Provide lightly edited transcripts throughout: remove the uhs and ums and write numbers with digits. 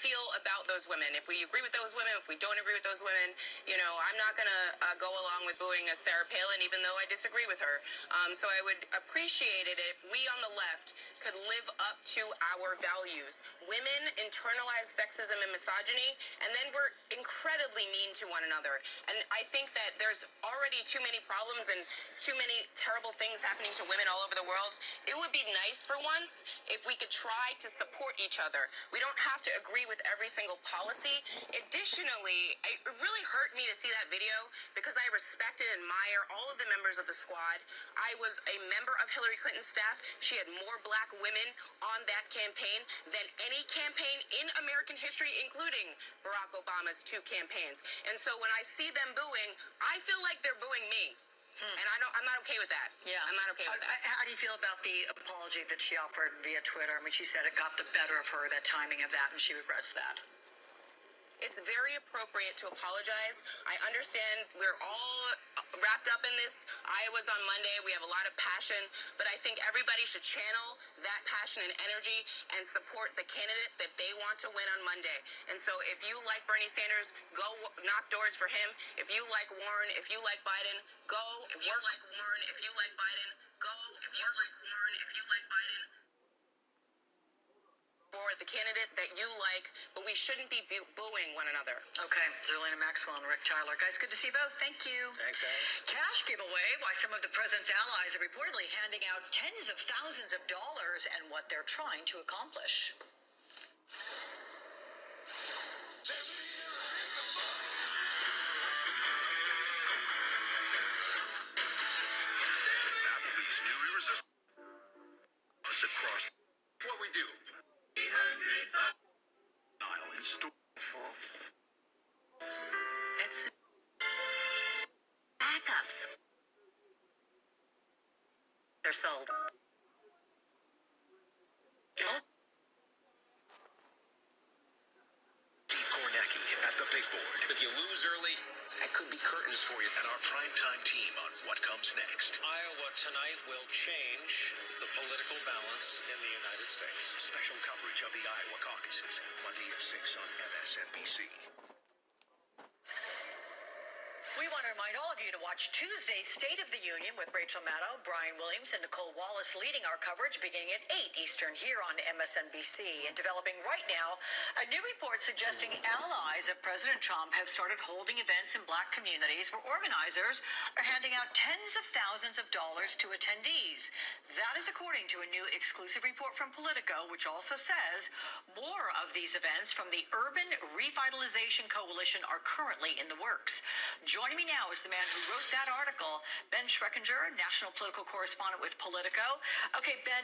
feel about those women. If we agree with those women, if we don't agree with those women, you know, I'm not going to go along with booing a Sarah Palin, even though I disagree with her. So I would appreciate it if we on the left could live up to our values. Women internalize sexism and misogyny, and then we're incredibly mean to one another. And I think that there's already too many problems and too many terrible things happening to women all over the world. It would be nice for once if we could try to support each other. We don't have to agree with every single policy. Additionally, it really hurt me to see that video because I respect and admire all of the members of the squad. I was a member of Hillary Clinton's staff. She had more black women on that campaign than any campaign in American history, including Barack Obama's 2 campaigns. And so when I see them booing, I feel like they're booing me. And I'm not okay with that. Yeah. I'm not okay with that. How do you feel about the apology that she offered via Twitter? I mean, she said it got the better of her, that timing of that, and she regrets that. It's very appropriate to apologize. I understand we're all wrapped up in this. Iowa's on Monday. We have a lot of passion, but I think everybody should channel that passion and energy and support the candidate that they want to win on Monday. And so if you like Bernie Sanders, go knock doors for him. If you like Warren, if you like Biden, go. If you like Warren, if you like Biden, go. If you like Warren, if you like Biden, for the candidate that you like, but we shouldn't be booing one another. Okay, Zerlina Maxwell and Rick Tyler. Guys, good to see you both. Thank you. Thanks, Anne. Cash giveaway, why some of the president's allies are reportedly handing out tens of thousands of dollars and what they're trying to accomplish. Applebee's new irresistible across What we do. aisle in store. It's Backups. They're sold. Steve Kornacki at the big board. If you lose early, that could be curtains for you. And our primetime team on what comes next. Iowa tonight will change the political balance in the United States. Special coverage of the Iowa caucuses. Monday at 6 on MSNBC. We want to remind all of you to watch Tuesday's State of the Union with Rachel Maddow, Brian Williams, and Nicole Wallace leading our coverage beginning at 8 Eastern here on MSNBC. And developing right now, a new report suggesting allies of President Trump have started holding events in black communities where organizers are handing out tens of thousands of dollars to attendees. That is according to a new exclusive report from Politico, which also says more of these events from the Urban Revitalization Coalition are currently in the works. Joining me now is the man who wrote that article, Ben Schreckinger, national political correspondent with Politico. Okay, Ben,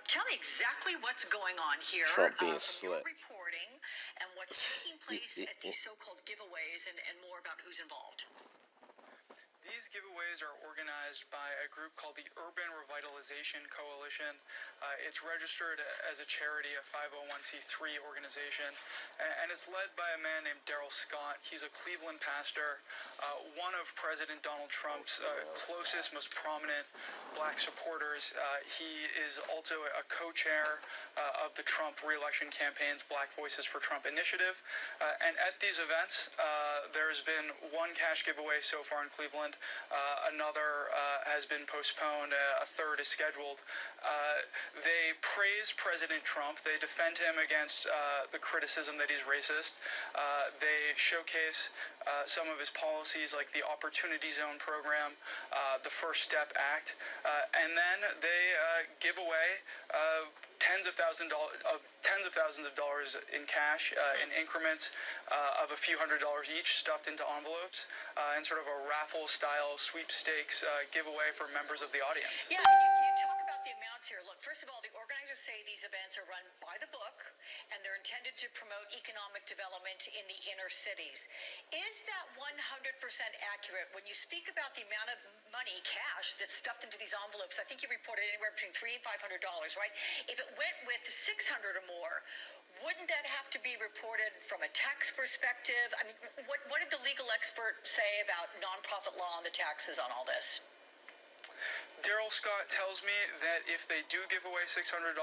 tell me exactly what's going on here. Trump being from slick. your reporting and what's taking place at these so-called giveaways and more about who's involved. These giveaways are organized by a group called the Urban Revitalization Coalition. It's registered as a charity, a 501c3 organization, and it's led by a man named Daryl Scott. He's a Cleveland pastor, one of President Donald Trump's closest, most prominent black supporters. He is also a co-chair of the Trump re-election campaign's Black Voices for Trump initiative. And at these events, there has been one cash giveaway so far in Cleveland. Another has been postponed. A third is scheduled. They praise President Trump. They defend him against the criticism that he's racist. They showcase some of his policies, like the Opportunity Zone program, the First Step Act, and then they give away tens of thousands of dollars in cash in increments of a few $100s each, stuffed into envelopes, and sort of a raffle-style sweepstakes giveaway for members of the audience. Yeah, you talk about the amounts here. Look, first of all, the organizers say these events are run by the book, and they're intended to promote economic development in the inner cities. Is that 100% accurate? When you speak about the amount of money, cash, that's stuffed into these envelopes, I think you reported anywhere between $300 and $500, right? If it went with 600 or more, wouldn't that have to be reported from a tax perspective? I mean, what did the legal expert say about nonprofit law and the taxes on all this? Daryl Scott tells me that if they do give away $600,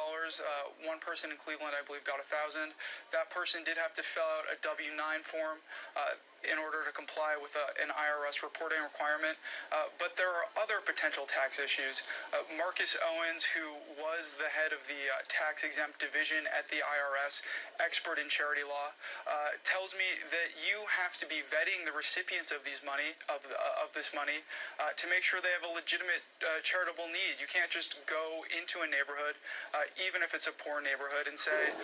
One person in Cleveland, I believe, got $1,000. That person did have to fill out a W-9 form in order to comply with an IRS reporting requirement. But there are other potential tax issues. Marcus Owens, who was the head of the tax-exempt division at the IRS, expert in charity law, tells me that you have to be vetting the recipients of this money to make sure they have a legitimate charitable need. You can't just go into a neighborhood, even if it's a poor neighborhood, and say,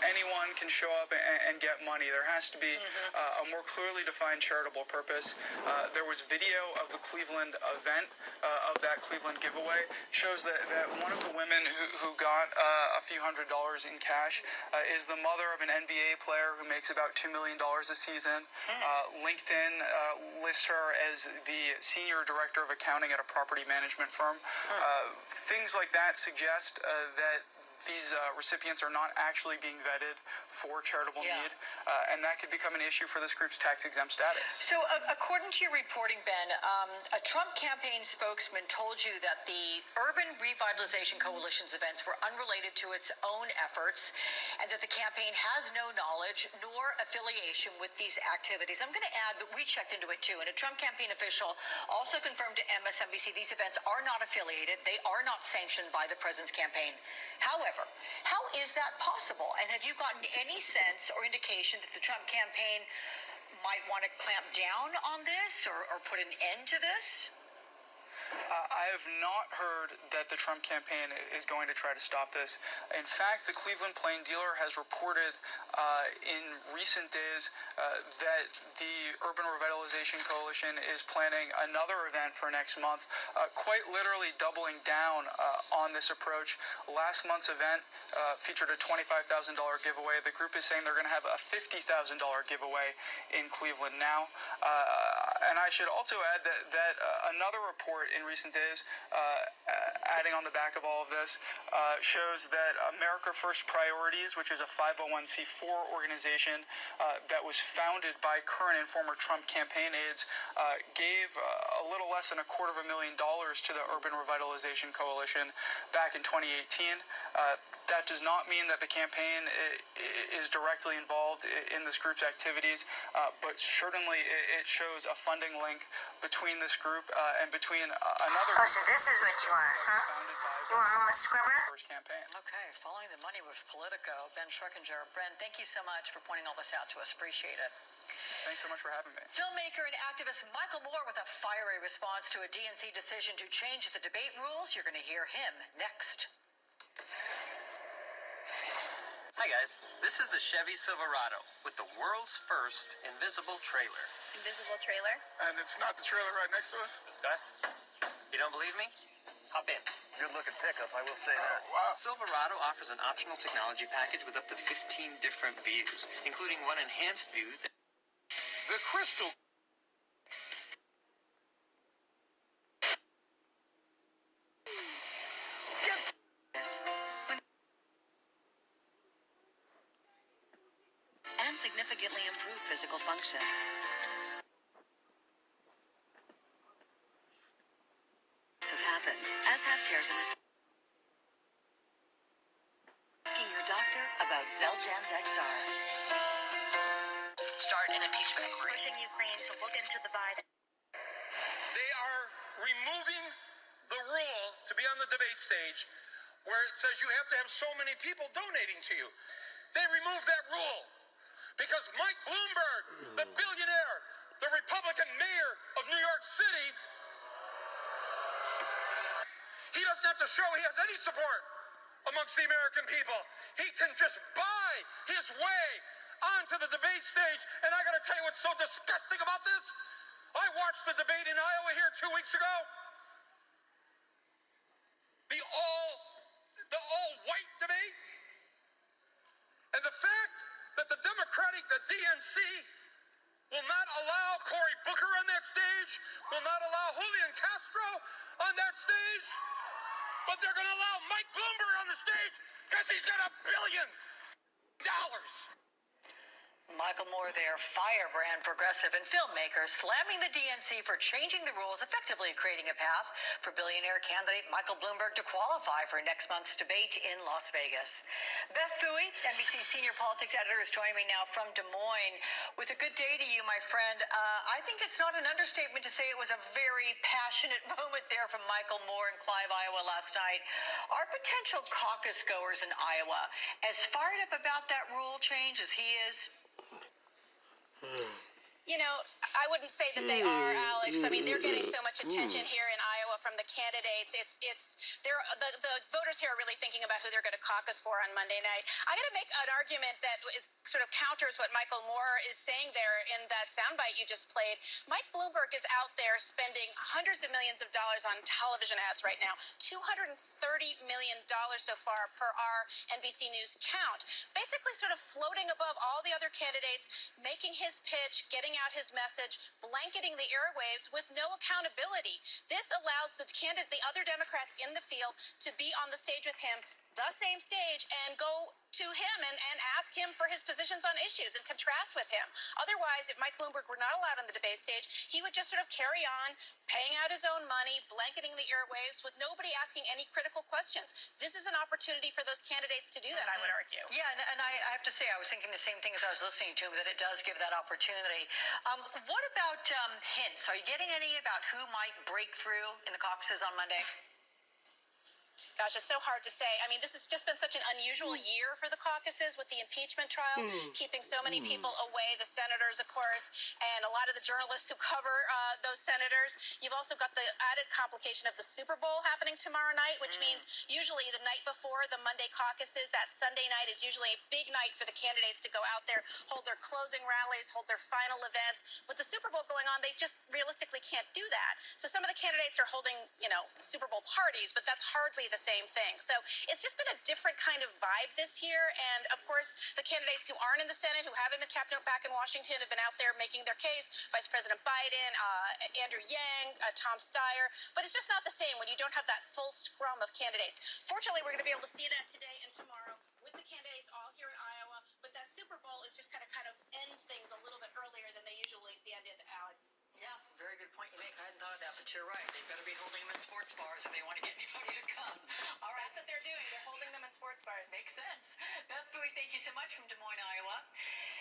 anyone can show up and get money. There has to be a more clearly defined charitable purpose. There was video of the Cleveland event of that Cleveland giveaway. Shows that one of the women who got a few $100s in cash is the mother of an NBA player who makes about $2 million a season. LinkedIn lists her as the senior director of accounting at a property management firm. Things like that suggest that these recipients are not actually being vetted for charitable need, and that could become an issue for this group's tax-exempt status. So, according to your reporting, Ben, a Trump campaign spokesman told you that the Urban Revitalization Coalition's events were unrelated to its own efforts, and that the campaign has no knowledge nor affiliation with these activities. I'm going to add that we checked into it too, and a Trump campaign official also confirmed to MSNBC these events are not affiliated. They are not sanctioned by the president's campaign. However, how is that possible? And have you gotten any sense or indication that the Trump campaign might want to clamp down on this or put an end to this? I have not heard that the Trump campaign is going to try to stop this. In fact, the Cleveland Plain Dealer has reported in recent days that the Urban Revitalization Coalition is planning another event for next month, quite literally doubling down on this approach. Last month's event featured a $25,000 giveaway. The group is saying they're going to have a $50,000 giveaway in Cleveland now. And I should also add that another report in recent days, adding on the back of all of this, shows that America First Priorities, which is a 501c4 organization that was founded by current and former Trump campaign aides, gave a little less than $250,000 to the Urban Revitalization Coalition back in 2018. That does not mean that the campaign is directly involved in this group's activities, but certainly it shows a funding link between this group and between another. Oh, so this is what you want, huh? You want a scrubber? First campaign. Okay, following the money with Politico, Ben Schreckinger. Ben, thank you so much for pointing all this out to us. Appreciate it. Thanks so much for having me. Filmmaker and activist Michael Moore with a fiery response to a DNC decision to change the debate rules. You're going to hear him next. Hi guys, this is the Chevy Silverado with the world's first invisible trailer. Invisible trailer? And it's not the trailer right next to us? This guy? You don't believe me? Hop in. Good looking pickup, I will say that. Wow. Silverado offers an optional technology package with up to 15 different views, including one enhanced view that The crystal. And significantly improve physical function. Have happened, as have tears in the asking your doctor about Xeljanz XR. Start an impeachment inquiry. Pushing Ukraine to look into the Biden. They are removing the rule to be on the debate stage where it says you have to have so many people donating to you. They removed that rule because Mike Bloomberg, the billionaire, the Republican mayor of New York City, he doesn't have to show he has any support amongst the American people. He can just buy his way onto the debate stage. And I got to tell you what's so disgusting about this. I watched the debate in Iowa here 2 weeks ago. The all-white debate. And the fact that the DNC will not allow Cory Booker on that stage, will not allow Julian Castro on that stage, but they're going to allow Mike Bloomberg on the stage because he's got $1 billion. Michael Moore there, firebrand progressive and filmmaker, slamming the DNC for changing the rules, effectively creating a path for billionaire candidate Michael Bloomberg to qualify for next month's debate in Las Vegas. Beth Fooey, NBC senior politics editor, is joining me now from Des Moines. With a good day to you, my friend. I think it's not an understatement to say it was a very passionate moment there from Michael Moore in Clive, Iowa last night. Are potential caucus goers in Iowa as fired up about that rule change as he is? You know, I wouldn't say that they are, Alex. I mean, they're getting so much attention here in Iowa from the candidates. The voters here are really thinking about who they're going to caucus for on Monday night. I got to make an argument that is sort of counters what Michael Moore is saying there in that soundbite you just played. Mike Bloomberg is out there spending hundreds of millions of dollars on television ads right now, $230 million so far per our NBC News count. Basically sort of floating above all the other candidates, making his pitch, getting out his message, blanketing the airwaves with no accountability. This allows the other Democrats in the field to be on the stage with him, the same stage, and go to him and ask him for his positions on issues and contrast with him. Otherwise, if Mike Bloomberg were not allowed on the debate stage, he would just sort of carry on, paying out his own money, blanketing the airwaves with nobody asking any critical questions. This is an opportunity for those candidates to do that, I would argue. Yeah, and I have to say, I was thinking the same thing as I was listening to him, that it does give that opportunity. What about hints? Are you getting any about who might break through in the caucuses on Monday? Gosh, it's so hard to say. I mean, this has just been such an unusual year for the caucuses with the impeachment trial, keeping so many people away, the senators, of course, and a lot of the journalists who cover those senators. You've also got the added complication of the Super Bowl happening tomorrow night, which means usually the night before the Monday caucuses, that Sunday night is usually a big night for the candidates to go out there, hold their closing rallies, hold their final events. With the Super Bowl going on, they just realistically can't do that. So some of the candidates are holding, Super Bowl parties, but that's hardly the same thing. So it's just been a different kind of vibe this year. And of course, the candidates who aren't in the Senate, who haven't been capped back in Washington, have been out there making their case. Vice President Biden, Andrew Yang, Tom Steyer. But it's just not the same when you don't have that full scrum of candidates. Fortunately, we're going to be able to see that today and tomorrow with the candidates all here in Iowa. But that Super Bowl is just kind of end things a little bit earlier than they usually end, Alex. Yeah, very good point you make. I hadn't thought of that, but you're right. They better be holding them in sports bars if they want to get anybody to come. All right. That's what they're doing. They're holding them in sports bars. Makes sense. Beth Fooey, thank you so much from Des Moines, Iowa.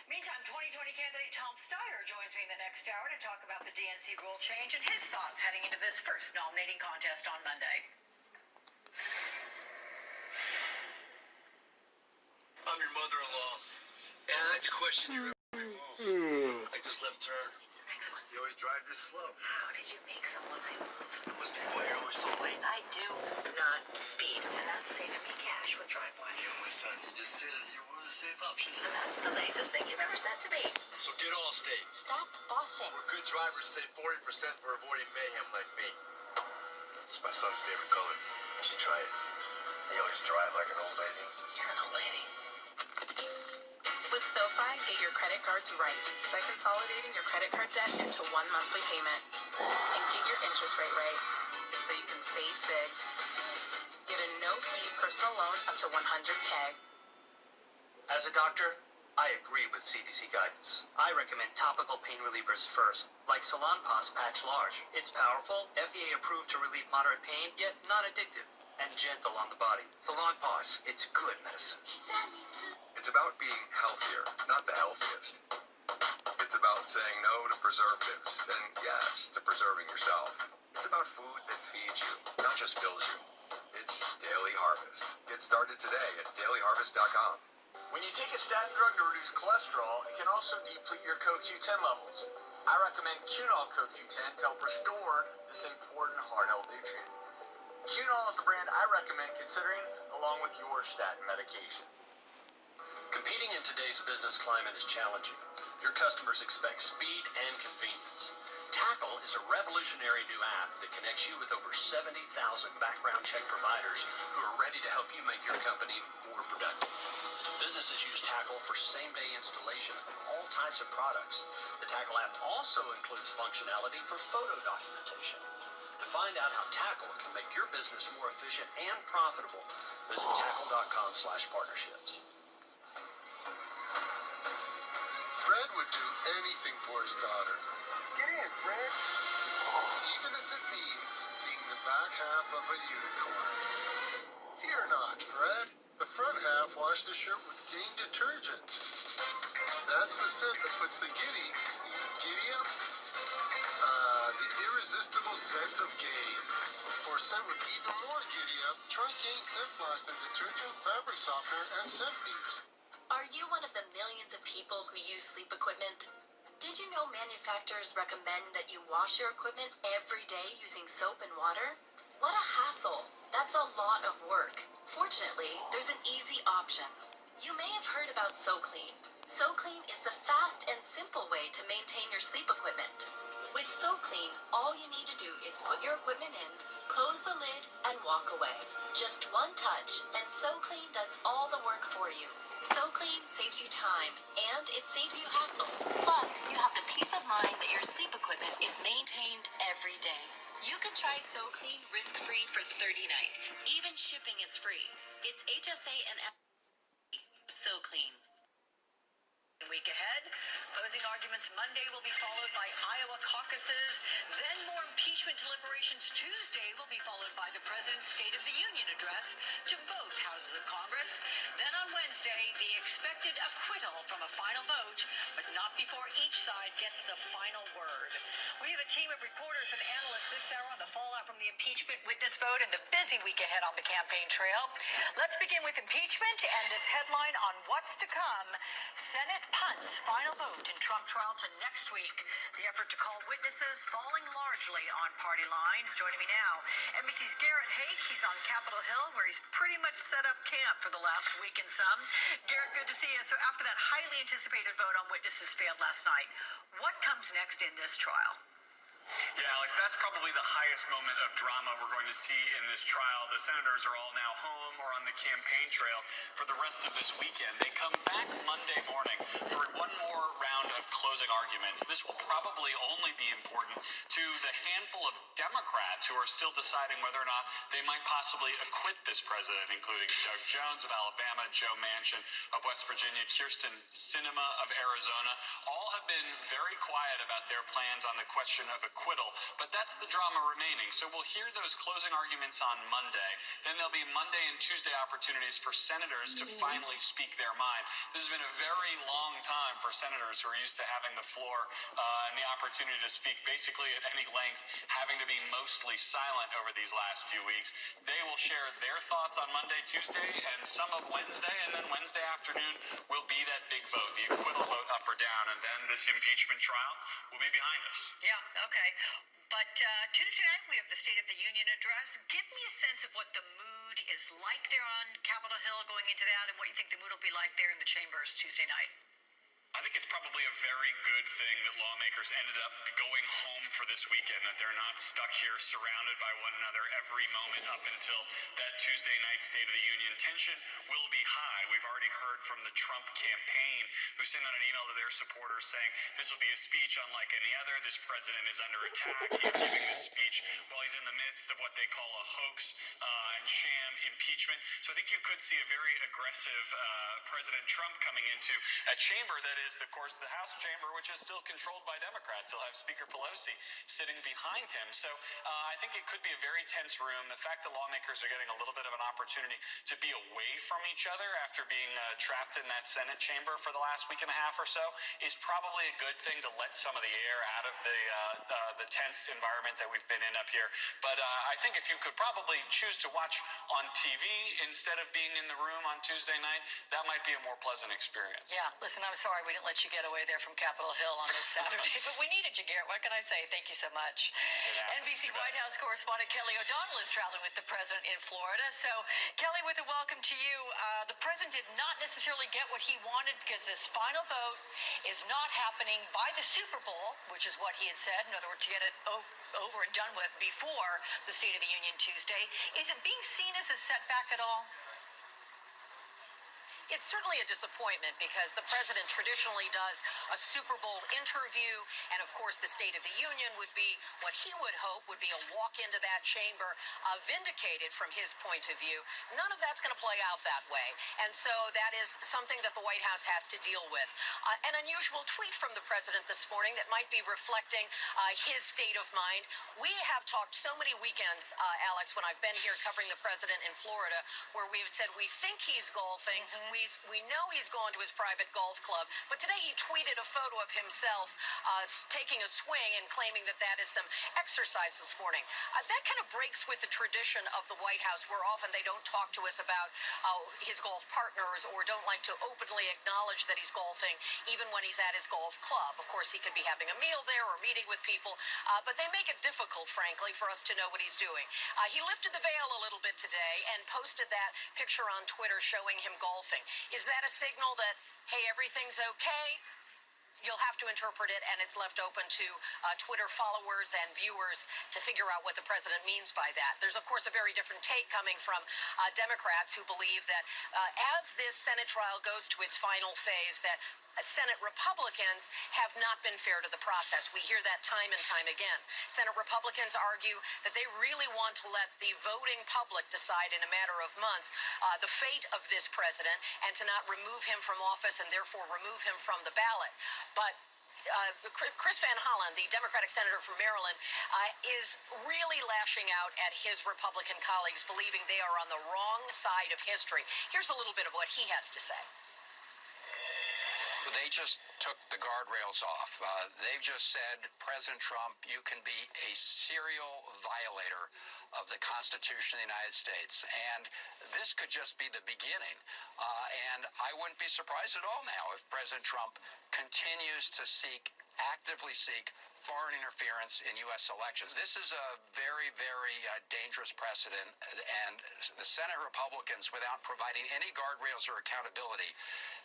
Meantime, 2020 candidate Tom Steyer joins me in the next hour to talk about the DNC rule change and his thoughts heading into this first nominating contest on Monday. I'm your mother-in-law, and I'd like to question your every move. Like this left turn. Next one. You always drive this slow. How did you make someone I love? It must be why you're always so late. I do not speed, and that's saving me cash with Driveway. You know, my son, you just said that you were the safe option. And that's the nicest thing you've ever said to me. So get Allstate. Stop bossing. Where good drivers save 40% for avoiding mayhem like me. It's my son's favorite color. You should try it. He always drive like an old lady. You're an old lady. With SoFi, get your credit cards right by consolidating your credit card debt into one monthly payment and get your interest rate right so you can save big. Get a no-fee personal loan up to $100K. As a doctor, I agree with CDC guidance. I recommend topical pain relievers first, like Salonpas Patch Large. It's powerful, FDA approved to relieve moderate pain, yet not addictive, and gentle on the body. Salonpas, it's good medicine. It's about being healthier, not the healthiest. It's about saying no to preservatives, and yes, to preserving yourself. It's about food that feeds you, not just fills you. It's Daily Harvest. Get started today at dailyharvest.com. When you take a statin drug to reduce cholesterol, it can also deplete your CoQ10 levels. I recommend Cunol CoQ10 to help restore this important heart health nutrient. Cunol is the brand I recommend considering along with your statin medication. Competing in today's business climate is challenging. Your customers expect speed and convenience. Tackle is a revolutionary new app that connects you with over 70,000 background check providers who are ready to help you make your company more productive. Businesses use Tackle for same-day installation of all types of products. The Tackle app also includes functionality for photo documentation. To find out how Tackle can make your business more efficient and profitable, visit tackle.com/partnerships. Fred would do anything for his daughter. Get in, Fred. Even if it means being the back half of a unicorn. Fear not, Fred. The front half washed the shirt with Gain detergent. That's the scent that puts the giddy up. The irresistible scent of Gain. For scent with even more giddy up, try Gain Scent Blast and detergent, fabric softener, and scent beads. Are you one of the millions of people who use sleep equipment? Did you know manufacturers recommend that you wash your equipment every day using soap and water? What a hassle. That's a lot of work. Fortunately, there's an easy option. You may have heard about SoClean. SoClean is the fast and simple way to maintain your sleep equipment. With SoClean, all you need to do is put your equipment in, close the lid, and walk away. Just one touch, and SoClean does all the work for you. SoClean saves you time, and it saves you hassle. Plus, you have the peace of mind that your sleep equipment is maintained every day. You can try SoClean risk-free for 30 nights. Even shipping is free. It's HSA and SoClean. Week ahead, closing arguments Monday will be followed by Iowa caucuses. Then more impeachment deliberations Tuesday will be followed by the president's State of the Union address to both houses of Congress. Then on Wednesday, the expected acquittal from a final vote, but not before each side gets the final word. We have a team of reporters and analysts this hour on the fallout from the impeachment witness vote and the busy week ahead on the campaign trail. Let's begin with impeachment and this headline on what's to come. Senate punts final vote in Trump trial to next week. The effort to call witnesses falling largely on party lines. Joining me now, NBC's Garrett Haake. He's on Capitol Hill, where he's pretty much set up camp for the last week and some. Garrett, good to see you. So after that highly anticipated vote on witnesses failed last night, what comes next in this trial? Yeah, Alex, that's probably the highest moment of drama we're going to see in this trial. The senators are all now home or on the campaign trail for the rest of this weekend. They come back Monday morning for one more round of closing arguments. This will probably only be important to the handful of Democrats who are still deciding whether or not they might possibly acquit this president, including Doug Jones of Alabama, Joe Manchin of West Virginia, Kirsten Sinema of Arizona. All have been very quiet about their plans on the question of acquittal, but that's the drama remaining. So we'll hear those closing arguments on Monday. Then there'll be Monday and Tuesday opportunities for senators to finally speak their mind. This has been a very long time for senators who are used to having the floor and the opportunity to speak basically at any length, having to be mostly silent over these last few weeks. They will share their thoughts on Monday, Tuesday, and some of Wednesday, and then Wednesday afternoon will be that big vote, the acquittal vote up or down, and then this impeachment trial will be behind us. Yeah, okay. But Tuesday night, we have the State of the Union address. Give me a sense of what the mood is like there on Capitol Hill going into that, and what you think the mood will be like there in the chambers Tuesday night. I think it's probably a very good thing that lawmakers ended up going home for this weekend, that they're not stuck here surrounded by one another every moment up until that Tuesday night State of the Union. Tension will be high. We've already heard from the Trump campaign, who sent out an email to their supporters saying this will be a speech unlike any other. This president is under attack. He's giving this speech while he's in the midst of what they call a hoax and sham impeachment. So I think you could see a very aggressive President Trump coming into a chamber that is, of course, the House chamber, which is still controlled by Democrats. He'll have Speaker Pelosi sitting behind him. So I think it could be a very tense room. The fact that lawmakers are getting a little bit of an opportunity to be away from each other after being trapped in that Senate chamber for the last week and a half or so is probably a good thing to let some of the air out of the tense environment that we've been in up here. But I think if you could probably choose to watch on TV instead of being in the room on Tuesday night, that might be a more pleasant experience. Yeah, listen, I'm sorry we didn't let you get away there from Capitol Hill on this Saturday, but we needed you, Garrett. What can I say? Thank you so much. NBC White House correspondent Kelly O'Donnell is traveling with the president in Florida. So, Kelly, with a welcome to you. The president did not necessarily get what he wanted because this final vote is not happening by the Super Bowl, which is what he had said. In other words, to get it over and done with before the State of the Union Tuesday. Is it being seen as a setback at all? It's certainly a disappointment because the president traditionally does a Super Bowl interview, and of course the State of the Union would be what he would hope would be a walk into that chamber vindicated from his point of view. None of that's going to play out that way, and so that is something that the White House has to deal with. An unusual tweet from the president this morning that might be reflecting his state of mind. We have talked so many weekends, Alex, when I've been here covering the president in Florida, where we have said we think he's golfing. We know he's gone to his private golf club, but today he tweeted a photo of himself taking a swing and claiming that that is some exercise this morning. That kind of breaks with the tradition of the White House, where often they don't talk to us about his golf partners or don't like to openly acknowledge that he's golfing, even when he's at his golf club. Of course, he could be having a meal there or meeting with people, but they make it difficult, frankly, for us to know what he's doing. He lifted the veil a little bit today and posted that picture on Twitter showing him golfing. Is that a signal that, hey, everything's okay? You'll have to interpret it, and it's left open to Twitter followers and viewers to figure out what the president means by that. There's, of course, a very different take coming from Democrats who believe that as this Senate trial goes to its final phase, that Senate Republicans have not been fair to the process. We hear that time and time again. Senate Republicans argue that they really want to let the voting public decide in a matter of months the fate of this president and to not remove him from office and therefore remove him from the ballot. But Chris Van Hollen, the Democratic senator from Maryland, is really lashing out at his Republican colleagues, believing they are on the wrong side of history. Here's a little bit of what he has to say. They just took the guardrails off. They've just said, President Trump, you can be a serial violator of the Constitution of the United States. And this could just be the beginning. And I wouldn't be surprised at all now if President Trump continues to actively seek foreign interference in U.S. elections. This is a very, very dangerous precedent, and the Senate Republicans, without providing any guardrails or accountability,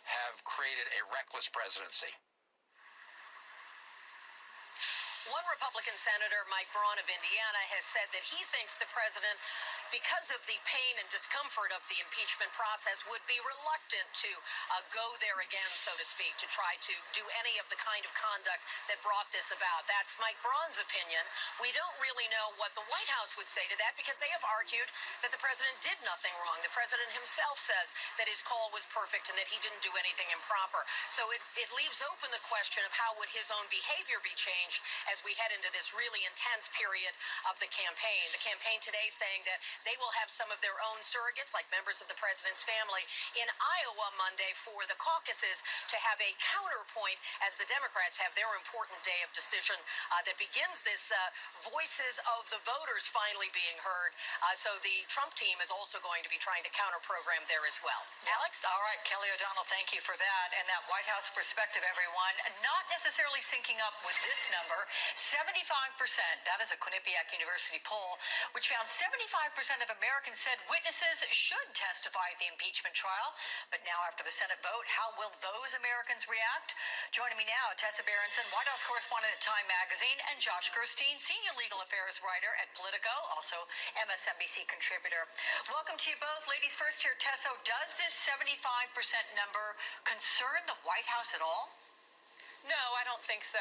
have created a reckless presidency. One Republican senator, Mike Braun of Indiana, has said that he thinks the president, because of the pain and discomfort of the impeachment process, would be reluctant to go there again, so to speak, to try to do any of the kind of conduct that brought this about. That's Mike Braun's opinion. We don't really know what the White House would say to that because they have argued that the president did nothing wrong. The president himself says that his call was perfect and that he didn't do anything improper. So it leaves open the question of how would his own behavior be changed as we head into this really intense period of the campaign. The campaign today saying that they will have some of their own surrogates, like members of the president's family, in Iowa Monday for the caucuses to have a counterpoint as the Democrats have their important day of decision that begins this voices of the voters finally being heard. So the Trump team is also going to be trying to counter-program there as well. Alex? All right, Kelly O'Donnell, thank you for that. And that White House perspective, everyone, not necessarily syncing up with this number. 75%, that is a Quinnipiac University poll, which found 75% of Americans said witnesses should testify at the impeachment trial. But now after the Senate vote, how will those Americans react? Joining me now, Tessa Berenson, White House correspondent at Time Magazine, and Josh Gerstein, senior legal affairs writer at Politico, also MSNBC contributor. Welcome to you both. Ladies first here, Tessa, does this 75% number concern the White House at all? No, I don't think so.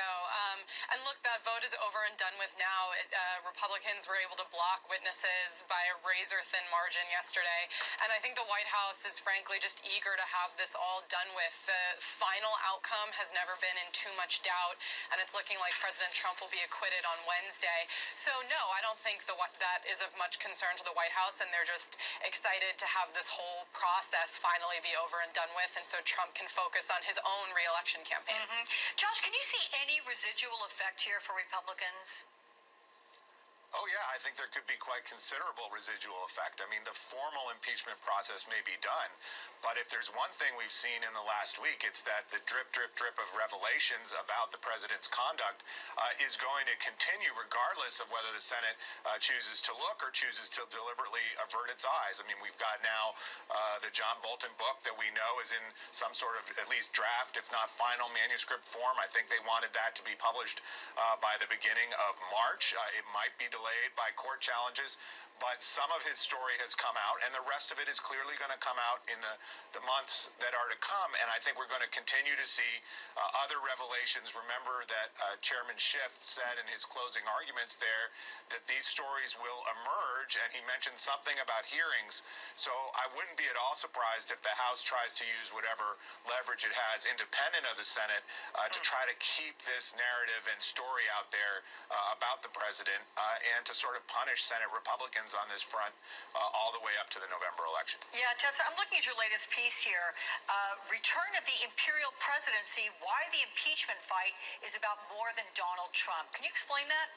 And look, that vote is over and done with now. Republicans were able to block witnesses by a razor-thin margin yesterday. And I think the White House is frankly just eager to have this all done with. The final outcome has never been in too much doubt, and it's looking like President Trump will be acquitted on Wednesday. So no, I don't think that is of much concern to the White House, and they're just excited to have this whole process finally be over and done with, and so Trump can focus on his own re-election campaign. Josh, can you see any residual effect here for Republicans? Oh, yeah, I think there could be quite considerable residual effect. I mean, the formal impeachment process may be done, but if there's one thing we've seen in the last week, it's that the drip, drip, drip of revelations about the president's conduct is going to continue regardless of whether the Senate chooses to look or chooses to deliberately avert its eyes. I mean, we've got now the John Bolton book that we know is in some sort of at least draft, if not final manuscript form. I think they wanted that to be published by the beginning of March. It might be delayed by court challenges, but some of his story has come out, and the rest of it is clearly going to come out in the months that are to come. And I think we're going to continue to see other revelations. Remember that Chairman Schiff said in his closing arguments there that these stories will emerge, and he mentioned something about hearings. So I wouldn't be at all surprised if the House tries to use whatever leverage it has independent of the Senate to try to keep this narrative and story out there about the president and to sort of punish Senate Republicans on this front all the way up to the November election. Yeah, Tessa, I'm looking at your latest piece here. Return of the imperial presidency, why the impeachment fight is about more than Donald Trump. Can you explain that?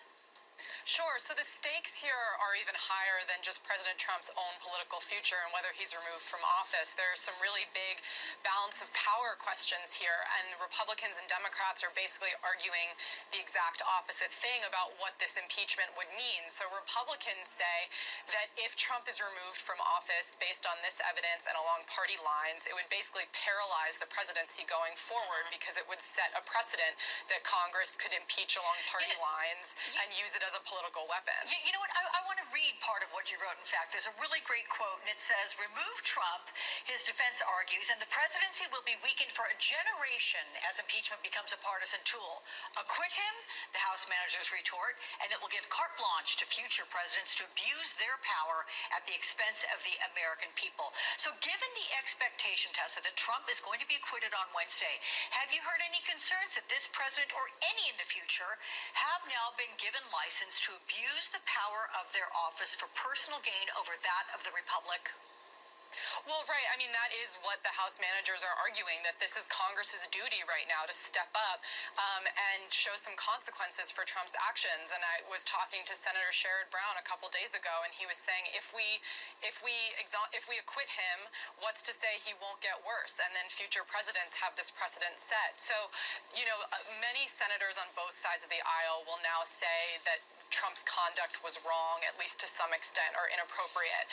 Sure. So the stakes here are even higher than just President Trump's own political future and whether he's removed from office. There are some really big balance of power questions here, and Republicans and Democrats are basically arguing the exact opposite thing about what this impeachment would mean. So Republicans say that if Trump is removed from office based on this evidence and along party lines, it would basically paralyze the presidency going forward because it would set a precedent that Congress could impeach along party lines and use it as a political weapon. You know what? I want to read part of what you wrote. In fact, there's a really great quote, and it says, remove Trump, his defense argues, and the presidency will be weakened for a generation as impeachment becomes a partisan tool. Acquit him, the House managers retort, and it will give carte blanche to future presidents to abuse their power at the expense of the American people. So given the expectation, Tessa, that Trump is going to be acquitted on Wednesday, have you heard any concerns that this president or any in the future have now been given license to abuse the power of their office for personal gain over that of the republic? Well, right. I mean, that is what the House managers are arguing, that this is Congress's duty right now to step up and show some consequences for Trump's actions. And I was talking to Senator Sherrod Brown a couple days ago, and he was saying if we acquit him, what's to say he won't get worse? And then future presidents have this precedent set. So, you know, many senators on both sides of the aisle will now say that Trump's conduct was wrong, at least to some extent, or inappropriate.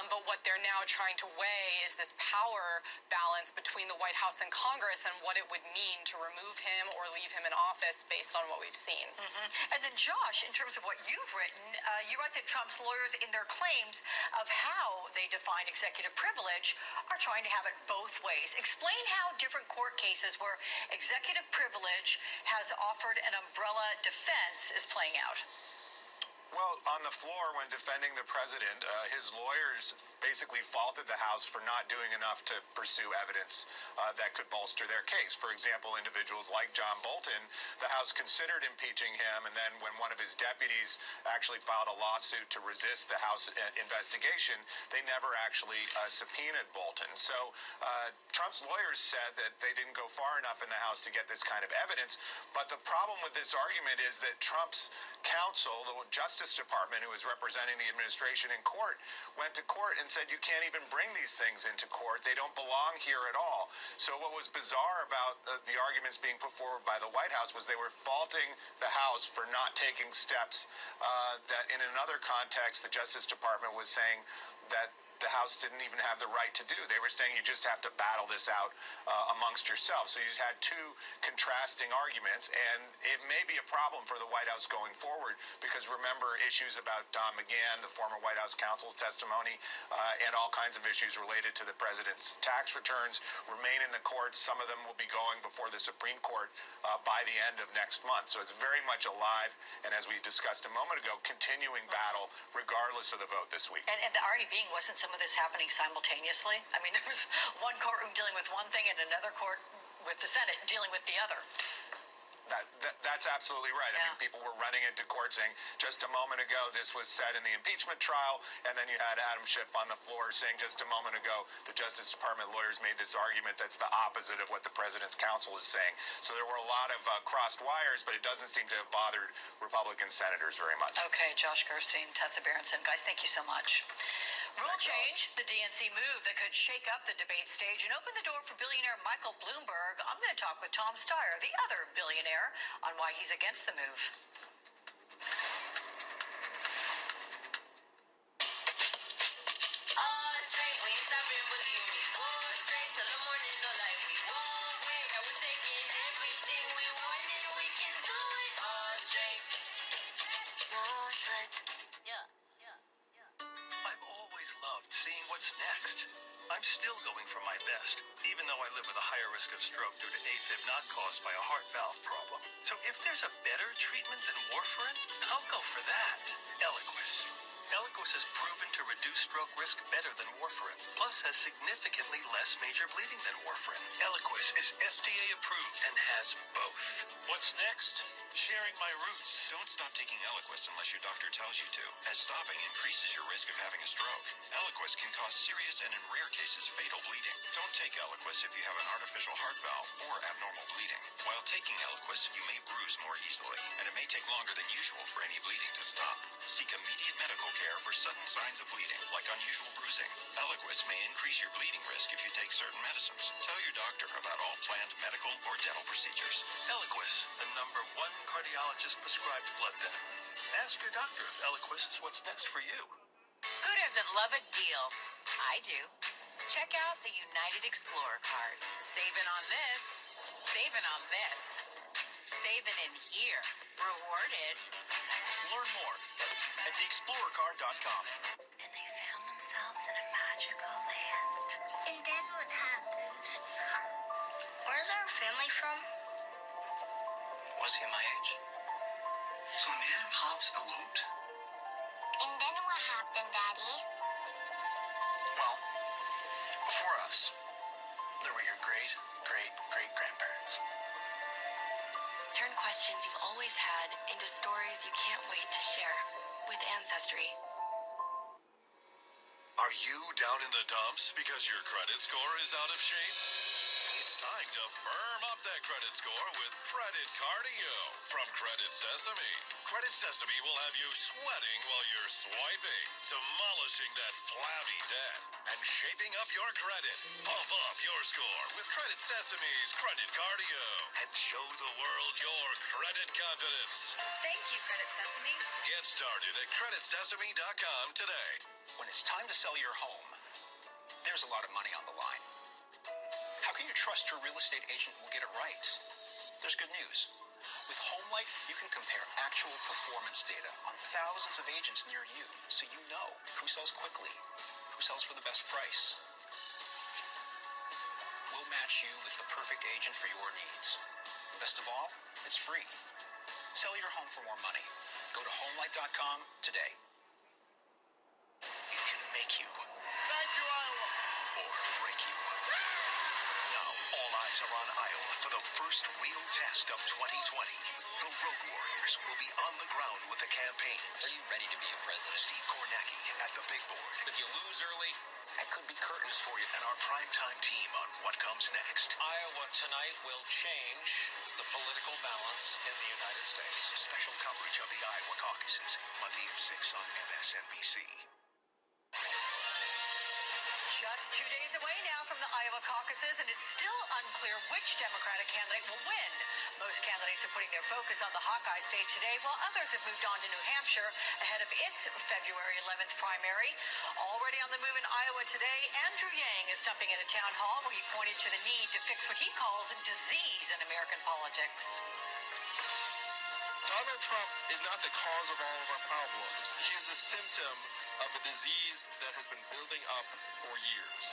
But what they're now trying to weigh is this power balance between the White House and Congress and what it would mean to remove him or leave him in office based on what we've seen. And then, Josh, in terms of what you've written, you write that Trump's lawyers, in their claims of how they define executive privilege, are trying to have it both ways. Explain how different court cases where executive privilege has offered an umbrella defense is playing out. Well, on the floor, when defending the president, his lawyers basically faulted the House for not doing enough to pursue evidence that could bolster their case. For example, individuals like John Bolton, the House considered impeaching him, and then when one of his deputies actually filed a lawsuit to resist the House investigation, they never actually subpoenaed Bolton. So Trump's lawyers said that they didn't go far enough in the House to get this kind of evidence. But the problem with this argument is that Trump's counsel, the Justice Department, who was representing the administration in court, went to court and said you can't even bring these things into court. They don't belong here at all. So what was bizarre about the arguments being put forward by the White House was they were faulting the House for not taking steps that in another context the Justice Department was saying that the House didn't even have the right to do. They were saying you just have to battle this out amongst yourselves. So you just had two contrasting arguments, and it may be a problem for the White House going forward because remember issues about Don McGahn, the former White House counsel's testimony, and all kinds of issues related to the president's tax returns remain in the courts. Some of them will be going before the Supreme Court by the end of next month. So it's very much alive, and as we discussed a moment ago, continuing battle regardless of the vote this week. And the irony being, wasn't some of this happening simultaneously? I mean, there was one courtroom dealing with one thing and another court with the Senate dealing with the other. That's absolutely right. I mean, people were running into court saying just a moment ago this was said in the impeachment trial, and then you had Adam Schiff on the floor saying just a moment ago the Justice Department lawyers made this argument that's the opposite of what the president's counsel is saying. So there were a lot of crossed wires, but it doesn't seem to have bothered Republican senators very much. Okay, Josh Gerstein, Tessa Berenson. Guys, thank you so much. Rule change, the DNC move that could shake up the debate stage and open the door for billionaire Michael Bloomberg. I'm going to talk with Tom Steyer, the other billionaire, on why he's against the move. seeing what's next. I'm still going for my best, even though I live with a higher risk of stroke due to AFib not caused by a heart valve problem. So if there's a better treatment than warfarin, I'll go for that. Eliquis. Eliquis has proven to reduce stroke risk better than warfarin, plus has significantly less major bleeding than warfarin. Eliquis is FDA approved and has both. What's next? Sharing my roots. Don't stop taking Eliquis unless your doctor tells you to, as stopping increases your risk of having a stroke. Eliquis can cause serious and in rare cases fatal bleeding. Don't take Eliquis if you have an artificial heart valve or abnormal bleeding. While taking Eliquis, you may bruise more easily, and it may take longer than usual for any bleeding to stop. Seek immediate medical care for sudden signs of bleeding, like unusual bruising. Eliquis may increase your bleeding risk if you take certain medicines. Tell your doctor about all planned medical or dental procedures. Eliquis, the #1 cardiologist prescribed blood thinner. Ask your doctor if Eliquis is what's next for you. Who doesn't love a deal? I do. Check out the United Explorer card. Saving on this, saving on this, saving in here. Rewarded. Learn more at theexplorercard.com. And they found themselves in a magical land. And then what happened? Where's our family from? Was he my age? So Nan and Pops eloped? And then what happened, Daddy? Well, before us, there were your great-great-great-grandparents. Turn questions you've always had into stories you can't wait to share with Ancestry. Are you down in the dumps because your credit score is out of shape? It's time to firm up that credit score with Credit Cardio from Credit Sesame. Credit Sesame will have you sweating while you're swiping, demolishing that flabby debt, and shaping up your credit. Pump up your score with Credit Sesame's Credit Cardio and show the world your credit confidence. Thank you, Credit Sesame. Get started at creditsesame.com today. When it's time to sell your home, there's a lot of money on the line. How can you trust your real estate agent will get it right? There's good news. With HomeLight, you can compare actual performance data on thousands of agents near you, so you know who sells quickly, who sells for the best price. We'll match you with the perfect agent for your needs. Best of all, it's free. Sell your home for more money. Go to homelight.com today. It can make you. Thank you, Iowa. Or break you. Now, all eyes are on Iowa for the first real test of 2020. The Road Warriors will be on the ground with the campaigns. Are you ready to be a president? Steve Kornacki at the big board. If you lose early, that could be curtains for you. And our primetime team on what comes next. Iowa tonight will change the political balance in the United States. Special coverage of the Iowa caucuses, Monday at 6 on MSNBC. Just 2 days away now from the Iowa caucuses, and it's still unclear which Democratic candidate will win. Most candidates are putting their focus on the Hawkeye state today, while others have moved on to New Hampshire ahead of its February 11th primary. Already on the move in Iowa today, Andrew Yang is stumping at a town hall where he pointed to the need to fix what he calls disease in American politics. Donald Trump is not the cause of all of our problems. He is the symptom of a disease that has been building up for years.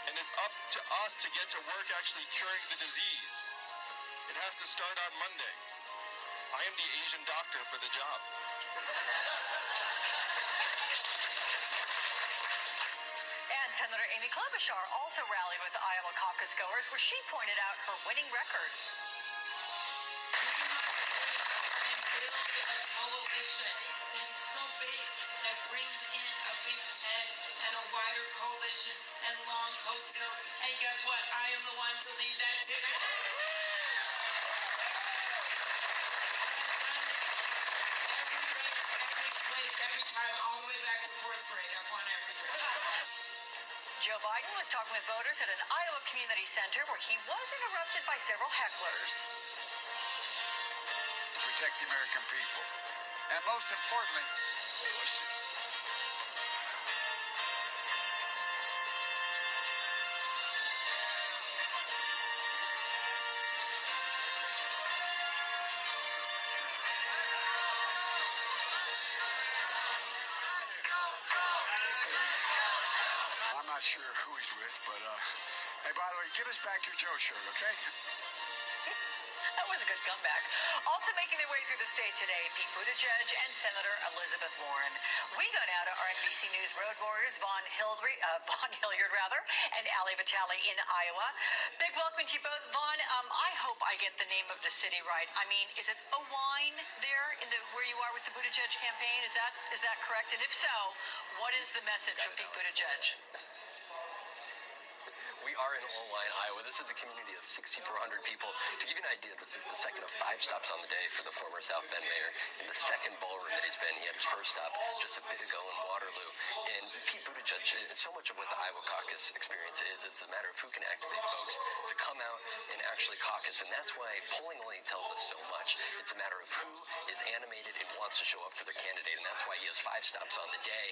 And it's up to us to get to work actually curing the disease. It has to start on Monday. I am the Asian doctor for the job. And Senator Amy Klobuchar also rallied with the Iowa caucus goers, where she pointed out her winning record. Coalition that is so big that brings in a big tent and a wider coalition and long coattails. And guess what? I am the one to lead that ticket. Every time, all the way back to fourth grade. I've won every grade. Joe Biden was talking with voters at an Iowa community center where he was interrupted by several hecklers. Protect the American people. And most importantly, listen. sure who he's with, but, hey, by the way, give us back your Joe shirt, okay? That was a good comeback. Also making their way through the state today, Pete Buttigieg and Senator Elizabeth Warren. We go now to our NBC News road warriors, Vaughn Hilliard, and Ali Vitale in Iowa. Big welcome to you both. Vaughn, I hope I get the name of the city right. I mean, is it Owine there in where you are with the Buttigieg campaign? Is that correct? And if so, what is the message from Pete Buttigieg? We are in Owine, Iowa. This is a community of 6,400 people. To give you an idea, this is the second of 5 stops on the day for the former South Bend mayor. In the second ballroom that he's been, he had his first stop just a bit ago in Waterloo. And Pete Buttigieg, so much of what the Iowa caucus experience is a matter of who can activate folks to come out and actually caucus. And that's why polling only tells us so much. It's a matter of who is animated and wants to show up for their candidate. And that's why he has 5 stops on the day.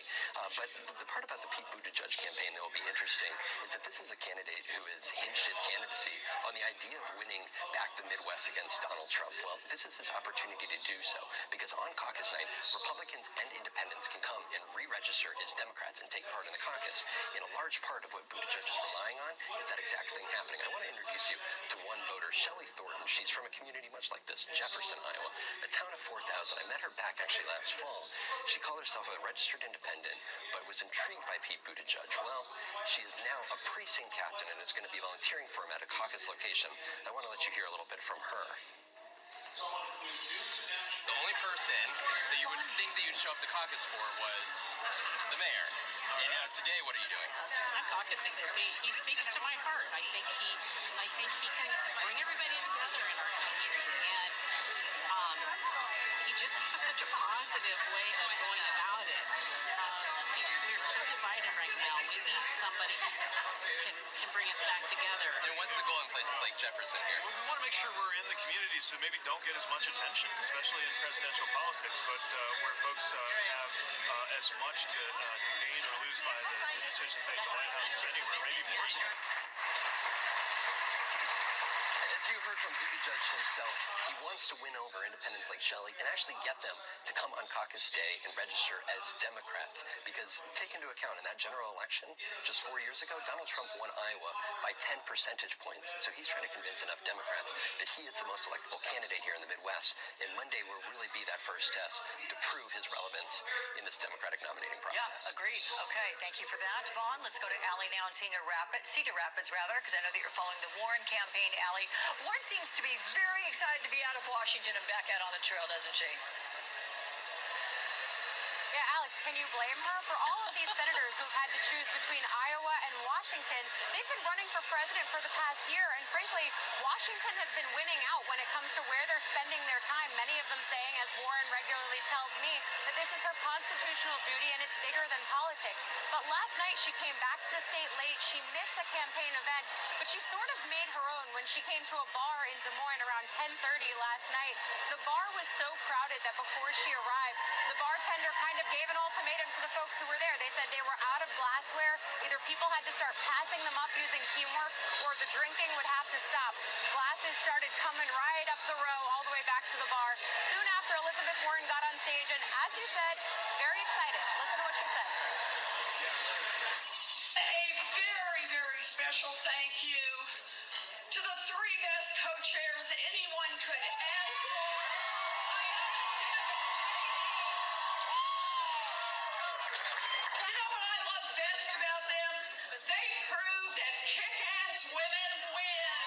But the part about the Pete Buttigieg campaign that will be interesting is that this is a candidate who has hinged his candidacy on the idea of winning back the Midwest against Donald Trump. Well, this is his opportunity to do so, because on caucus night, Republicans and independents can come and re-register as Democrats and take part in the caucus. And a large part of what Buttigieg is relying on is that exact thing happening. I want to introduce you to one voter, Shelley Thornton. She's from a community much like this, Jefferson, Iowa, a town of 4,000. I met her back actually last fall. She called herself a registered independent, but was intrigued by Pete Buttigieg. Well, she is now a precinct captain and is going to be volunteering for him at a caucus location. I want to let you hear a little bit from her. The only person that you would think that you'd show up to caucus for was the mayor. And now today, what are you doing? I'm caucusing for Pete. He speaks to my heart. I think he can bring everybody together in our country, and he just has such a positive way of going about it. We're so divided right now. We need somebody who can bring us back together. And what's the goal in places like Jefferson here? Well, we want to make sure we're in the communities that maybe don't get as much attention, especially in presidential politics, but where folks have as much to gain or lose by the decisions made in the White House as anywhere, maybe more so. As you heard from Buttigieg himself, he wants to win over independents like Shelley and actually get them to come on caucus day and register as Democrats. Because take into account, in that general election, just 4 years ago, Donald Trump won Iowa by 10 percentage points. So he's trying to convince enough Democrats that he is the most electable candidate here in the Midwest. And Monday will really be that first test to prove his relevance in this Democratic nominating process. Yeah, agreed. Okay, thank you for that, Vaughn. Let's go to Allie now in Cedar Rapids, because I know that you're following the Warren campaign. Allie, Warren seems to be very excited to be out of Washington and back out on the trail, doesn't she? Yeah, Alex, can you blame her? For all of these senators who've had to choose between Iowa and Washington, they've been running for president for the past year, and frankly, Washington has been winning out when it comes to where they're spending their time. Many of them saying, as Warren regularly tells me, that this is her constitutional duty and it's bigger than politics. But last night she came back to the state late. She missed a campaign event, but she sort of made her own when she came to a bar in Des Moines around 10:30 last night. The bar was so crowded that before she arrived, the bartender kind of gave an ultimatum to the folks who were there. They said they were out of glassware. Either people had to start passing them up using teamwork, or the drinking would have to stop. Glasses started coming right up the row all the way back to the bar. Soon after, Elizabeth Warren got on stage and, as you said, very excited. Listen to what she said. A very, very special thank you to the 3 best co-chairs anyone could ask for. You know what I love best about them? They prove that kick-ass women win.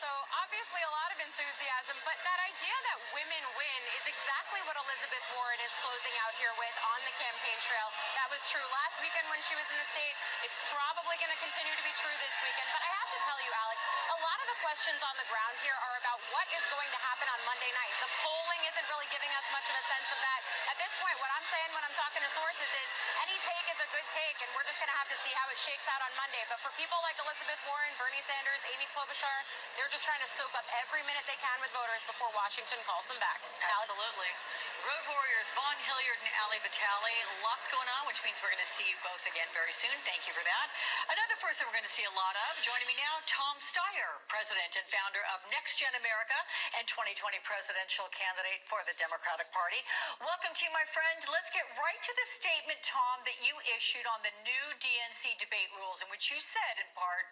So obviously a lot of enthusiasm, but that idea that women win is exactly what Elizabeth Warren is closing out here with on the campaign trail. That was true last weekend when she was in the state. It's probably going to continue to be true this weekend. But I have to tell you, Alex, a lot of the questions on the ground here are about what is going to happen on Monday night. The polling isn't really giving us much of a sense of that. At this point, what I'm saying when I'm talking to sources is any take is a good take, and we're just going to have to see how it shakes out on Monday. But for people like Elizabeth Warren, Bernie Sanders, Amy Klobuchar, they're just trying to soak up every minute they can with voters before Washington calls them back. Absolutely. Alex? Road Warriors Vaughn Hilliard and Ali Vitale. Lots going on, which means we're going to see you both again very soon. Thank you for that. Another person we're going to see a lot of, joining me now, Tom Steyer, president and founder of Next Gen America and 2020 presidential candidate for the Democratic Party. Welcome to you, my friend. Let's get right to the statement, Tom, that you issued on the new DNC debate rules, in which you said, in part,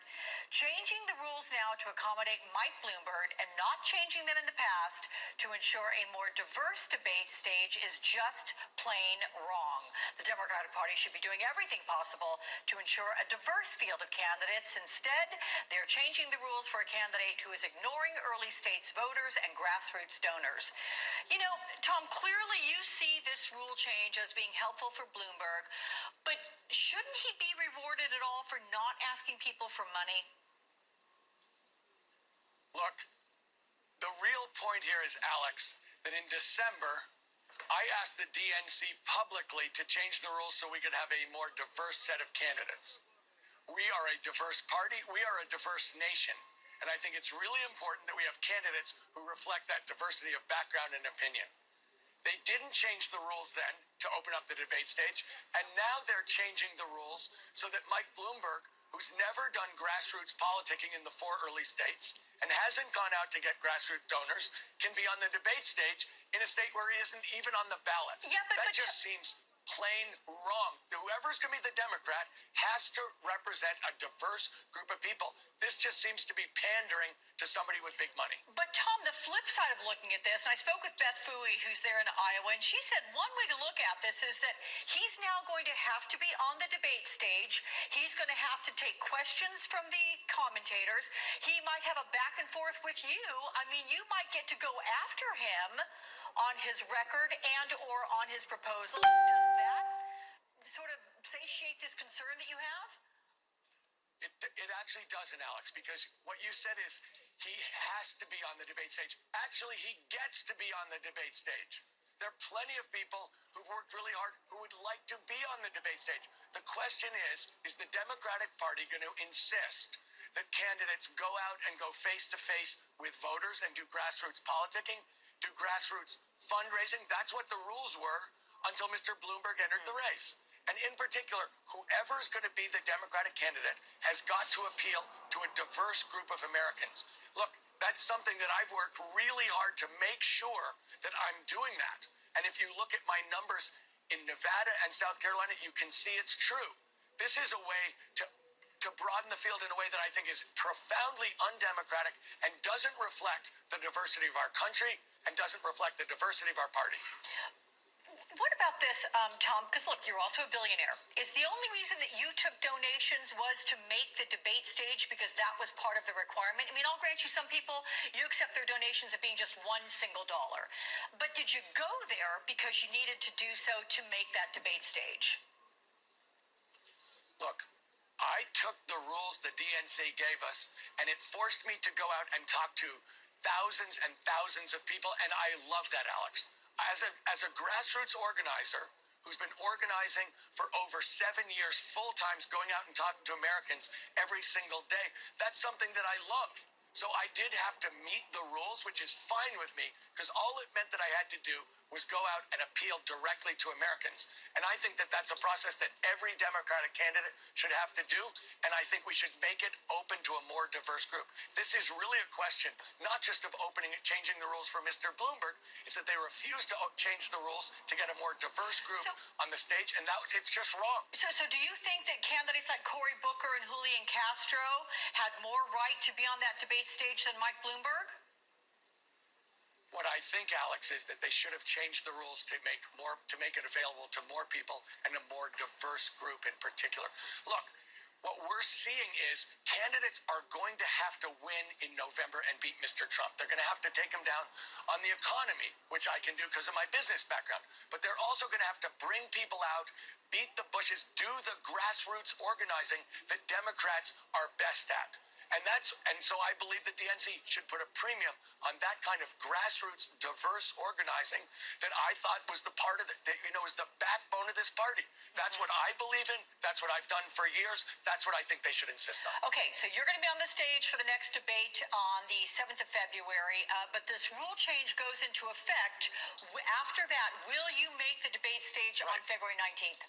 changing the rules now to accommodate Mike Bloomberg and not changing them in the past to ensure a more diverse debate stage is just plain wrong. The Democratic Party should be doing everything possible to ensure a diverse field of candidates. Instead, they're changing the rules for a candidate who is ignoring early states voters and grassroots donors. You know, Tom, clearly you see this rule change as being helpful for Bloomberg, but shouldn't he be rewarded at all for not asking people for money? Look, the real point here is, Alex, that in December, I asked the DNC publicly to change the rules so we could have a more diverse set of candidates. We are a diverse party. We are a diverse nation. And I think it's really important that we have candidates who reflect that diversity of background and opinion. They didn't change the rules then to open up the debate stage, and now they're changing the rules so that Mike Bloomberg, who's never done grassroots politicking in the 4 early states and hasn't gone out to get grassroots donors, can be on the debate stage in a state where he isn't even on the ballot. Yeah, that just seems plain wrong. Whoever's going to be the Democrat has to represent a diverse group of people. This just seems to be pandering to somebody with big money. But Tom, the flip side of looking at this, and I spoke with Beth Fooey, who's there in Iowa, and she said one way to look at this is that he's now going to have to be on the debate stage. He's going to have to take questions from the commentators. He might have a back and forth with you. I mean, you might get to go after him on his record and or on his proposals. Does that sort of satiate this concern that you have? It actually doesn't, Alex, because what you said is he has to be on the debate stage. Actually, he gets to be on the debate stage. There are plenty of people who've worked really hard who would like to be on the debate stage. The question is the Democratic Party going to insist that candidates go out and go face-to-face with voters and do grassroots politicking, do grassroots fundraising? That's what the rules were until Mr. Bloomberg entered the race. And in particular, whoever is going to be the Democratic candidate has got to appeal to a diverse group of Americans. Look, that's something that I've worked really hard to make sure that I'm doing that. And if you look at my numbers in Nevada and South Carolina, you can see it's true. This is a way to broaden the field in a way that I think is profoundly undemocratic and doesn't reflect the diversity of our country and doesn't reflect the diversity of our party. What about this, Tom? Because look, you're also a billionaire. Is the only reason that you took donations was to make the debate stage because that was part of the requirement? I mean, I'll grant you, some people, you accept their donations of being just $1 single. But did you go there because you needed to do so to make that debate stage? Look, I took the rules the DNC gave us, and it forced me to go out and talk to thousands and thousands of people, and I love that, Alex. As a grassroots organizer who's been organizing for over 7 years, full time, going out and talking to Americans every single day, that's something that I love. So I did have to meet the rules, which is fine with me, because all it meant that I had to do was go out and appeal directly to Americans. And I think that that's a process that every Democratic candidate should have to do, and I think we should make it open to a more diverse group. This is really a question, not just of changing the rules for Mr. Bloomberg, it's that they refuse to change the rules to get a more diverse group on the stage, and it's just wrong. So do you think that candidates like Cory Booker and Julian Castro had more right to be on that debate stage than Mike Bloomberg? What I think, Alex, is that they should have changed the rules to make it available to more people and a more diverse group in particular. Look, what we're seeing is candidates are going to have to win in November and beat Mr. Trump. They're going to have to take him down on the economy, which I can do because of my business background. But they're also going to have to bring people out, beat the Bushes, do the grassroots organizing that Democrats are best at. And so I believe the DNC should put a premium on that kind of grassroots, diverse organizing that I thought was the part of is the backbone of this party. That's what I believe in. That's what I've done for years. That's what I think they should insist on. Okay, so you're going to be on the stage for the next debate on the 7th of February, but this rule change goes into effect. After that, will you make the debate stage on February 19th?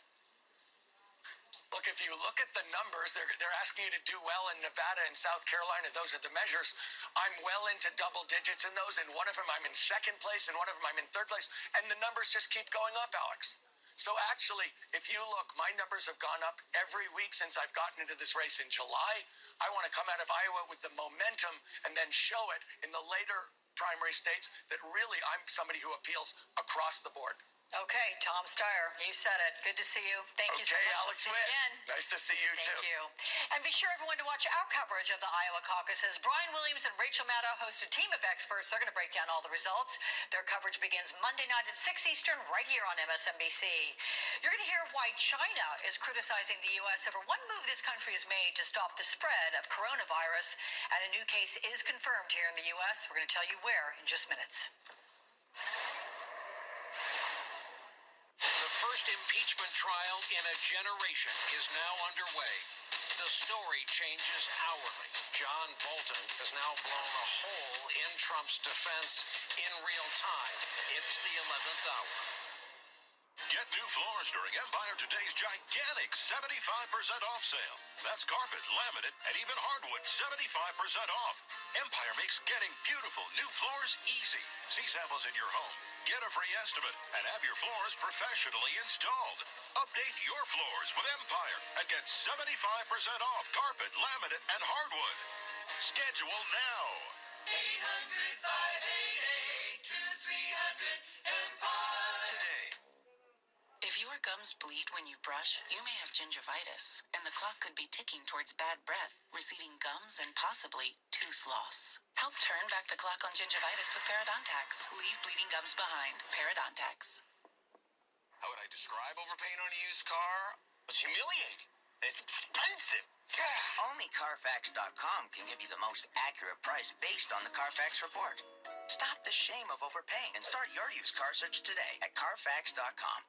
Look, if you look at the numbers, they're asking you to do well in Nevada and South Carolina. Those are the measures. I'm well into double digits in those. In one of them, I'm in second place. In one of them, I'm in third place. And the numbers just keep going up, Alex. So actually, if you look, my numbers have gone up every week since I've gotten into this race in July. I want to come out of Iowa with the momentum and then show it in the later primary states that really I'm somebody who appeals across the board. Okay, Tom Steyer, you said it. Good to see you. Thank you so much. Okay, Alex Witt. Nice to see you, too. Thank you. And be sure, everyone, to watch our coverage of the Iowa caucuses. Brian Williams and Rachel Maddow host a team of experts. They're going to break down all the results. Their coverage begins Monday night at 6 Eastern right here on MSNBC. You're going to hear why China is criticizing the U.S. over one move this country has made to stop the spread of coronavirus. And a new case is confirmed here in the U.S. We're going to tell you where in just minutes. The first impeachment trial in a generation is now underway. The story changes hourly. John Bolton has now blown a hole in Trump's defense in real time. It's the 11th hour. Get new floors during Empire Today's gigantic 75% off sale. That's carpet, laminate, and even hardwood 75% off. Empire makes getting beautiful new floors easy. See samples in your home, get a free estimate, and have your floors professionally installed. Update your floors with Empire and get 75% off carpet, laminate, and hardwood. Schedule now. 800-588-2300 Empire. Today. If your gums bleed when you brush, you may have gingivitis, and the clock could be ticking towards bad breath, receding gums, and possibly tooth loss. Help turn back the clock on gingivitis with Parodontax. Leave bleeding gums behind. Parodontax. How would I describe overpaying on a used car? It's humiliating. It's expensive. Only Carfax.com can give you the most accurate price based on the Carfax report. Stop the shame of overpaying and start your used car search today at Carfax.com.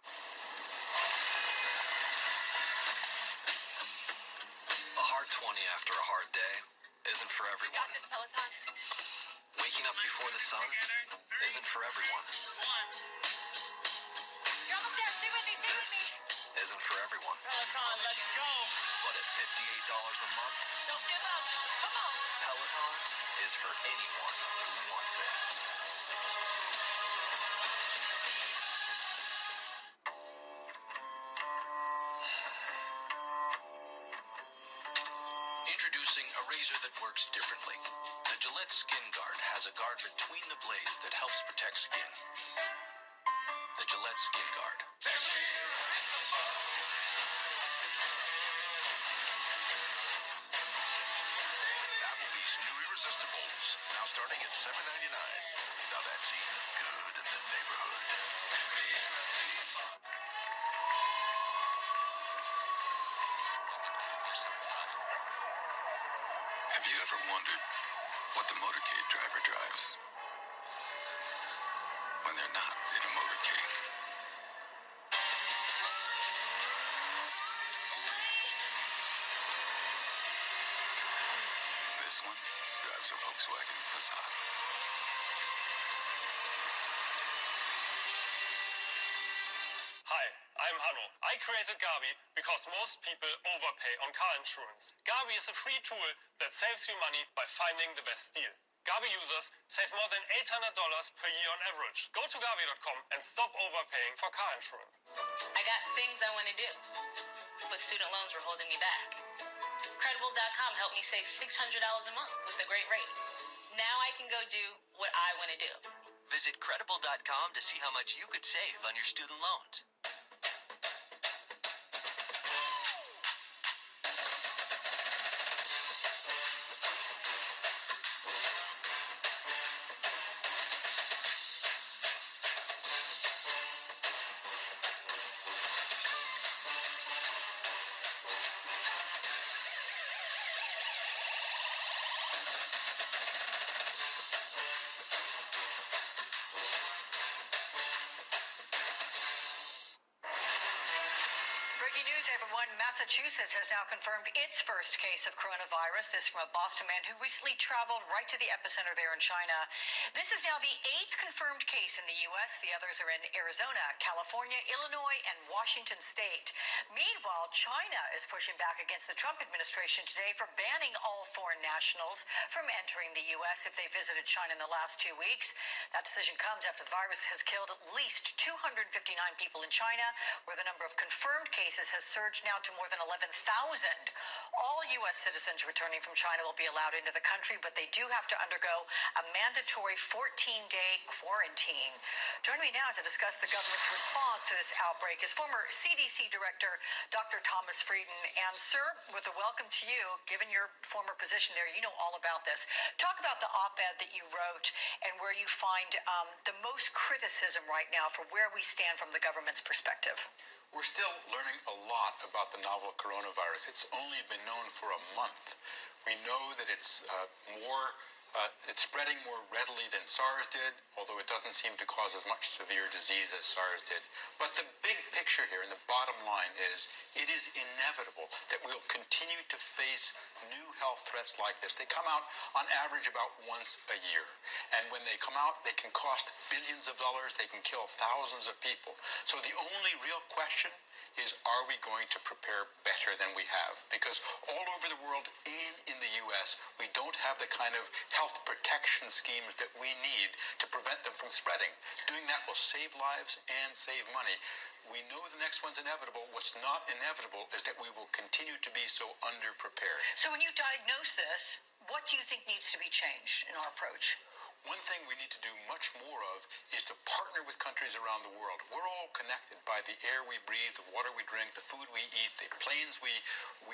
A hard 20 after a hard day isn't for everyone. Waking up before the sun isn't for everyone. You're almost there. Stay with me. Stay with me. Isn't for everyone. Peloton, let's go. But at $58 a month, Don't give up. Come on. Peloton is for anyone who wants it. Introducing a razor that works differently. The Gillette Skin Guard has a guard between the blades that helps protect skin. The Gillette Skin Guard. Applebee's new Irresistibles, now starting at $7.99. Now that's eating good in the neighborhood. Have you ever wondered what the motorcade driver drives when they're not in a motorcade? This one drives a Volkswagen Passat. Hi, I'm Hanno. I created Gabi because most people overpay on car insurance. Gabi is a free tool that saves you money by finding the best deal. Gabi users save more than $800 per year on average. Go to Gabi.com and stop overpaying for car insurance. I got things I want to do, but student loans were holding me back. Credible.com helped me save $600 a month with a great rate. Now I can go do what I want to do. Visit Credible.com to see how much you could save on your student loans. Thanks, everyone. Massachusetts has now confirmed its first case of coronavirus. This from a Boston man who recently traveled right to the epicenter there in China. This is now the 8th confirmed case in the U.S. The others are in Arizona, California, Illinois, and Washington State. Meanwhile, China is pushing back against the Trump administration today for banning all foreign nationals from entering the U.S. if they visited China in the last 2 weeks. That decision comes after the virus has killed at least 259 people in China, where the number of confirmed cases has surged now to more than 11,000. All U.S. citizens returning from China will be allowed into the country, but they do have to undergo a mandatory 14-day quarantine. Joining me now to discuss the government's response to this outbreak is former CDC Director Dr. Thomas Frieden. And, sir, with a welcome to you, given your former position there, you know all about this. Talk about the op-ed that you wrote and where you find the most criticism right now for where we stand from the government's perspective. We're still learning a lot about the novel coronavirus. It's only been known for a month. We know that it's spreading more readily than SARS did, although it doesn't seem to cause as much severe disease as SARS did. But the big picture here and the bottom line is it is inevitable that we'll continue to face new health threats like this. They come out on average about once a year. And when they come out, they can cost billions of dollars. They can kill thousands of people. So the only real question is, are we going to prepare better than we have? Because all over the world and in the U.S., we don't have the kind of health protection schemes that we need to prevent them from spreading. Doing that will save lives and save money. We know the next one's inevitable. What's not inevitable is that we will continue to be so underprepared. So when you diagnose this, what do you think needs to be changed in our approach? One thing we need to do much more of is to partner with countries around the world. We're all connected by the air we breathe, the water we drink, the food we eat, the planes we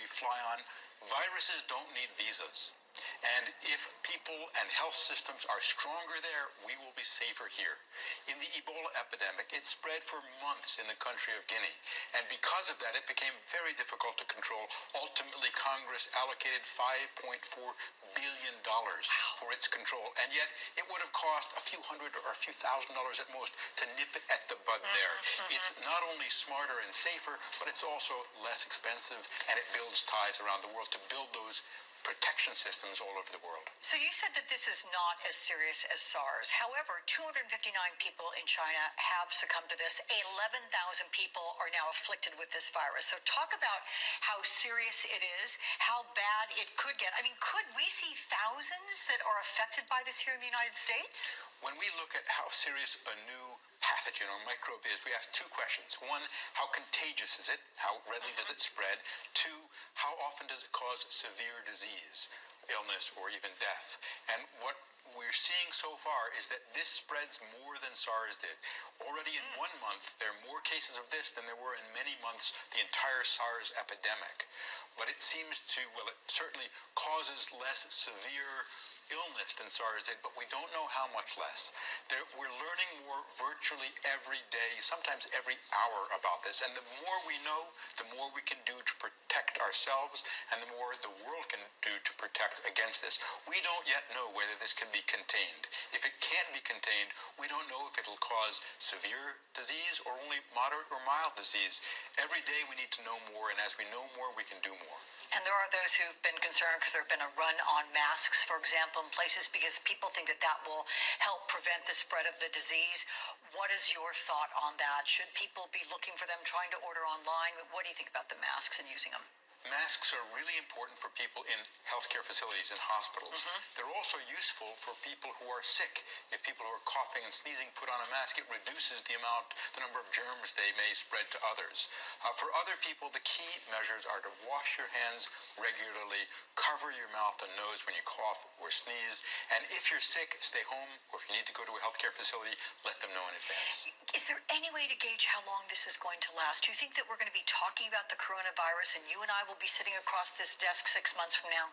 fly on. Viruses don't need visas. And if people and health systems are stronger there, we will be safer here. In the Ebola epidemic, it spread for months in the country of Guinea. And because of that, it became very difficult to control. Ultimately, Congress allocated $5.4 billion for its control. And yet, it would have cost a few hundred or a few $1,000s at most to nip it at the bud there. It's not only smarter and safer, but it's also less expensive, and it builds ties around the world to build those protection systems all over the world. So you said that this is not as serious as SARS. However, 259 people in China have succumbed to this. 11,000 people are now afflicted with this virus. So talk about how serious it is, how bad it could get. I mean, could we see thousands that are affected by this here in the United States? When we look at how serious a new pathogen or microbe is, we ask two questions. One, how contagious is it? How readily does it spread? Two, how often does it cause severe disease, illness, or even death? And what we're seeing so far is that this spreads more than SARS did. Already in 1 month, there are more cases of this than there were in many months, the entire SARS epidemic. But it seems to, well, it certainly causes less severe illness than SARS did, but we don't know how much less. We're learning more virtually every day, sometimes every hour about this. And the more we know, the more we can do to protect ourselves, and the more the world can do to protect against this. We don't yet know whether this can be contained. If it can't be contained, we don't know if it'll cause severe disease or only moderate or mild disease. Every day we need to know more, and as we know more, we can do more. And there are those who've been concerned because there have been a run on masks, for example, in places because people think that that will help prevent the spread of the disease. What is your thought on that? Should people be looking for them, trying to order online? What do you think about the masks and using them? Masks are really important for people in healthcare facilities and hospitals. They're also useful for people who are sick. If people who are coughing and sneezing put on a mask, it reduces the number of germs they may spread to others. For other people, the key measures are to wash your hands regularly, cover your mouth and nose when you cough or sneeze, and if you're sick, stay home, or if you need to go to a healthcare facility, let them know in advance. Is there any way to gauge how long this is going to last? Do you think that we're going to be talking about the coronavirus and you and I will be sitting across this desk 6 months from now?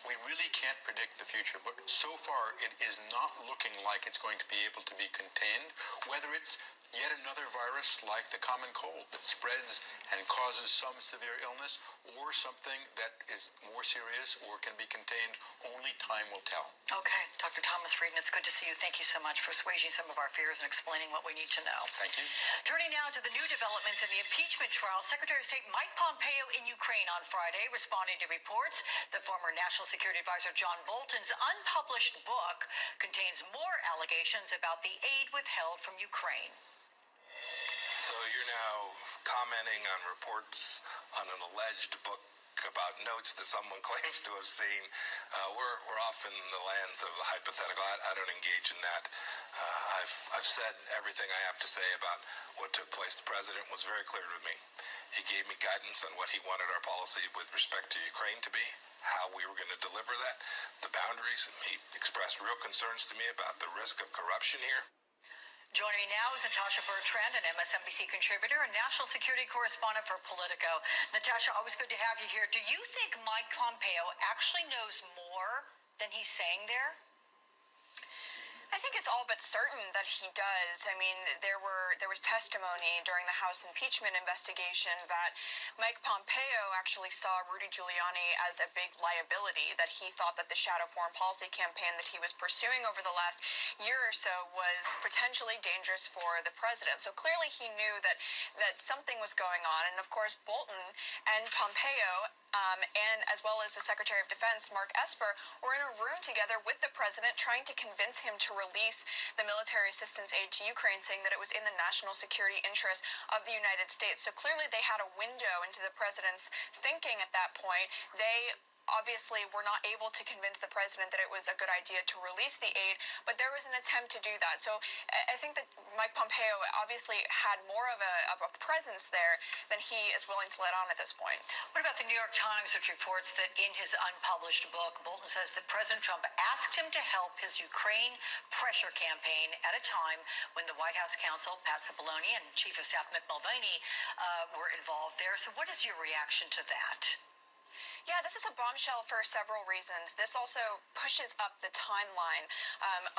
We really can't predict the future, but so far it is not looking like it's going to be able to be contained. Whether it's yet another virus like the common cold that spreads and causes some severe illness, or something that is more serious or can be contained? Only time will tell. Okay, Dr. Thomas Frieden, it's good to see you. Thank you so much for assuaging some of our fears and explaining what we need to know. Thank you. Turning now to the new developments in the impeachment trial, Secretary of State Mike Pompeo in Ukraine on Friday responding to reports that former National Security Advisor John Bolton's unpublished book contains more allegations about the aid withheld from Ukraine. So you're now commenting on reports on an alleged book about notes that someone claims to have seen. We're off in the lands of the hypothetical. I don't engage in that. I've said everything I have to say about what took place. The president was very clear with me. He gave me guidance on what he wanted our policy with respect to Ukraine to be, how we were going to deliver that, the boundaries. He expressed real concerns to me about the risk of corruption here. Joining me now is Natasha Bertrand, an MSNBC contributor and national security correspondent for Politico. Natasha, always good to have you here. Do you think Mike Pompeo actually knows more than he's saying there? I think it's all but certain that he does. I mean, there was testimony during the House impeachment investigation that Mike Pompeo actually saw Rudy Giuliani as a big liability, that he thought that the shadow foreign policy campaign that he was pursuing over the last year or so was potentially dangerous for the president. So clearly he knew that something was going on. And of course, Bolton and Pompeo, and as well as the Secretary of Defense, Mark Esper, were in a room together with the president trying to convince him to release the military assistance aid to Ukraine, saying that it was in the national security interest of the United States. So clearly they had a window into the president's thinking at that point. They obviously were not able to convince the president that it was a good idea to release the aid, but there was an attempt to do that. So I think that Mike Pompeo obviously had more of a presence there than he is willing to let on at this point. What about the New York Times, which reports that in his unpublished book, Bolton says that President Trump asked him to help his Ukraine pressure campaign at a time when the White House counsel, Pat Cipollone, and Chief of Staff Mick Mulvaney were involved there. So what is your reaction to that? Yeah, this is a bombshell for several reasons. This also pushes up the timeline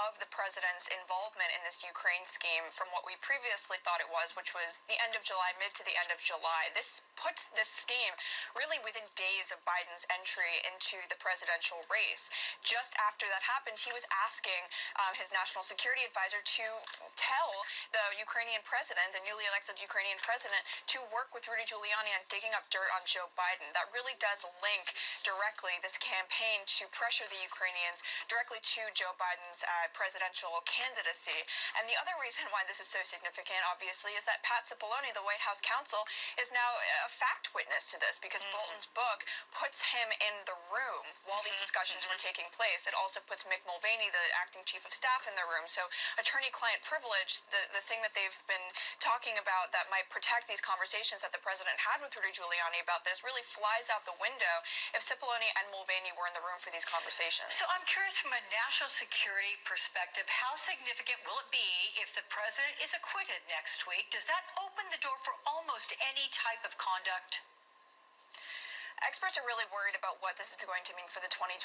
of the president's involvement in this Ukraine scheme from what we previously thought it was, which was the end of July, mid to the end of July. This puts this scheme really within days of Biden's entry into the presidential race. Just after that happened, he was asking his national security advisor to tell the Ukrainian president, the newly elected Ukrainian president, to work with Rudy Giuliani on digging up dirt on Joe Biden. That really does link directly this campaign to pressure the Ukrainians directly to Joe Biden's presidential candidacy. And the other reason why this is so significant, obviously, is that Pat Cipollone, the White House counsel, is now a fact witness to this, because Bolton's book puts him in the room while these discussions were taking place. It also puts Mick Mulvaney, the acting chief of staff, in the room. So attorney-client privilege, the thing that they've been talking about that might protect these conversations that the president had with Rudy Giuliani about this, really flies out the window if Cipollone and Mulvaney were in the room for these conversations. So I'm curious, from a national security perspective, how significant will it be if the president is acquitted next week? Does that open the door for almost any type of conduct? Experts are really worried about what this is going to mean for the 2020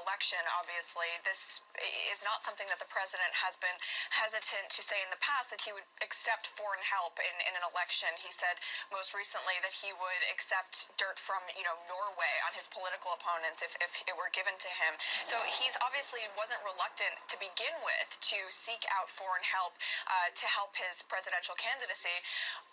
election, obviously. This is not something that the president has been hesitant to say in the past, that he would accept foreign help in an election. He said most recently that he would accept dirt from, Norway on his political opponents if it were given to him. So he's obviously wasn't reluctant to begin with to seek out foreign help to help his presidential candidacy.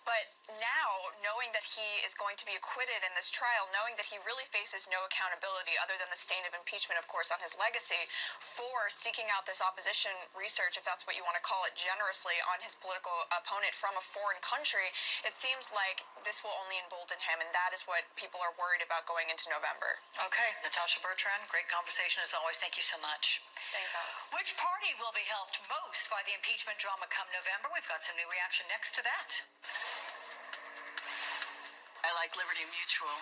But now, knowing that he is going to be acquitted in this trial, knowing that he really faces no accountability other than the stain of impeachment, of course, on his legacy, for seeking out this opposition research, if that's what you want to call it, generously on his political opponent from a foreign country, it seems like this will only embolden him, and that is what people are worried about going into November. Okay, Natasha Bertrand, great conversation as always. Thank you so much. Thanks, Alex. Which party will be helped most by the impeachment drama come November? We've got some new reaction next to that. I like Liberty Mutual.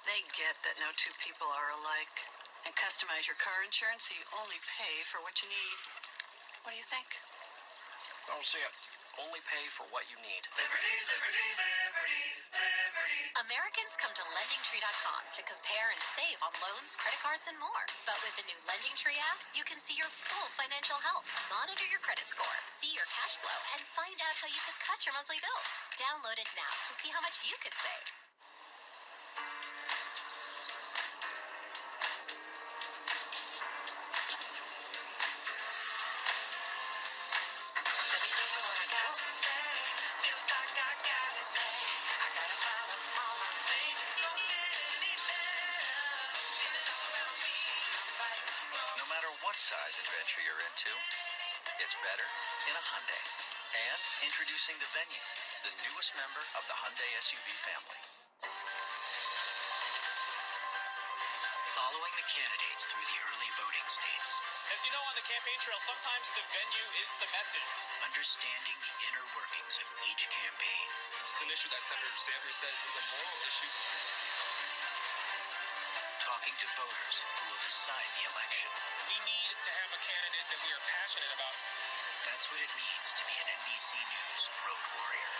They get that no two people are alike. And customize your car insurance so you only pay for what you need. What do you think? Don't see it. Only pay for what you need. Americans come to LendingTree.com to compare and save on loans, credit cards, and more. But with the new LendingTree app, you can see your full financial health, monitor your credit score, see your cash flow, and find out how you could cut your monthly bills. Download it now to see how much you could save. No matter what size adventure you're into, it's better in a Hyundai. And introducing the Venue, the newest member of the Hyundai SUV family. Following the candidates through the early voting states. As you know, on the campaign trail, sometimes the venue is the message. Understanding the inner workings of each campaign. This is an issue that Senator Sanders says is a moral issue. Talking to voters who will decide the election. We need to have a candidate that we are passionate about. That's what it means to be an NBC News road warrior.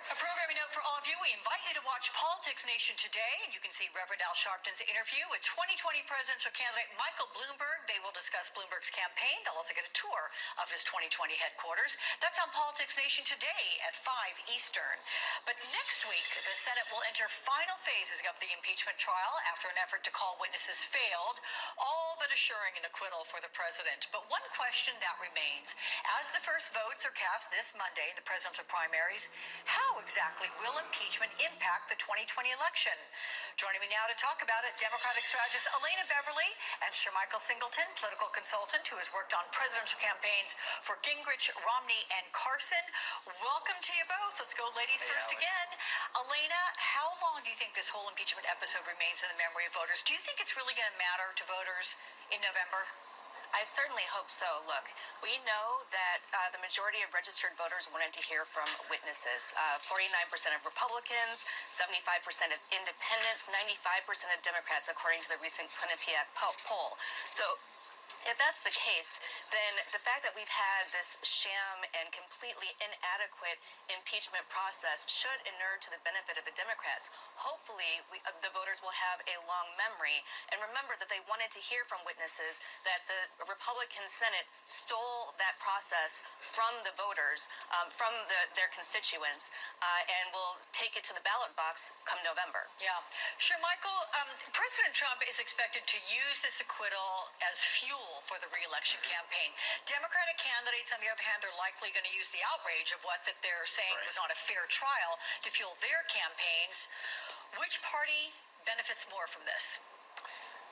A programming note for all of you. We invite you to watch Politics Nation today, and you can see Reverend Al Sharpton's interview with 2020 presidential candidate Michael Bloomberg. They will discuss Bloomberg's campaign. They'll also get a tour of his 2020 headquarters. That's on Politics Nation today at 5 Eastern. But next week, the Senate will enter final phases of the impeachment trial after an effort to call witnesses failed, all but assuring an acquittal for the president. But one question that remains, as the first votes are cast this Monday in the presidential primaries, how exactly will impeachment impact the 2020 election? Joining me now to talk about it, Democratic strategist Elena Beverly and Sir Michael Singleton, political consultant who has worked on presidential campaigns for Gingrich, Romney, and Carson. Welcome to you both. Let's go, ladies, first Alex. again. Elena, how long do you think this whole impeachment episode remains in the memory of voters? Do you think it's really going to matter to voters in November? I certainly hope so. Look, we know that the majority of registered voters wanted to hear from witnesses. 49% of Republicans, 75% of independents, 95% of Democrats, according to the recent Quinnipiac poll. So if that's the case, then the fact that we've had this sham and completely inadequate impeachment process should inure to the benefit of the Democrats. Hopefully, the voters will have a long memory and remember that they wanted to hear from witnesses, that the Republican Senate stole that process from the voters, from their constituents, and will take it to the ballot box come November. Yeah. Sure, Michael, President Trump is expected to use this acquittal as fuel for the re-election campaign. Democratic candidates, on the other hand, are likely going to use the outrage of what that they're saying was not a fair trial to fuel their campaigns. Which party benefits more from this?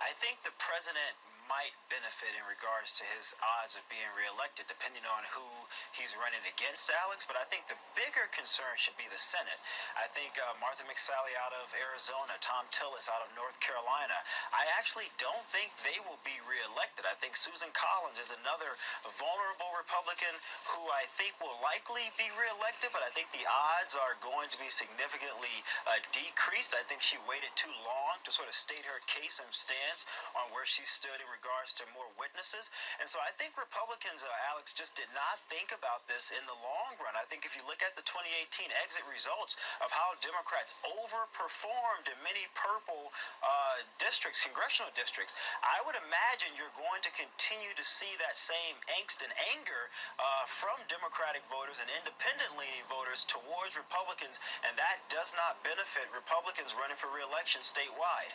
I think the president might benefit in regards to his odds of being reelected, depending on who he's running against, Alex. But I think the bigger concern should be the Senate. I think Martha McSally out of Arizona, Tom Tillis out of North Carolina, I actually don't think they will be reelected. I think Susan Collins is another vulnerable Republican who I think will likely be reelected, but I think the odds are going to be significantly decreased. I think she waited too long to sort of state her case and stance on where she stood in regards to more witnesses. And so I think Republicans, Alex, just did not think about this in the long run. I think if you look at the 2018 exit results of how Democrats overperformed in many purple districts, congressional districts, I would imagine you're going to continue to see that same angst and anger from Democratic voters and independent-leaning voters towards Republicans, and that does not benefit Republicans running for re-election statewide.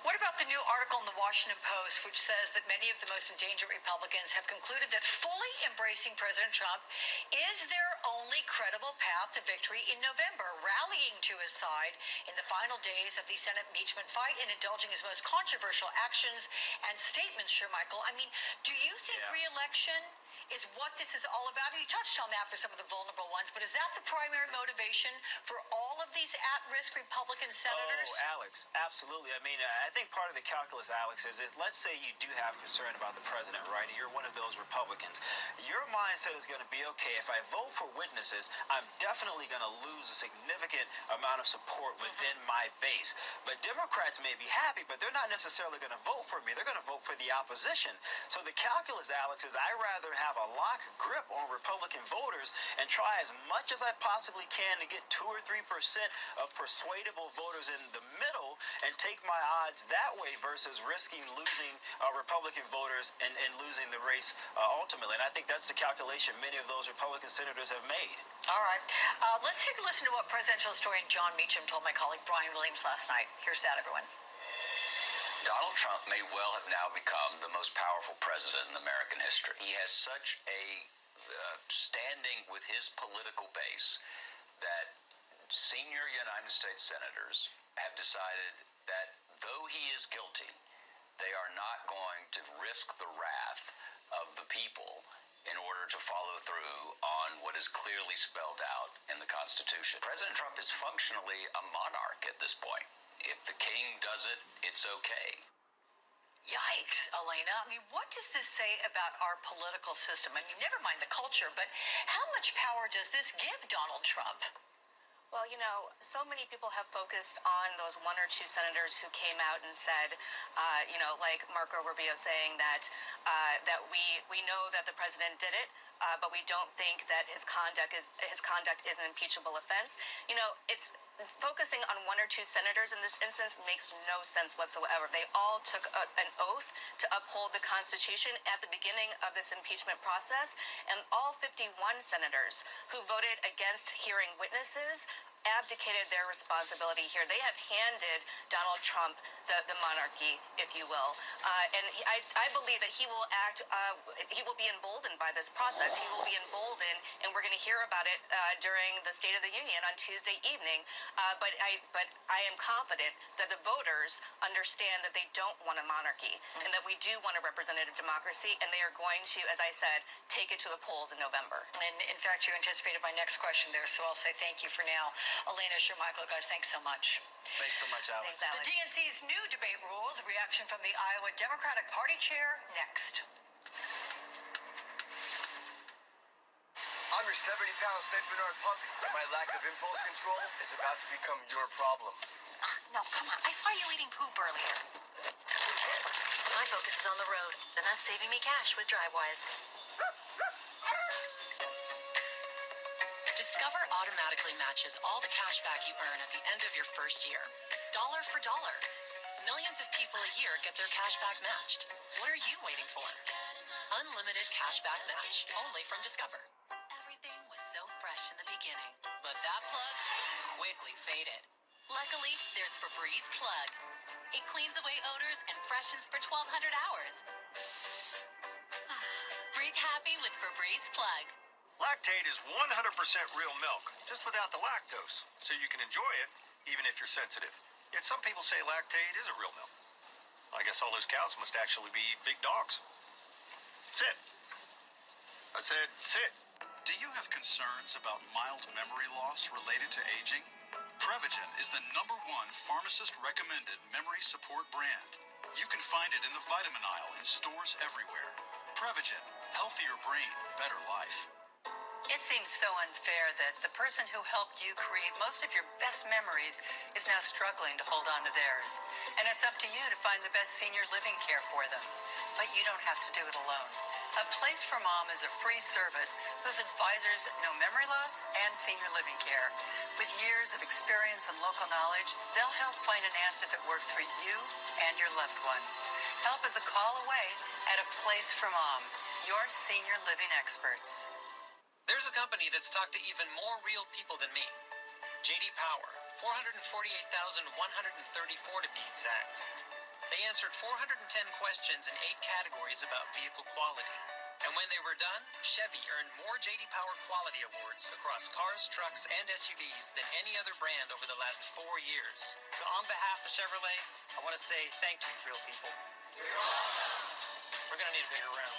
What about the new article in the Washington Post, which says that many of the most endangered Republicans have concluded that fully embracing President Trump is their only credible path to victory in November, rallying to his side in the final days of the Senate impeachment fight and indulging his most controversial actions and statements, Michael? I mean, do you think re-election is what this is all about. And you touched on that for some of the vulnerable ones, but is that the primary motivation for all of these at-risk Republican senators? Oh, Alex, absolutely. I mean, I think part of the calculus, Alex, is let's say you do have concern about the president, right? And you're one of those Republicans. Your mindset is going to be, okay, if I vote for witnesses, I'm definitely going to lose a significant amount of support within my base. But Democrats may be happy, but they're not necessarily going to vote for me. They're going to vote for the opposition. So the calculus, Alex, is I rather have a lock grip on Republican voters and try as much as I possibly can to get 2 or 3% of persuadable voters in the middle and take my odds that way versus risking losing Republican voters and losing the race ultimately. And I think that's the calculation many of those Republican senators have made. All right. Let's take a listen to what presidential historian John Meacham told my colleague Brian Williams last night. Here's that, everyone. Donald Trump may well have now become the most powerful president in American history. He has such a standing with his political base that senior United States senators have decided that though he is guilty, they are not going to risk the wrath of the people in order to follow through on what is clearly spelled out in the Constitution. President Trump is functionally a monarch at this point. If the king does it, it's okay. Yikes, Elena. I mean, what does this say about our political system? I mean, never mind the culture, but how much power does this give Donald Trump? Well, you know, so many people have focused on those 1 or 2 senators who came out and said, you know, like Marco Rubio saying that we know that the president did it, but we don't think that his conduct is an impeachable offense. You know, it's focusing on 1 or 2 senators in this instance makes no sense whatsoever. They all took an oath to uphold the Constitution at the beginning of this impeachment process, and all 51 senators who voted against hearing witnesses abdicated their responsibility here. They have handed Donald Trump the monarchy, if you will. And I believe that he will he will be emboldened by this process. He will be emboldened, and we're going to hear about it during the State of the Union on Tuesday evening. But I am confident that the voters understand that they don't want a monarchy and that we do want a representative democracy, and they are going to, as I said, take it to the polls in November. And in fact, you anticipated my next question there, so I'll say thank you for now. Elena Shermichael, guys, thanks so much. Thanks so much, Alex. Thanks, Alex. The DNC's new debate rules, reaction from the Iowa Democratic Party chair, next. I'm your 70-pound St. Bernard puppy, and my lack of impulse control is about to become your problem. No, come on. I saw you eating poop earlier. My focus is on the road, and that's saving me cash with DriveWise. Discover automatically matches all the cash back you earn at the end of your first year. Dollar for dollar. Millions of people a year get their cash back matched. What are you waiting for? Unlimited cash back match, only from Discover. Everything was so fresh in the beginning, but that plug quickly faded. Luckily, there's Febreze Plug. It cleans away odors and freshens for 1,200 hours. Breathe happy with Febreze Plug. Lactate is 100% real milk, just without the lactose, so you can enjoy it even if you're sensitive. Yet some people say lactate isn't real milk. I guess all those cows must actually be big dogs. Sit. I said sit. Do you have concerns about mild memory loss related to aging? Prevagen is the #1 pharmacist-recommended memory support brand. You can find it in the vitamin aisle in stores everywhere. Prevagen, healthier brain, better life. It seems so unfair that the person who helped you create most of your best memories is now struggling to hold on to theirs. And it's up to you to find the best senior living care for them. But you don't have to do it alone. A Place for Mom is a free service whose advisors know memory loss and senior living care. With years of experience and local knowledge, they'll help find an answer that works for you and your loved one. Help is a call away at A Place for Mom, your senior living experts. There's a company that's talked to even more real people than me. JD Power, 448,134 to be exact. They answered 410 questions in 8 categories about vehicle quality. And when they were done, Chevy earned more JD Power quality awards across cars, trucks, and SUVs than any other brand over the last 4 years. So on behalf of Chevrolet, I want to say thank you, real people. We're going to need a bigger room.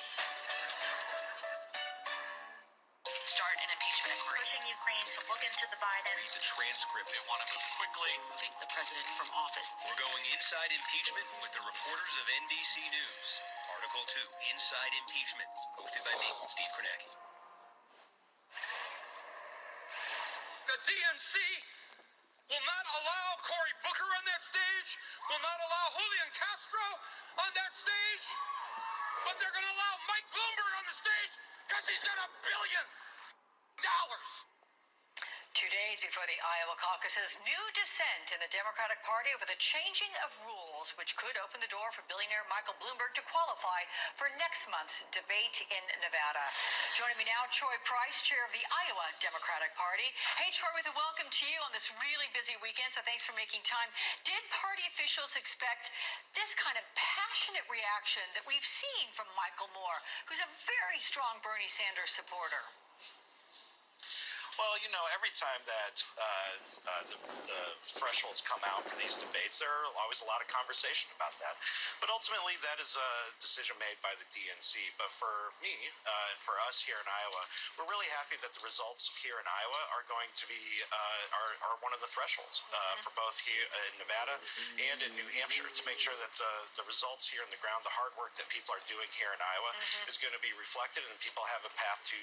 impeachment inquiry. Pushing Ukraine to look into the Biden. Read the transcript. They want to move quickly. Moving the president from office. We're going inside impeachment with the reporters of NBC News. Article 2, Inside Impeachment, hosted by me, Steve Kornacki. The DNC will not allow Cory Booker on that stage, will not allow Julian Castro on that stage, but they're going to allow Mike Bloomberg on the stage because he's got $1 billion. 2 days before the Iowa caucuses, new dissent in the Democratic Party over the changing of rules, which could open the door for billionaire Michael Bloomberg to qualify for next month's debate in Nevada. Joining me now, Troy Price, chair of the Iowa Democratic Party. Hey, Troy, with a welcome to you on this really busy weekend, so thanks for making time. Did party officials expect this kind of passionate reaction that we've seen from Michael Moore, who's a very strong Bernie Sanders supporter? Well, you know, every time that the thresholds come out for these debates, there are always a lot of conversation about that. But ultimately, that is a decision made by the DNC. But for me and for us here in Iowa, we're really happy that the results here in Iowa are going to be are one of the thresholds for both here in Nevada and in New Hampshire to make sure that the results here on the ground, the hard work that people are doing here in Iowa, is going to be reflected, and people have a path to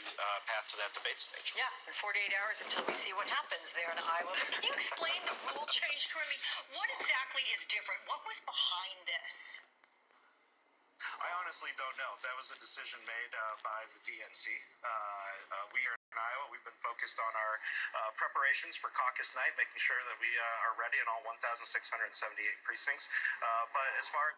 that debate stage. Yeah, in 48 hours until we see what happens there in Iowa. But can you explain the rule change to me? What exactly is different? What was behind this? I honestly don't know. That was a decision made by the DNC. We are in Iowa. We've been focused on our preparations for caucus night, making sure that we are ready in all 1,678 precincts. But as far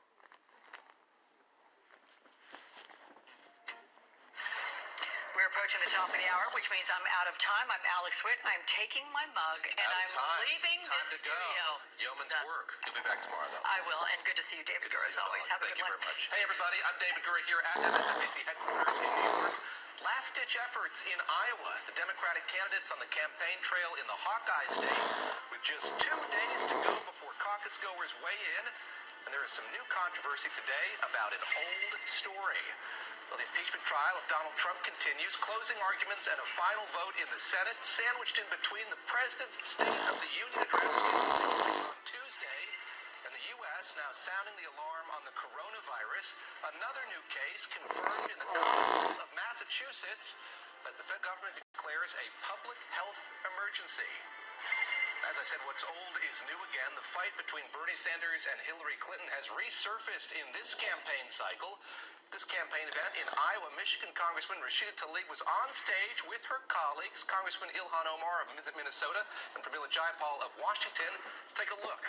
We're approaching the top of the hour, which means I'm out of time. I'm Alex Witt. I'm taking my mug, and I'm leaving this studio. Yeoman's work. You'll be back tomorrow, though. I will, and good to see you, David Gura, as always. Have a good one. Thank you very much. Hey, everybody. I'm David Gura here at MSNBC headquarters in New York. Last-ditch efforts in Iowa. The Democratic candidates on the campaign trail in the Hawkeye State with just 2 days to go before caucus goers weigh in. And there is some new controversy today about an old story. Well, the impeachment trial of Donald Trump continues. Closing arguments and a final vote in the Senate, sandwiched in between the president's State of the Union address on Tuesday, and the U.S. now sounding the alarm on the coronavirus. Another new case confirmed in the Commonwealth of Massachusetts as the federal government declares a public health emergency. As I said, what's old is new again. The fight between Bernie Sanders and Hillary Clinton has resurfaced in this campaign cycle. This campaign event in Iowa, Michigan Congressman Rashida Tlaib was on stage with her colleagues, Congressman Ilhan Omar of Minnesota and Pramila Jayapal of Washington. Let's take a look.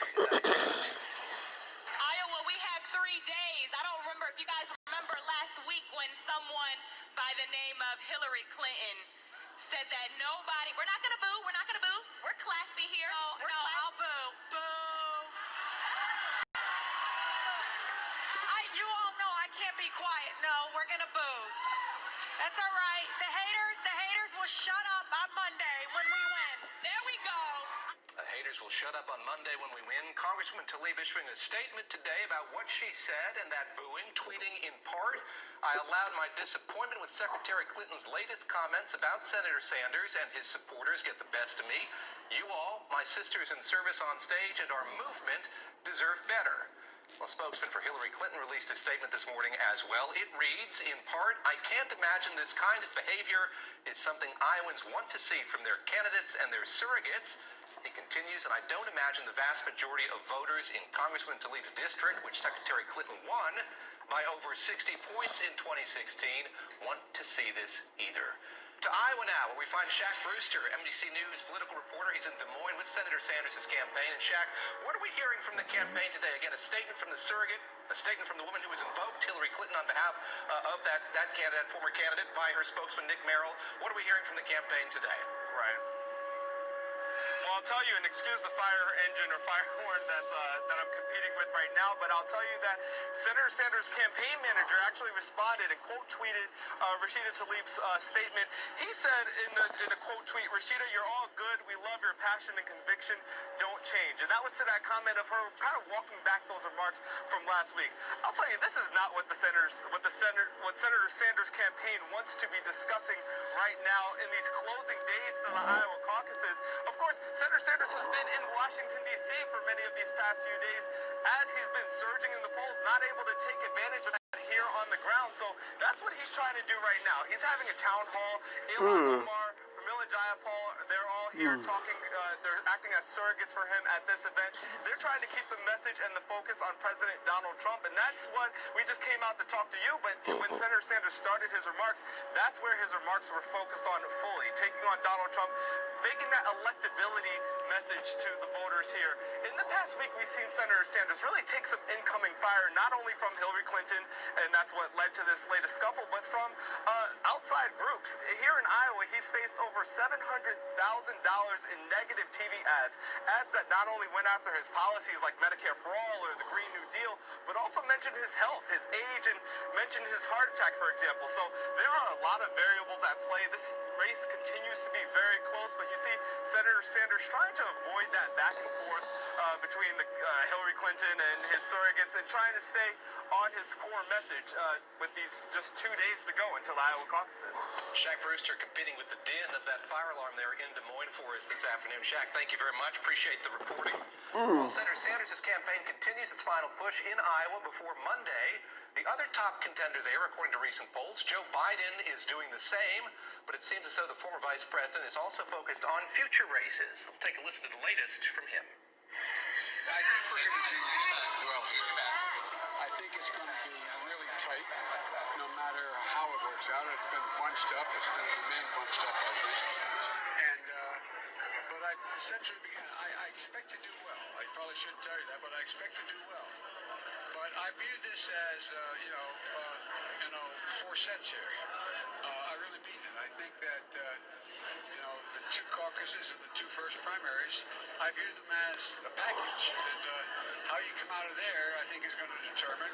Iowa, we have 3 days. I don't remember if you guys remember last week when someone by the name of Hillary Clinton said that we're not going to boo, we're classy here. I'll boo. Boo. You all know I can't be quiet. No, we're going to boo. That's all right. The haters will shut up on Monday when we win. There we go. The haters will shut up on Monday when we win. Congresswoman Tlaib issuing a statement today about what she said and that booing, tweeting in part, I allowed my disappointment with Secretary Clinton's latest comments about Senator Sanders and his supporters get the best of me. You all, my sisters in service on stage and our movement, deserve better. Well, spokesman for Hillary Clinton released a statement this morning as well. It reads, in part, I can't imagine this kind of behavior is something Iowans want to see from their candidates and their surrogates. He continues, and I don't imagine the vast majority of voters in Congressman Tlaib's district, which Secretary Clinton won by over 60 points in 2016, want to see this either. To Iowa now, where we find Shaq Brewster, MDC News political reporter. He's in Des Moines with Senator Sanders' campaign. And Shaq, what are we hearing from the campaign today? Again, a statement from the surrogate, a statement from the woman who has invoked Hillary Clinton on behalf of that candidate, former candidate, by her spokesman, Nick Merrill. What are we hearing from the campaign today? Right. Well, I'll tell you, and excuse the fire engine or fire horn that I'm competing with with right now, but I'll tell you that Senator Sanders' campaign manager actually responded and quote tweeted Rashida Tlaib's statement. He said in a quote tweet, "Rashida, you're all good. We love your passion and conviction. Don't change." And that was to that comment of her kind of walking back those remarks from last week. I'll tell you, this is not what Senator Sanders' campaign wants to be discussing right now in these closing days to the Iowa caucuses. Of course, Senator Sanders has been in Washington, D.C. for many of these past few days as he's been surging in the polls, not able to take advantage of that here on the ground. So that's what he's trying to do right now. He's having a town hall. Ilhan Omar, Pramila Jayapal, they're all here talking. They're acting as surrogates for him at this event. They're trying to keep the message and the focus on President Donald Trump, and that's what we just came out to talk to you. But when Senator Sanders started his remarks, that's where his remarks were focused on fully, taking on Donald Trump, making that electability message to the voters here. In the past week, we've seen Senator Sanders really take some incoming fire, not only from Hillary Clinton, and that's what led to this latest scuffle, but from outside groups. Here in Iowa, he's faced over $700,000 in negative TV ads that not only went after his policies like Medicare for All or the Green New Deal, but also mentioned his health, his age, and mentioned his heart attack, for example. So there are a lot of variables at play. This race continues to be very close, but you see Senator Sanders trying to avoid that back and forth between Hillary Clinton and his surrogates and trying to stay on his core message with these just 2 days to go until the Iowa caucuses. Shaq Brewster competing with the din of that fire alarm there in Des Moines for us this afternoon. Shaq, thank you very much. Appreciate the reporting. Well, Senator Sanders' campaign continues its final push in Iowa before Monday. The other top contender there, according to recent polls, Joe Biden, is doing the same, but it seems as though the former vice president is also focused on future races. Let's take a listen to the latest from him. I think we're going to do well here. I think it's going to be really tight, no matter how it works out. It's been bunched up. It's going to remain bunched up, I think. And but I said from the beginning, I expect to do well. I probably shouldn't tell you that, but I expect to do well. But I view this as, 4 sets here. I really mean it. I think that, the 2 caucuses and the 2 first primaries, I view them as a package. And how you come out of there, I think, is going to determine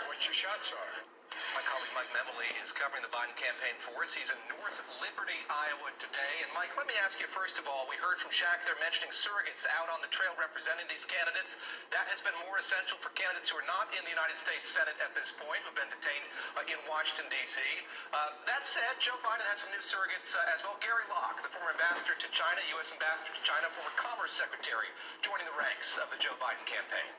what your shots are. My colleague Mike Memoli is covering the Biden campaign for us. He's in North Liberty, Iowa today. And Mike, let me ask you first of all, we heard from Shaq there mentioning surrogates out on the trail representing these candidates. That has been more essential for candidates who are not in the United States Senate at this point, who've been detained in Washington, D.C. That said, Joe Biden has some new surrogates as well. Gary Locke, the former ambassador to China, U.S. ambassador to China, former Commerce Secretary, joining the ranks of the Joe Biden campaign.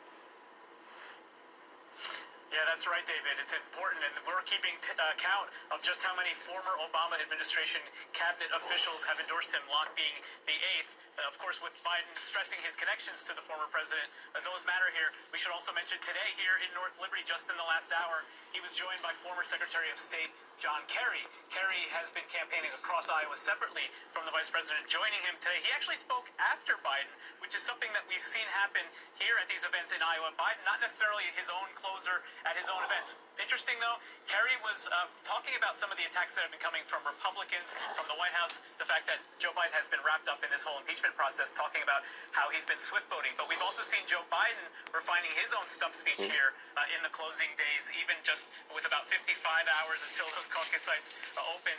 Yeah, that's right, David. It's important, and we're keeping count of just how many former Obama administration cabinet officials have endorsed him, Locke being the 8th. Of course, with Biden stressing his connections to the former president, those matter here. We should also mention today here in North Liberty, just in the last hour, he was joined by former Secretary of State John Kerry. Kerry has been campaigning across Iowa separately from the vice president, joining him today. He actually spoke after Biden, which is something that we've seen happen here at these events in Iowa. Biden, not necessarily his own closer at his own events. Interesting, though, Kerry was talking about some of the attacks that have been coming from Republicans, from the White House, the fact that Joe Biden has been wrapped up in this whole impeachment process, talking about how he's been swift boating. But we've also seen Joe Biden refining his own stump speech here in the closing days, even just with about 55 hours until those caucus sites open.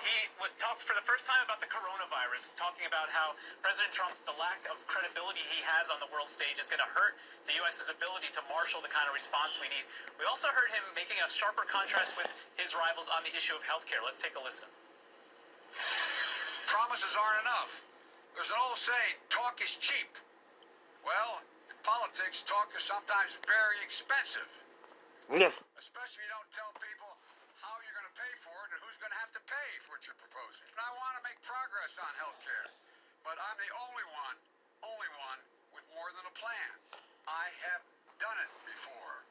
He talked for the first time about the coronavirus, talking about how President Trump, the lack of credibility he has on the world stage is going to hurt the U.S.'s ability to marshal the kind of response we need. We also heard him making a sharper contrast with his rivals on the issue of health care. Let's take a listen. Promises aren't enough. There's an old saying, talk is cheap. Well, in politics, talk is sometimes very expensive. Yeah. Especially if you don't tell people how you're going to pay for it and who's going to have to pay for what you're proposing. And I want to make progress on health care, but I'm the only one with more than a plan. I have done it before.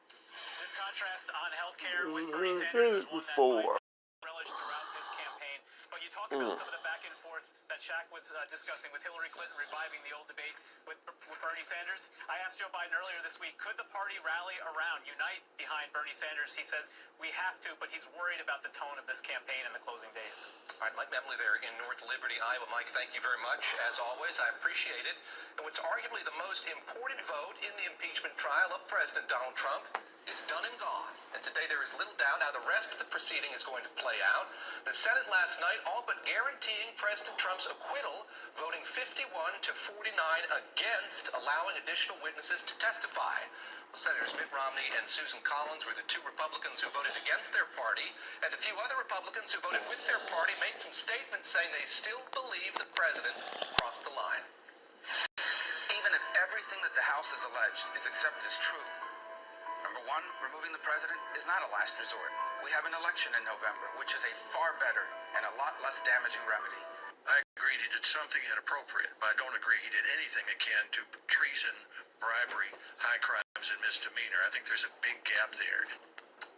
This contrast on health care with Bernie Sanders is one that Biden relished throughout this campaign. But you talk about some of the back and forth that Shaq was discussing with Hillary Clinton reviving the old debate with Bernie Sanders. I asked Joe Biden earlier this week, could the party rally around, unite behind Bernie Sanders? He says we have to, but he's worried about the tone of this campaign in the closing days. All right, Mike Memley there in North Liberty, Iowa. Mike, thank you very much. As always, I appreciate it. And what's arguably the most important vote in the impeachment trial of President Donald Trump is done and gone. And today there is little doubt how the rest of the proceeding is going to play out. The Senate last night all but guaranteeing President Trump's acquittal, voting 51 to 49 against allowing additional witnesses to testify. Well, Senators Mitt Romney and Susan Collins were the two Republicans who voted against their party, and a few other Republicans who voted with their party made some statements saying they still believe the president crossed the line. Even if everything that the House has alleged is accepted as true, number one, removing the president is not a last resort. We have an election in November, which is a far better and a lot less damaging remedy. I agree he did something inappropriate, but I don't agree he did anything akin to treason, bribery, high crimes, and misdemeanor. I think there's a big gap there.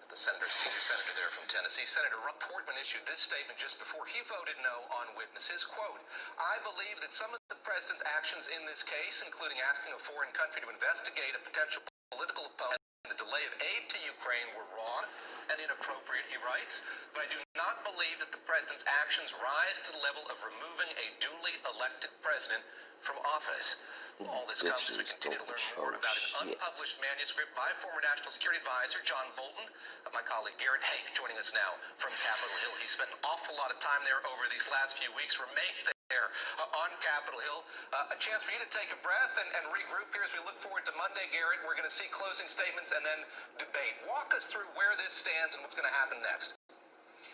The senior senator there from Tennessee, Senator Portman, issued this statement just before he voted no on witnesses. Quote, I believe that some of the president's actions in this case, including asking a foreign country to investigate a potential political opponent and the delay of aid to Ukraine, were wrong and inappropriate, he writes. But I do not believe that the president's actions rise to the level of removing a duly elected president from office. All this comes as we continue to learn more about an unpublished manuscript by former National Security Advisor John Bolton. My colleague Garrett Hake joining us now from Capitol Hill. He spent an awful lot of time there over these last few weeks, remained there on Capitol Hill. A chance for you to take a breath and regroup here as we look forward to Monday, Garrett. We're going to see closing statements and then debate. Walk us through where this stands and what's going to happen next.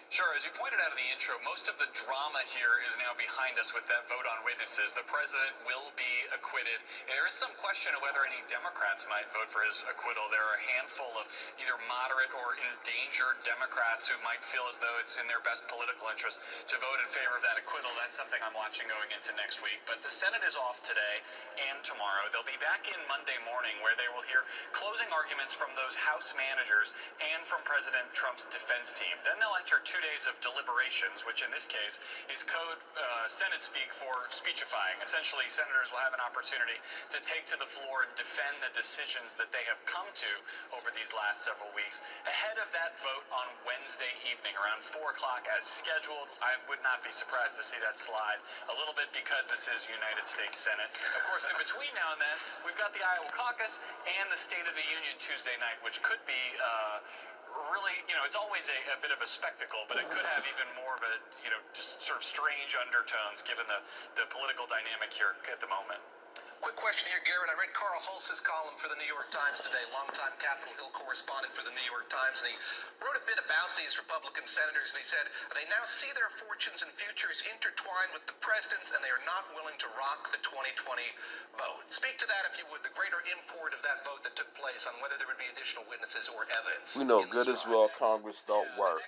Sure. As you pointed out in the intro, most of the drama here is now behind us with that vote on witnesses. The president will be acquitted. There is some question of whether any Democrats might vote for his acquittal. There are a handful of either moderate or endangered Democrats who might feel as though it's in their best political interest to vote in favor of that acquittal. That's something I'm watching going into next week. But the Senate is off today and tomorrow. They'll be back in Monday morning, where they will hear closing arguments from those House managers and from President Trump's defense team. Then they'll enter 2 days of deliberations, which in this case is code Senate speak for speechifying. Essentially, senators will have an opportunity to take to the floor and defend the decisions that they have come to over these last several weeks. Ahead of that vote on Wednesday evening, around 4 o'clock as scheduled, I would not be surprised to see that slide a little bit, because this is United States Senate. Of course, in between now and then, we've got the Iowa caucus and the State of the Union Tuesday night, which could be really, it's always a bit of a spectacle, but it could have even more of a, just sort of strange undertones given the political dynamic here at the moment. Quick question here, Garrett. I read Carl Hulse's column for the New York Times today, longtime Capitol Hill correspondent for the New York Times, and he wrote a bit about these Republican senators, and he said they now see their fortunes and futures intertwined with the president's, and they are not willing to rock the 2020 vote. Speak to that, if you would, the greater import of that vote that took place on whether there would be additional witnesses or evidence. We know good as well Congress don't work.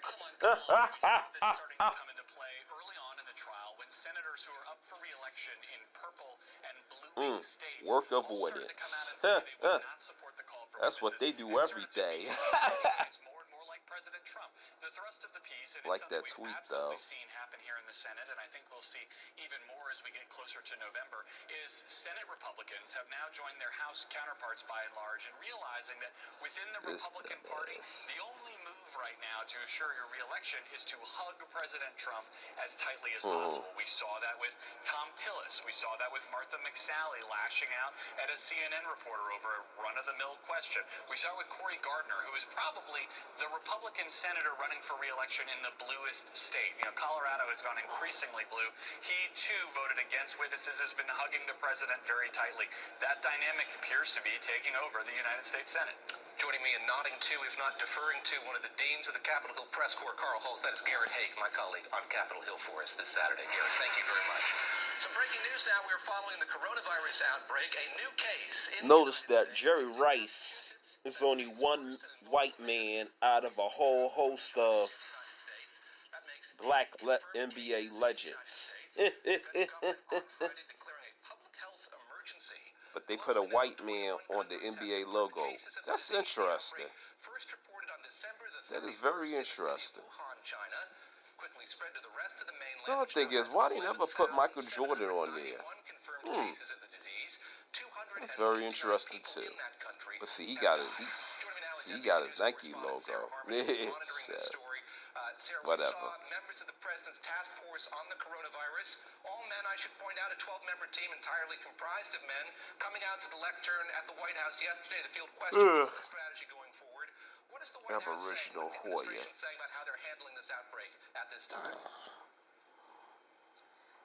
Senators who are up for re-election in purple and blue states work avoidance. That's what they do every day. President Trump. The thrust of the piece, and like it's that something tweet, we've absolutely seen happen here in the Senate, and I think we'll see even more as we get closer to November, is Senate Republicans have now joined their House counterparts by and large in realizing that within the Republican Party, the only move right now to assure your re-election is to hug President Trump as tightly as possible. We saw that with Tom Tillis. We saw that with Martha McSally lashing out at a CNN reporter over a run-of-the-mill question. We saw it with Cory Gardner, who is probably the Republican senator running for re-election in the bluest state. Colorado has gone increasingly blue. He, too, voted against witnesses, has been hugging the president very tightly. That dynamic appears to be taking over the United States Senate. Joining me and nodding to, if not deferring to, one of the deans of the Capitol Hill Press Corps, Carl Hulse. That is Garrett Hake, my colleague on Capitol Hill for us this Saturday. Garrett, thank you very much. Some breaking news now. We are following the coronavirus outbreak. A new case. Notice that Jerry Rice is only one white man out of a whole host of black NBA legends. But they put a white man on the NBA logo. That's interesting. That is very interesting. quickly spread to the rest of the mainland. The other thing is, why do you never put Michael Jordan on there? Cases of the disease, That's very interesting too. But see, he got his Nike logo. Yeah, shit. Sarah, Whatever. we saw members of the president's task force on the coronavirus, all men, I should point out, a 12-member team entirely comprised of men, coming out to the lectern at the White House yesterday to field questions on the strategy going forward. What is the White House saying? What's the administration saying about how they're handling this outbreak at this time?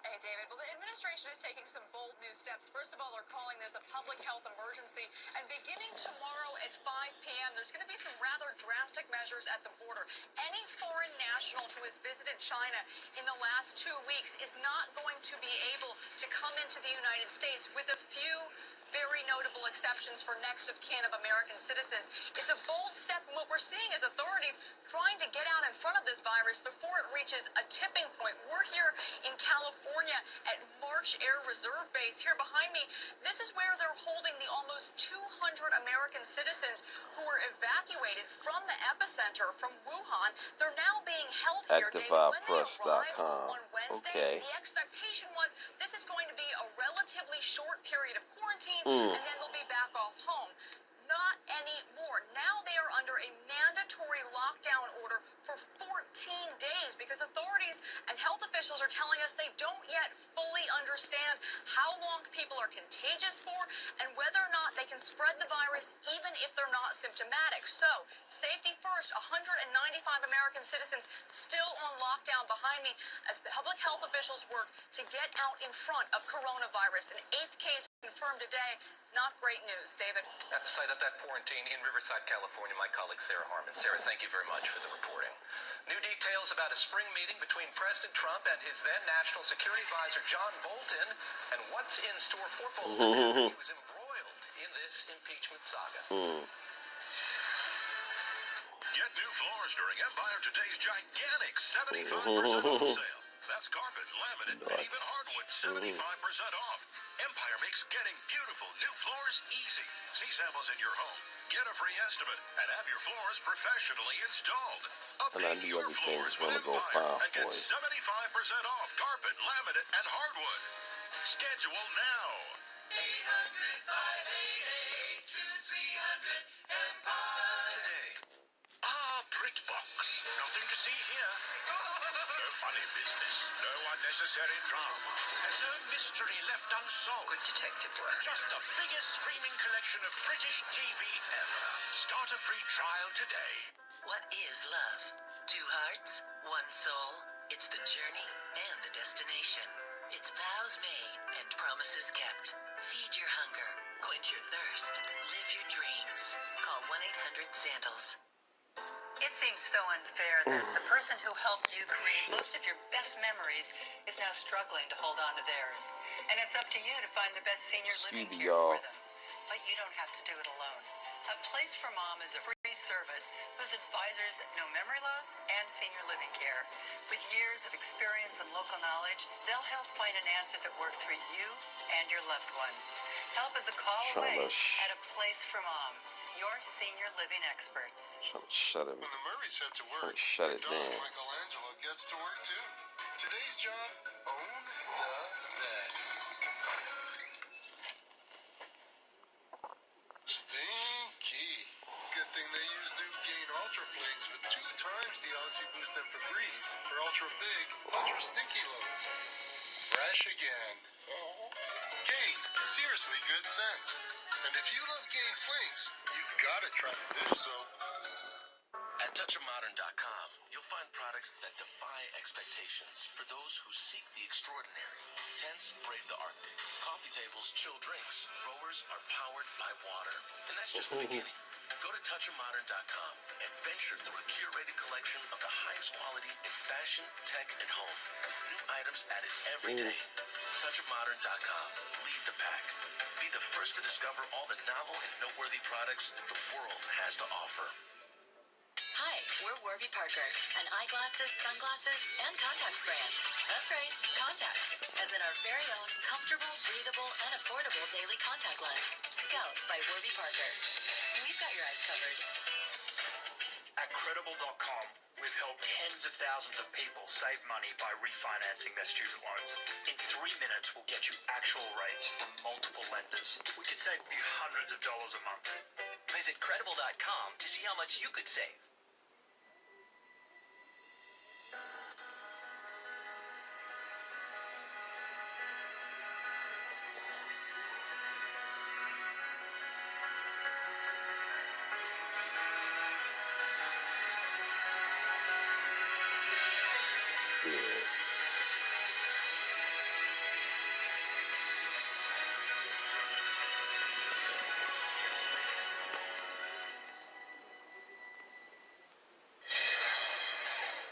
Hey, David. Well, the administration is taking some bold new steps. First of all, they're calling this a public health emergency. And beginning tomorrow at 5 p.m., there's going to be some rather drastic measures at the border. Any foreign national who has visited China in the last 2 weeks is not going to be able to come into the United States, with a few very notable exceptions for next of kin of American citizens. It's a bold step, and what we're seeing is authorities trying to get out in front of this virus before it reaches a tipping point. We're here in California at March Air Reserve Base. Here behind me, this is where they're holding the almost 200 American citizens who were evacuated from the epicenter from Wuhan. They're now being held here, David. When they arrived on Wednesday, the expectation was this is going to be a relatively short period of quarantine, and then they'll be back off home. Not anymore. Now they are under a mandatory lockdown order for 14 days because authorities and health officials are telling us they don't yet fully understand how long people are contagious for and whether or not they can spread the virus even if they're not symptomatic. So, safety first. 195 American citizens still on lockdown behind me as public health officials work to get out in front of coronavirus. An 8th case confirmed today. Not great news, David. At the site of that quarantine in Riverside, California, my colleague Sarah Harmon. Sarah, thank you very much for the reporting. New details about a spring meeting between President Trump and his then National Security Advisor John Bolton, and what's in store for Bolton. He was embroiled in this impeachment saga. Get new floors during Empire Today's gigantic 75% off sale. That's carpet, laminate, and even hardwood 75% off. Empire makes getting beautiful new floors easy. See samples in your home, get a free estimate, and have your floors professionally installed. Update your floors with Empire and get 75% off carpet, laminate, and hardwood. Schedule now. 800-588-2300 Empire. Today. BritBox. Nothing to see here. No funny business, no unnecessary drama, and no mystery left unsolved. Good detective work. Just the biggest streaming collection of British TV ever. Start a free trial today. What is love? 2 hearts, 1 soul. It's the journey and the destination. It's vows made and promises kept. Feed your hunger, quench your thirst, live your dreams. Call 1-800-SANDALS. It seems so unfair that the person who helped you create most of your best memories is now struggling to hold on to theirs. And it's up to you to find the best senior living care for them. But you don't have to do it alone. A Place for Mom is a free service whose advisors know memory loss and senior living care. With years of experience and local knowledge, they'll help find an answer that works for you and your loved one. Help is a call away at A Place for Mom. Your senior living experts. Shut it. When the Murrays head to work, Shut it down. Michelangelo gets to work too. Today's job, own the bed. Stinky. Good thing they use new Gain Ultra Flakes with 2 times the Oxy Boost and Febreze for ultra big, ultra stinky loads. Fresh again. Gain, seriously good scent. And if you love Gain Flakes, you've got to try the dish soap. At touchofmodern.com, you'll find products that defy expectations for those who seek the extraordinary. Tents brave the Arctic. Coffee tables chill drinks. Rowers are powered by water. And that's just the beginning. Go to touchofmodern.com and venture through a curated collection of the highest quality in fashion, tech, and home, with new items added every day. Touchofmodern.com. Lead the pack. Be the first to discover all the novel and noteworthy products the world has to offer. Hi, we're Warby Parker, an eyeglasses, sunglasses, and contacts brand. That's right, contacts, as in our very own comfortable, breathable, and affordable daily contact lens. Scout by Warby Parker. We've got your eyes covered. At Credible.com, we've helped tens of thousands of people save money by refinancing their student loans. In 3 minutes, we'll get you actual rates from multiple lenders. We could save you hundreds of dollars a month. Visit Credible.com to see how much you could save.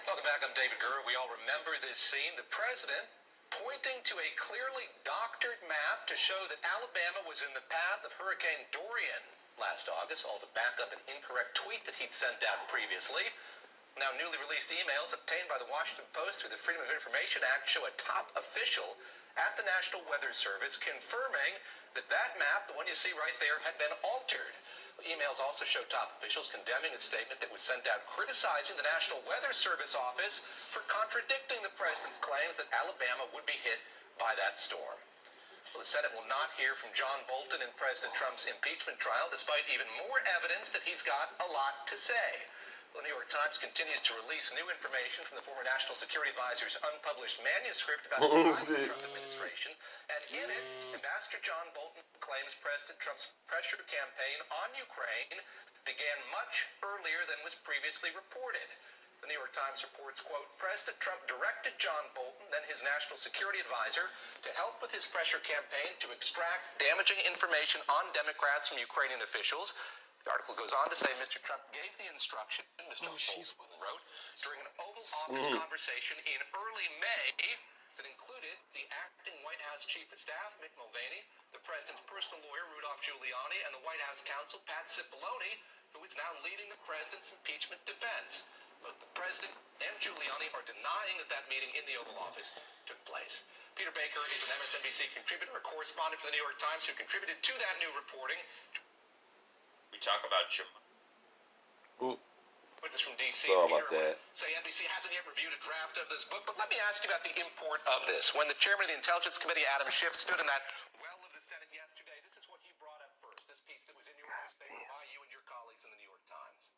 Welcome back. I'm David Gurr. We all remember this scene. The president pointing to a clearly doctored map to show that Alabama was in the path of Hurricane Dorian last August, all to back up an incorrect tweet that he'd sent out previously. Now, newly released emails obtained by the Washington Post through the Freedom of Information Act show a top official at the National Weather Service confirming that that map, the one you see right there, had been altered. Emails also show top officials condemning a statement that was sent out criticizing the National Weather Service office for contradicting the president's claims that Alabama would be hit by that storm. Well, the Senate will not hear from John Bolton in President Trump's impeachment trial, despite even more evidence that he's got a lot to say. The New York Times continues to release new information from the former National Security Advisor's unpublished manuscript about his time in the Trump administration. And in it, Ambassador John Bolton claims President Trump's pressure campaign on Ukraine began much earlier than was previously reported. The New York Times reports, quote, President Trump directed John Bolton, then his National Security Advisor, to help with his pressure campaign to extract damaging information on Democrats from Ukrainian officials. The article goes on to say Mr. Trump gave the instruction, Mr. Bolton wrote, during an Oval Office conversation in early May that included the acting White House Chief of Staff, Mick Mulvaney, the president's personal lawyer, Rudolph Giuliani, and the White House counsel, Pat Cipollone, who is now leading the president's impeachment defense. Both the president and Giuliani are denying that that meeting in the Oval Office took place. Peter Baker is an MSNBC contributor, a correspondent for the New York Times, who contributed to that new reporting. We talk about Put this from D.C. Sorry about that. Say NBC hasn't yet reviewed a draft of this book, but let me ask you about the import of this. When the chairman of the Intelligence Committee, Adam Schiff, stood in that well of the Senate yesterday, this is what he brought up first. This piece that was in your newspaper by you and your colleagues in the New York Times.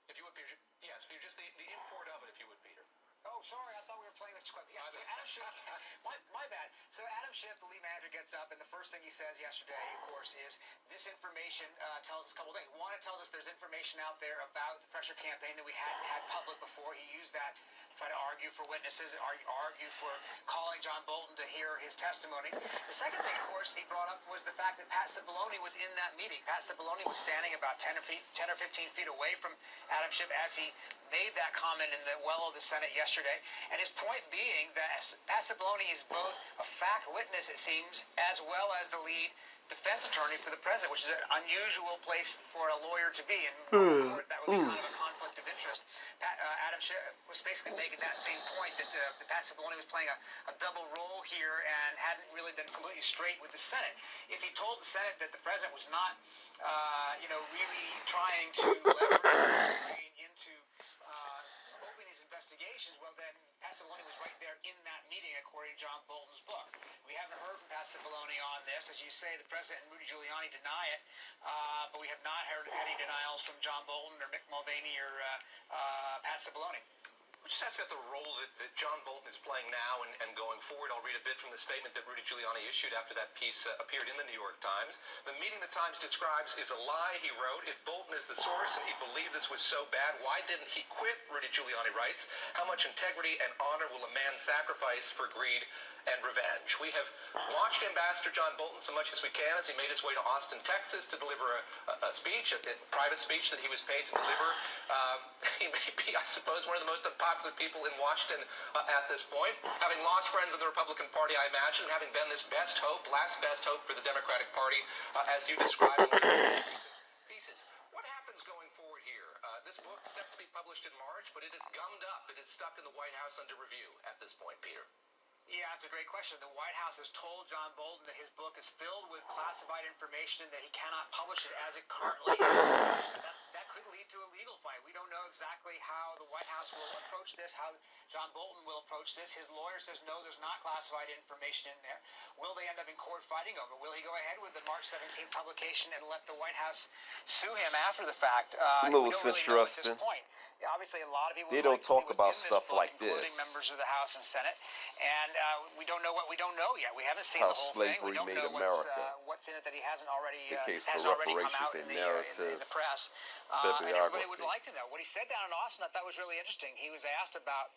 If you would, Peter. Yes, Peter, just the import of it, if you would, Peter. Oh, sorry, I thought we were playing this clip. Yeah, so Adam Schiff, my bad. So Adam Schiff, the lead manager, gets up, and the first thing he says yesterday, of course, is this information tells us a couple things. One, it tells us there's information out there about the pressure campaign that we hadn't had public before. He used that to try to argue for witnesses, argue for calling John Bolton to hear his testimony. The second thing, of course, he brought up was the fact that Pat Cipollone was in that meeting. Pat Cipollone was standing about 10 or 15 feet away from Adam Schiff as he made that comment in the well of the Senate yesterday. And his point being that Pat Cipollone is both a fact witness, it seems, as well as the lead defense attorney for the president, which is an unusual place for a lawyer to be. And that would be kind of a conflict of interest. Adam Schiff was basically making that same point that Pat Cipollone was playing a double role here and hadn't really been completely straight with the Senate. If he told the Senate that the president was not, really trying to leverage into open these investigations, well then Pat Cipollone was right there in that meeting, according to John Bolton's book. We haven't heard from Pat Cipollone on this. As you say, the president and Rudy Giuliani deny it, but we have not heard any denials from John Bolton or Mick Mulvaney or Pat Cipollone. We just asked about the role that John Bolton is playing now and going forward. I'll read a bit from the statement that Rudy Giuliani issued after that piece appeared in the New York Times. The meeting the Times describes is a lie, he wrote. If Bolton is the source and he believed this was so bad, why didn't he quit, Rudy Giuliani writes. How much integrity and honor will a man sacrifice for greed and revenge? We have watched Ambassador John Bolton so much as we can as he made his way to Austin, Texas to deliver a speech, a private speech that he was paid to deliver. He may be, I suppose, one of the most unpopular people in Washington at this point. Having lost friends in the Republican Party, I imagine, having been this last best hope for the Democratic Party, as you described in pieces. What happens going forward here? This book is set to be published in March, but it is gummed up. It is stuck in the White House under review at this point, Peter. Yeah, that's a great question. The White House has told John Bolton that his book is filled with classified information and that he cannot publish it as it currently is. That could lead to a legal fight. We don't know exactly how the White House will approach this, how John Bolton will approach this. His lawyer says no, there's not classified information in there. Will they end up in court fighting over? Will he go ahead with the March 17th publication and let the White House sue him after the fact? A little interesting. Obviously, a lot of people They don't talk about stuff like including this. members of the House and Senate, and we don't know what we don't know yet. We haven't seen How the whole thing. We slavery don't made know America. what's in it that he hasn't already The case hasn't for already come out reparations in and the press. And everybody would bibliography. like to know what he said down in Austin. I thought was really interesting. He was asked about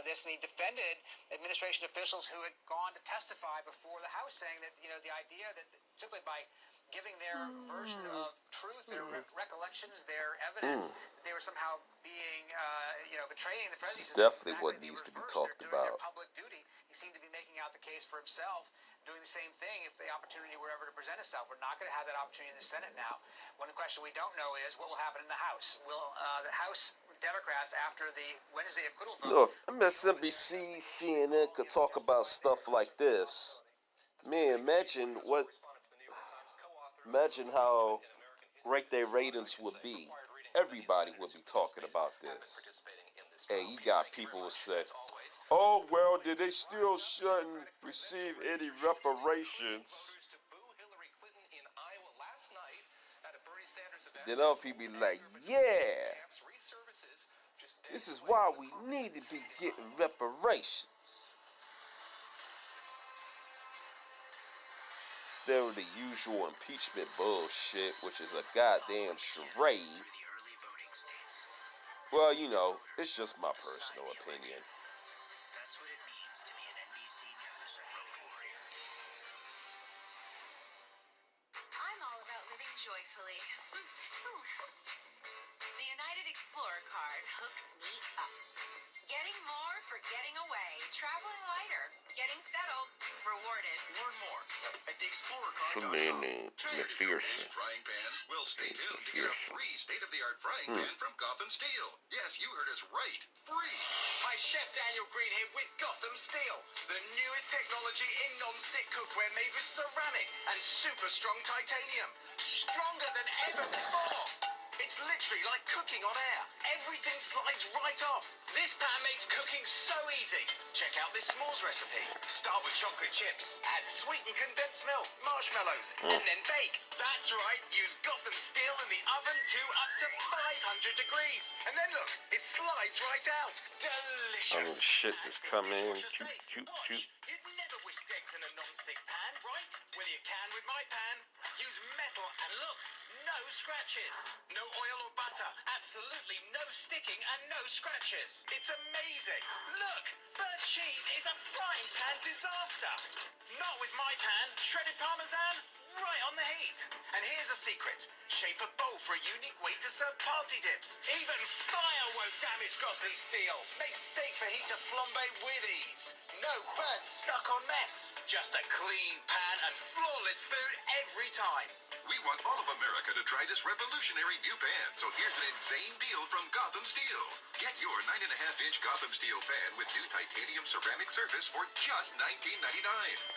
this, and he defended administration officials who had gone to testify before the House, saying that the idea that simply by giving their version of truth, their recollections, their evidence, that they were somehow being, betraying the This presidency. is definitely what needs to be talked They're doing about. their public duty. He seemed to be making out the case for himself, doing the same thing if the opportunity were ever to present itself. We're not going to have that opportunity in the Senate now. One question we don't know is what will happen in the House. Will the House Democrats, after the Wednesday acquittal vote... You know, if MSNBC, CNN could talk about stuff like this, man, imagine how great their ratings would be. Everybody would be talking about this. Hey, you got people who say, oh, well, did they still shouldn't receive any reparations? Then other people be like, yeah, this is why we need to be getting reparations. Still the usual impeachment bullshit, which is a goddamn charade. Well, it's just my personal opinion. That's what it means to be an NBC News road warrior. I'm all about living joyfully. The United Explorer card hooks me up. Getting more for getting away. Traveling lighter. Getting settled. Rewarded. Learn more at theexplorercard.com. McPherson. Frying pan? Well, stay tuned to get a free state-of-the-art frying pan from Gotham Steel. Yes, you heard us right. Free. Hi, Chef Daniel Green here with Gotham Steel, the newest technology in non-stick cookware made with ceramic and super strong titanium. Stronger than ever before. It's literally like cooking on air. Everything slides right off. This pan makes cooking so easy. Check out this s'mores recipe. Start with chocolate chips. Add sweetened condensed milk, marshmallows, and then bake. That's right. Use Gotham Steel in the oven to up to 500 degrees. And then look, it slides right out. Delicious. Oh shit, just come in. Shoot, shoot, shoot. You'd never whisk eggs in a non-stick pan, right? Well, you can with my pan. Use metal and look, no scratches. No oil or butter. Absolutely no sticking and no scratches. It's amazing. Look, burnt cheese is a frying pan disaster. Not with my pan. Shredded parmesan, right on the heat. And here's a secret. Shape a bowl for a unique way to serve party dips. Even fire won't damage Gotham Steel. Make steak fajita flambe with ease. No burnt, stuck on mess. Just a clean pan and flawless food every time. We want all of America to try this revolutionary new pan, so here's an insane deal from Gotham Steel. Get your 9.5-inch Gotham Steel pan with new titanium ceramic surface for just $19.99.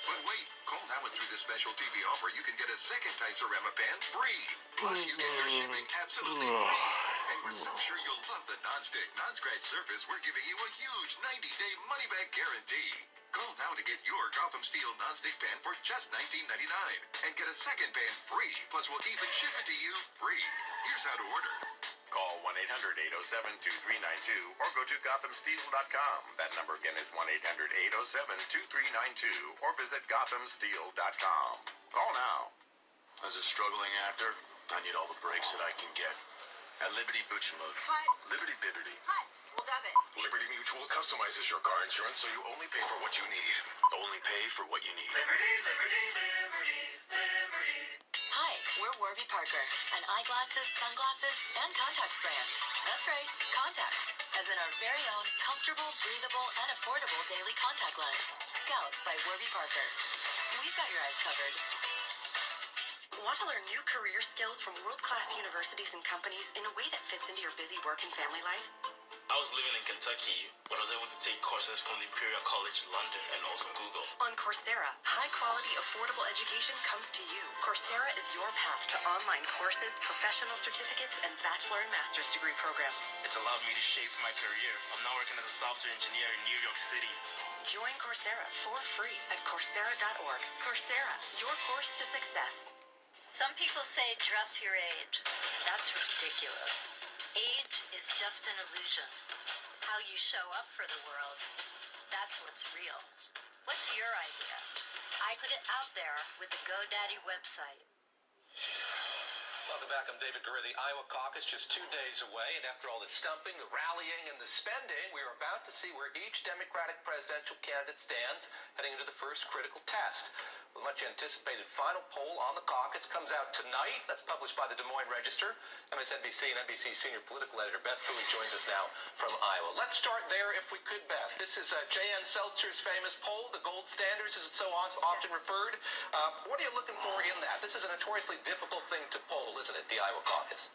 But wait, call now and through this special TV offer, you can get a second Ceramic pan free. Plus, you get your shipping absolutely free. And we're so sure you'll love the non-stick, non-scratch surface, we're giving you a huge 90-day money-back guarantee. Call now to get your Gotham Steel non-stick pan for just $19.99 and get a second pan free. Plus, we'll even ship it to you free. Here's how to order. Call 1-800-807-2392 or go to GothamSteel.com. That number again is 1-800-807-2392 or visit GothamSteel.com. Call now. As a struggling actor, I need all the breaks that I can get. At Liberty Butchmove. Cut. Liberty Bibbity. Cut. We'll dub it. Liberty Mutual customizes your car insurance so you only pay for what you need. Only pay for what you need. Liberty, Liberty, Liberty, Liberty. Hi, we're Warby Parker, an eyeglasses, sunglasses, and contacts brand. That's right, contacts, as in our very own comfortable, breathable, and affordable daily contact lens. Scout by Warby Parker. We've got your eyes covered. Want to learn new career skills from world-class universities and companies in a way that fits into your busy work and family life? I was living in Kentucky, but I was able to take courses from the Imperial College London and also Google. On Coursera, high-quality, affordable education comes to you. Coursera is your path to online courses, professional certificates, and bachelor and master's degree programs. It's allowed me to shape my career. I'm now working as a software engineer in New York City. Join Coursera for free at Coursera.org. Coursera, your course to success. Some people say dress your age. That's ridiculous. Age is just an illusion. How you show up for the world, that's what's real. What's your idea? I put it out there with the GoDaddy website. Welcome back. I'm David Gurr. The Iowa caucus just 2 days away, and after all the stumping, the rallying, and the spending, we are about to see where each Democratic presidential candidate stands heading into the first critical test. The much anticipated final poll on the caucus comes out tonight. That's published by the Des Moines Register. MSNBC and NBC senior political editor Beth Pfui joins us now from Iowa. Let's start there if we could, Beth. This is J.N. Seltzer's famous poll, the gold standards, as it's so often referred. What are you looking for in that? This is a notoriously difficult thing to poll, isn't it, the Iowa caucus?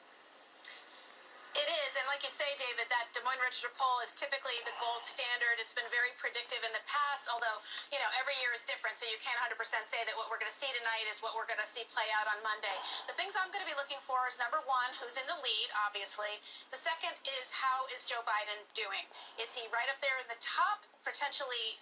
It is, and like you say, David, that Des Moines Register poll is typically the gold standard. It's been very predictive in the past, although, you know, every year is different, so you can't 100% say that what we're going to see tonight is what we're going to see play out on Monday. The things I'm going to be looking for is, number one, who's in the lead, obviously. The second is, how is Joe Biden doing? Is he right up there in the top, potentially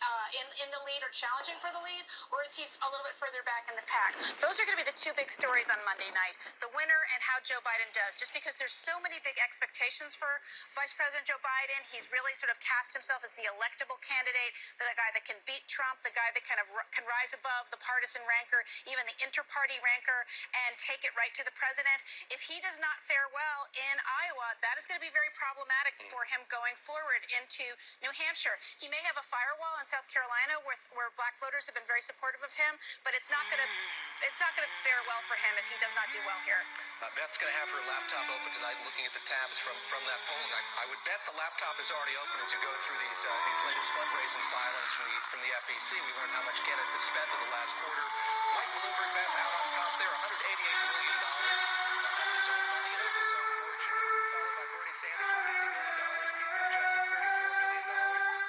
in the lead or challenging for the lead, or is he a little bit further back in the pack? Those are going to be the two big stories on Monday night, the winner and how Joe Biden does, just because there's so many big expectations for Vice President Joe Biden. He's really sort of cast himself as the electable candidate, the guy that can beat Trump, the guy that kind of can rise above the partisan rancor, even the inter-party rancor, and take it right to the president. If he does not fare well in Iowa, that is going to be very problematic for him going forward into New Hampshire. He may have a firewall in South Carolina where black voters have been very supportive of him, but it's not going to fare well for him if he does not do well here. Beth's going to have her laptop open tonight, looking at the tabs from that polling. I would bet the laptop is already open as you go through these latest fundraising filings from the FEC. We learned how much candidates have spent in the last quarter. Mike Bloomberg, Beth, out on top there, $188 million. His own money of his own fortune, followed by Bernie Sanders with $50 million, Pete Buttigieg with $34 million,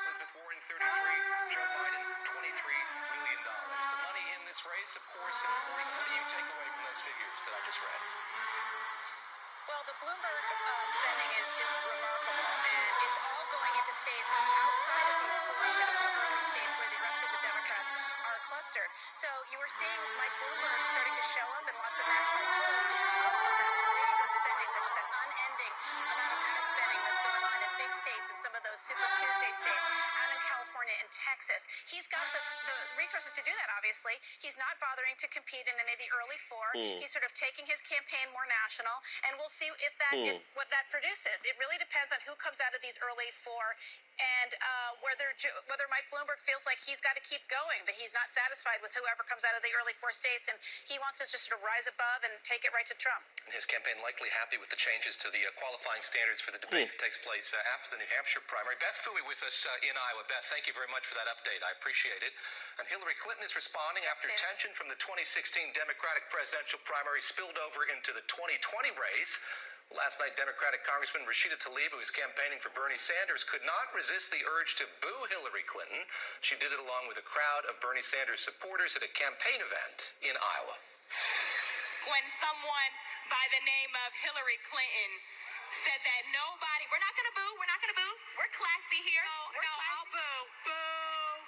Elizabeth Warren $33, Joe Biden $23 million. The money in this race, of course, important. What do you take away from those figures that I just read? Well, the Bloomberg spending is remarkable, and it's all going into states outside of these four critical early states where the rest of the Democrats are clustered. So you were seeing Mike Bloomberg starting to show up in lots of national polls because of that wave of spending, just that unending amount of ad spending that's going on in big states and some of those Super Tuesday states out in California and Texas. He's got the resources to do that, obviously. He's not bothering to compete in any of the early four. He's sort of taking his campaign more national, and we'll see if what that produces. It really depends on who comes out of these early four, and whether Mike Bloomberg feels like he's got to keep going, that he's not satisfied with whoever comes out of the early four states, and he wants to just sort of rise above and take it right to Trump. His campaign likely happy with the changes to the qualifying standards for the debate that takes place after the New Hampshire primary. Beth Pfui with us in Iowa. Beth, thank you very much for that update. I appreciate it. And Hillary Clinton is responding after tension from the 2016 Democratic presidential primary spilled over into the 2020 race. Last night, Democratic Congressman Rashida Tlaib, who is campaigning for Bernie Sanders, could not resist the urge to boo Hillary Clinton. She did it along with a crowd of Bernie Sanders supporters at a campaign event in Iowa. When someone by the name of Hillary Clinton said that we're not going to boo, we're classy here. I'll boo. Boo.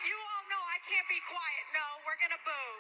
You all know I can't be quiet. No, we're going to boo.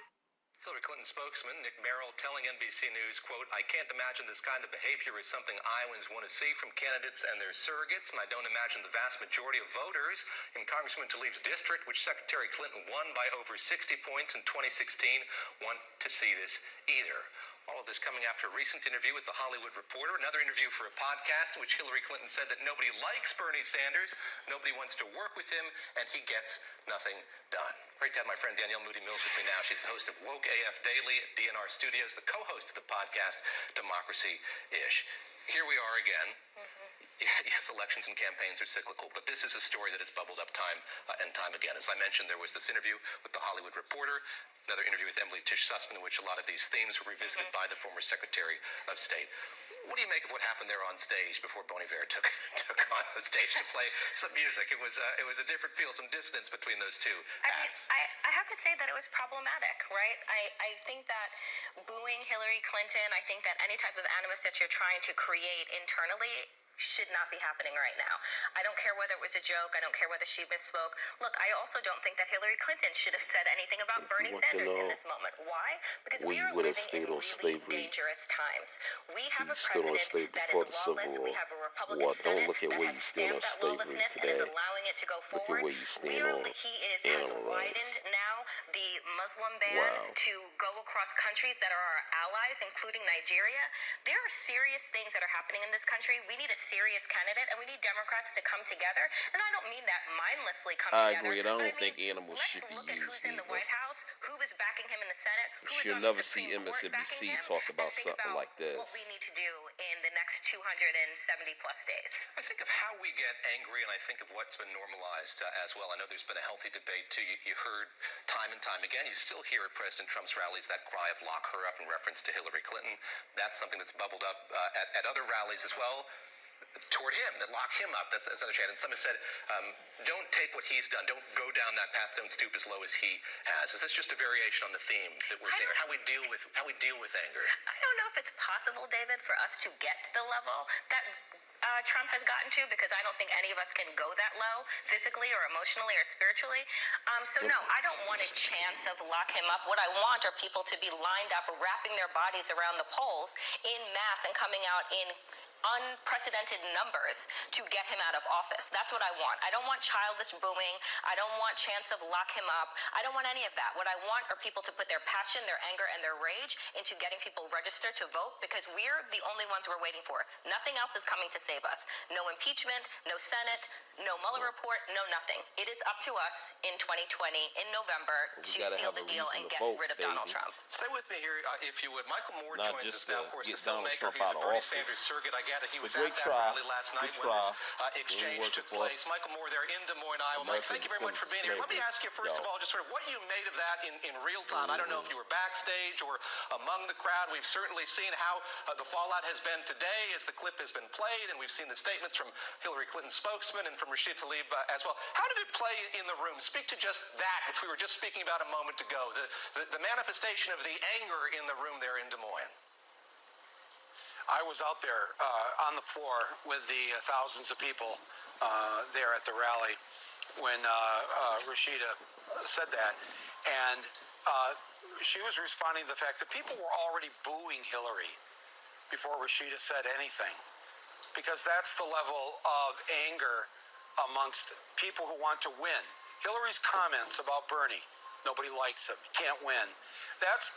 Hillary Clinton spokesman Nick Merrill telling NBC News, quote, "I can't imagine this kind of behavior is something Iowans want to see from candidates and their surrogates, and I don't imagine the vast majority of voters in Congressman Tlaib's district, which Secretary Clinton won by over 60 points in 2016, want to see this either." All of this coming after a recent interview with The Hollywood Reporter, another interview for a podcast in which Hillary Clinton said that nobody likes Bernie Sanders, nobody wants to work with him, and he gets nothing done. Great to have my friend Danielle Moody-Mills with me now. She's the host of Woke AF Daily at DNR Studios, the co-host of the podcast Democracy-ish. Here we are again. Yes, elections and campaigns are cyclical, but this is a story that has bubbled up time and time again. As I mentioned, there was this interview with The Hollywood Reporter, another interview with Emily Tish Sussman, in which a lot of these themes were revisited by the former Secretary of State. What do you make of what happened there on stage before Bon Iver took on the stage to play some music? It was a different feel, some dissonance between those two acts. I have to say that it was problematic, right? I think that booing Hillary Clinton, I think that any type of animus that you're trying to create internally should not be happening right now. I don't care whether it was a joke. I don't care whether she misspoke. Look, I also don't think that Hillary Clinton should have said anything about Bernie Sanders in this moment. Why? Because we are living in really dangerous times. We have a president that is lawless. We have a Republican Senate that has stamped that lawlessness and is allowing it to go forward. He has widened now the Muslim ban to go across countries that are our allies, including Nigeria. There are serious things that are happening in this country. We need a serious candidate, and we need Democrats to come together. And I don't mean that mindlessly come together. I agree, and I don't think animals should be used either. Who's in the White House, who is backing him in the Senate, who is You'll on never the see Supreme Court MSNBC backing him, talk about something about like this. what we need to do in the next 270 plus days. I think of how we get angry, and I think of what's been normalized as well. I know there's been a healthy debate, too. You heard time and time again, you still hear at President Trump's rallies that cry of lock her up in reference to Hillary Clinton. That's something that's bubbled up at other rallies as well. Toward him, that lock him up. That's another chant. And some have said, don't take what he's done. Don't go down that path. Don't stoop as low as he has. Is this just a variation on the theme that we're seeing, or how we deal with anger? I don't know if it's possible, David, for us to get to the level that Trump has gotten to, because I don't think any of us can go that low physically or emotionally or spiritually. So no, I don't want a chance of lock him up. What I want are people to be lined up, wrapping their bodies around the polls in mass and coming out in unprecedented numbers to get him out of office. That's what I want. I don't want childish booing. I don't want chance of lock him up. I don't want any of that. What I want are people to put their passion, their anger, and their rage into getting people registered to vote, because we're the only ones we're waiting for. Nothing else is coming to save us. No impeachment, no Senate, no Mueller report, no nothing. It is up to us in 2020, in November, to seal the deal and get rid of Donald Trump. Stay with me here, if you would. Michael Moore Not joins us just now. Of course, the Donald filmmaker. Trump He's out a of Bernie office. Sanders surrogate. I gather he was Great at that try. rally last night when this exchange took place. Michael Moore there in Des Moines, Iowa. Mike, thank you very much for being here. Let me ask you, first of all, just sort of what you made of that in real time. I don't know if you were backstage or among the crowd. We've certainly seen how the fallout has been today as the clip has been played, and we've seen the statements from Hillary Clinton's spokesman and from Rashid Tlaib as well. How did it play in the room? Speak to just that, which we were just speaking about a moment ago, the manifestation of the anger in the room there in Des Moines. I was out there on the floor with the thousands of people there at the rally when Rashida said that. And she was responding to the fact that people were already booing Hillary before Rashida said anything, because that's the level of anger amongst people who want to win. Hillary's comments about Bernie, nobody likes him, can't win. That's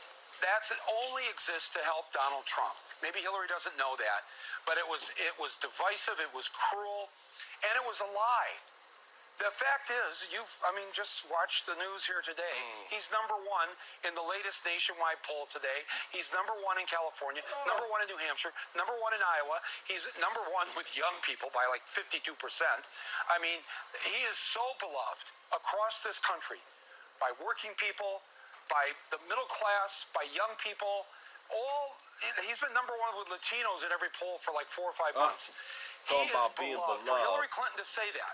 only exists to help Donald Trump. Maybe Hillary doesn't know that, but it was divisive, it was cruel, and it was a lie. The fact is, just watch the news here today. He's number one in the latest nationwide poll today. He's number one in California, number one in New Hampshire, number one in Iowa. He's number one with young people by like 52%. I mean, he is so beloved across this country by working people, by the middle class, by young people. He's been number one with Latinos in every poll for like 4 or 5 months. He is beloved. For Hillary Clinton to say that,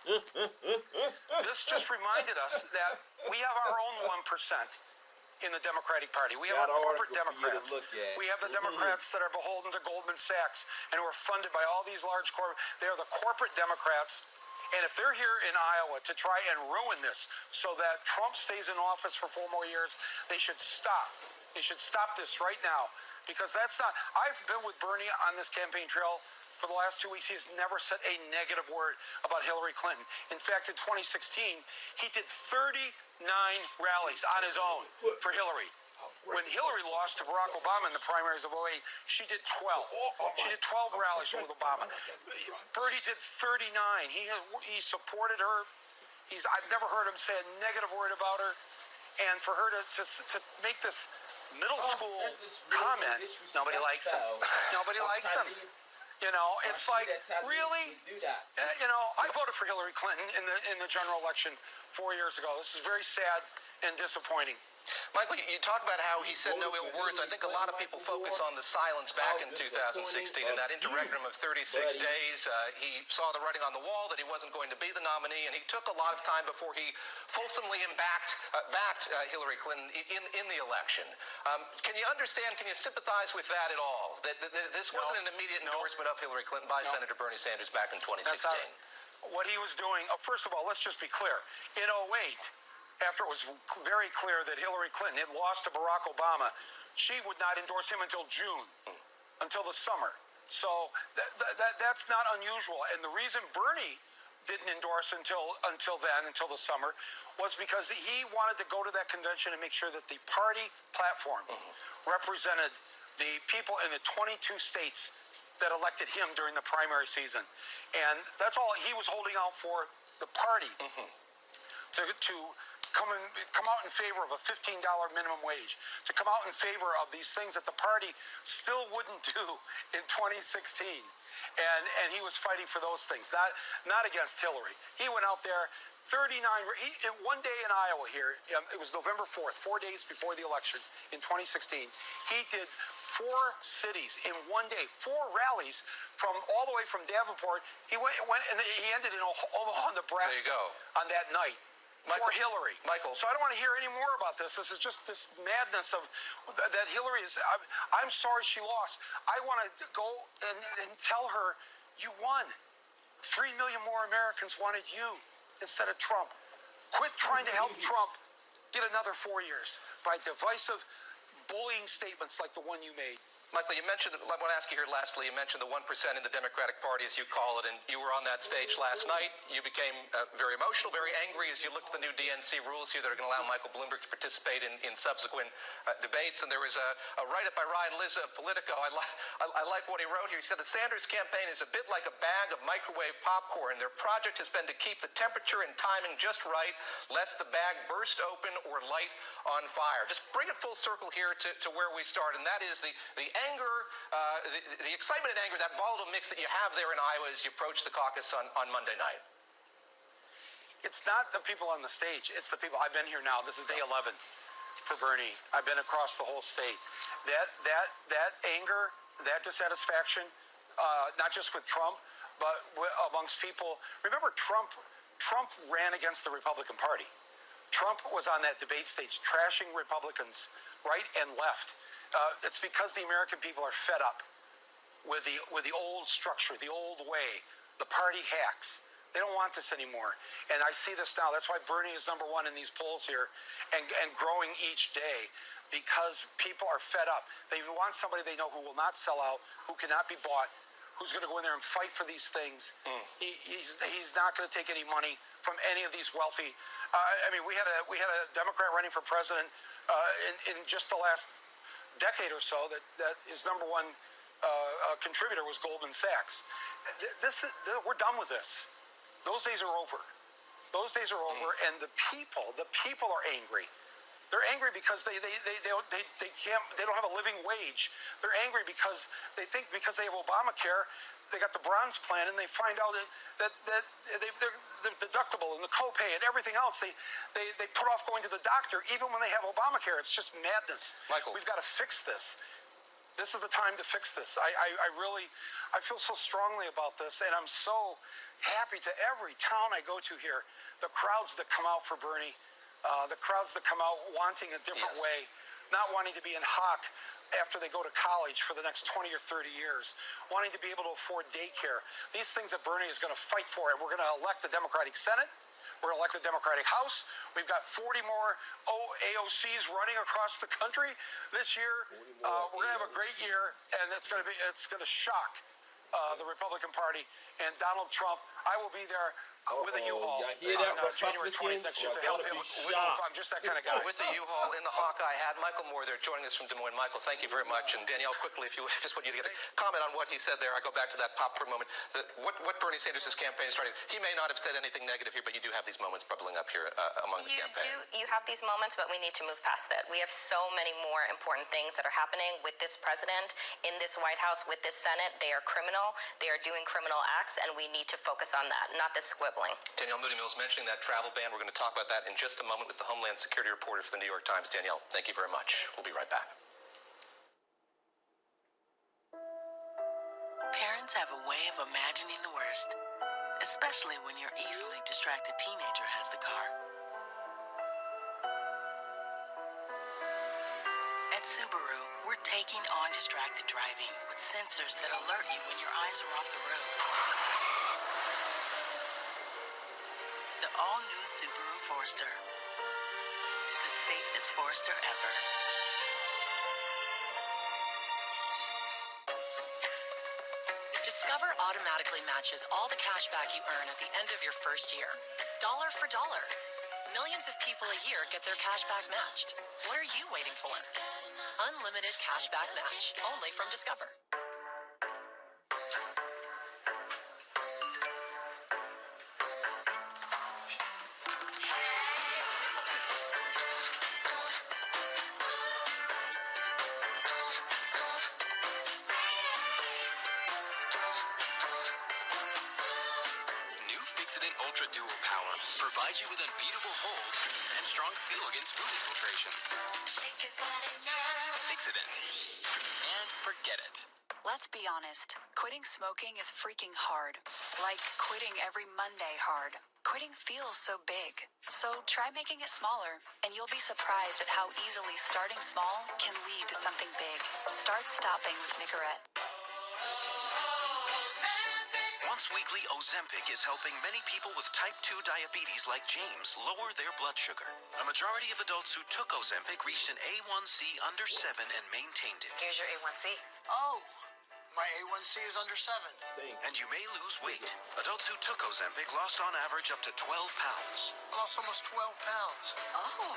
this just reminded us that we have our own 1% in the Democratic Party. We have our corporate Democrats. We have the Democrats that are beholden to Goldman Sachs and who are funded by all these large corporate. They are the corporate Democrats. And if they're here in Iowa to try and ruin this so that Trump stays in office for 4 more years, they should stop. They should stop this right now, because that's not. I've been with Bernie on this campaign trail for the last 2 weeks. He has never said a negative word about Hillary Clinton. In fact, in 2016, he did 39 rallies on his own for Hillary. When Hillary lost to Barack Obama in the primaries of 2008, she did 12. She did 12 rallies with Obama. Bernie did 39. He supported her. I've never heard him say a negative word about her. And for her to make this middle school comment, nobody likes him. Nobody likes him. You know, it's like, really? Do that. You know, I voted for Hillary Clinton in the general election 4 years ago. This is very sad and disappointing. Michael, you talk about how he said no ill words. I think a lot of people focus on the silence back in 2016 in that interregnum of 36 days. He saw the writing on the wall that he wasn't going to be the nominee, and he took a lot of time before he fulsomely backed Hillary Clinton in the election. Can you understand, can you sympathize with that at all? That this wasn't an immediate endorsement of Hillary Clinton by Senator Bernie Sanders back in 2016. That's not what he was doing. First of all, let's just be clear. In 2008, after it was very clear that Hillary Clinton had lost to Barack Obama, she would not endorse him until June, until the summer. So that's not unusual. And the reason Bernie didn't endorse until the summer, was because he wanted to go to that convention and make sure that the party platform represented the people in the 22 states that elected him during the primary season. And that's all he was holding out for, the party to come out in favor of a $15 minimum wage, to come out in favor of these things that the party still wouldn't do in 2016. And he was fighting for those things, not against Hillary. He went out there one day in Iowa here, it was November 4th, 4 days before the election in 2016. He did 4 cities in one day, 4 rallies all the way from Davenport. He went and he ended in Omaha, Nebraska on that night. For Hillary. Michael. So I don't want to hear any more about this. This is just this madness of that Hillary is. I'm sorry she lost. I want to go and tell her you won. 3 million more Americans wanted you instead of Trump. Quit trying to help Trump get another 4 years by divisive, bullying statements like the one you made. Michael, you mentioned, I want to ask you here lastly, you mentioned the 1% in the Democratic Party, as you call it, and you were on that stage last night. You became very emotional, very angry as you looked at the new DNC rules here that are going to allow Michael Bloomberg to participate in subsequent debates. And there was a write-up by Ryan Lizza of Politico. I like what he wrote here. He said the Sanders campaign is a bit like a bag of microwave popcorn. Their project has been to keep the temperature and timing just right, lest the bag burst open or light on fire. Just bring it full circle here to where we start, and that is the anger, the excitement and anger, that volatile mix that you have there in Iowa as you approach the caucus on Monday night. It's not the people on the stage. It's the people. I've been here now. This is day 11 for Bernie. I've been across the whole state. That anger, that dissatisfaction, not just with Trump, but amongst people. Remember, Trump ran against the Republican Party. Trump was on that debate stage trashing Republicans right and left. It's because the American people are fed up with the old structure, the old way, the party hacks. They don't want this anymore. And I see this now. That's why Bernie is #1 in these polls here and growing each day, because people are fed up. They want somebody they know who will not sell out, who cannot be bought, who's going to go in there and fight for these things. He's not going to take any money from any of these wealthy. I mean, we had a Democrat running for president in just the last decade or so that his #1 contributor was Goldman Sachs. We're done with this. Those days are over. Those days are over, and the people are angry. They're angry because they don't have a living wage. They're angry because they think because they have Obamacare, they got the Bronze Plan, and they find out that the deductible and the copay and everything else, they put off going to the doctor even when they have Obamacare. It's just madness. Michael, we've got to fix this. This is the time to fix this. I feel so strongly about this, and I'm so happy to every town I go to here, the crowds that come out for Bernie, the crowds that come out wanting a different way, not wanting to be in hock after they go to college for the next 20 or 30 years, wanting to be able to afford daycare. These things that Bernie is going to fight for, and we're going to elect a Democratic Senate. We're going to elect a Democratic House. We've got 40 more AOCs running across the country this year. We're going to have a great year, and it's going to shock the Republican Party. And Donald Trump, I will be there with a U-Haul Y'all hear that, on January 20th next year to help him. I'm just that kind of guy. With the U-Haul in the Hawkeye hat, Michael Moore there joining us from Des Moines. Michael, thank you very much. And Danielle, quickly, if you would, just want you to get a comment on what he said there. I go back to that pop for a moment. What Bernie Sanders' campaign started, he may not have said anything negative here, but you do have these moments bubbling up here among the campaign. You have these moments, but we need to move past that. We have so many more important things that are happening with this president, in this White House, with this Senate. They are criminal. They are doing criminal acts, and we need to focus on that, not this squibbling. Danielle Moody Mills mentioning that travel ban. We're going to talk about that in just a moment with the Homeland Security reporter for the New York Times. Danielle, thank you very much. We'll be right back. Parents have a way of imagining the worst, especially when your easily distracted teenager has the car. At Subaru, we're taking on distracted driving with sensors that alert you when your eyes are off the road. The all-new Subaru Forester. The safest Forester ever. Discover automatically matches all the cash back you earn at the end of your first year. Dollar for dollar. Millions of people a year get their cash back matched. What are you waiting for? Unlimited cash back match, only from Discover. Ultra Duo Power provides you with unbeatable hold and strong seal against food infiltrations. Fixident. And forget it. Let's be honest. Quitting smoking is freaking hard. Like quitting every Monday hard. Quitting feels so big. So try making it smaller, and you'll be surprised at how easily starting small can lead to something big. Start stopping with Nicorette. Once-weekly Ozempic is helping many people with type 2 diabetes like James lower their blood sugar. A majority of adults who took Ozempic reached an A1C under 7 and maintained it. Here's your A1C. Oh, my A1C is under 7. And you may lose weight. Adults who took Ozempic lost on average up to 12 pounds. Lost almost 12 pounds. Oh.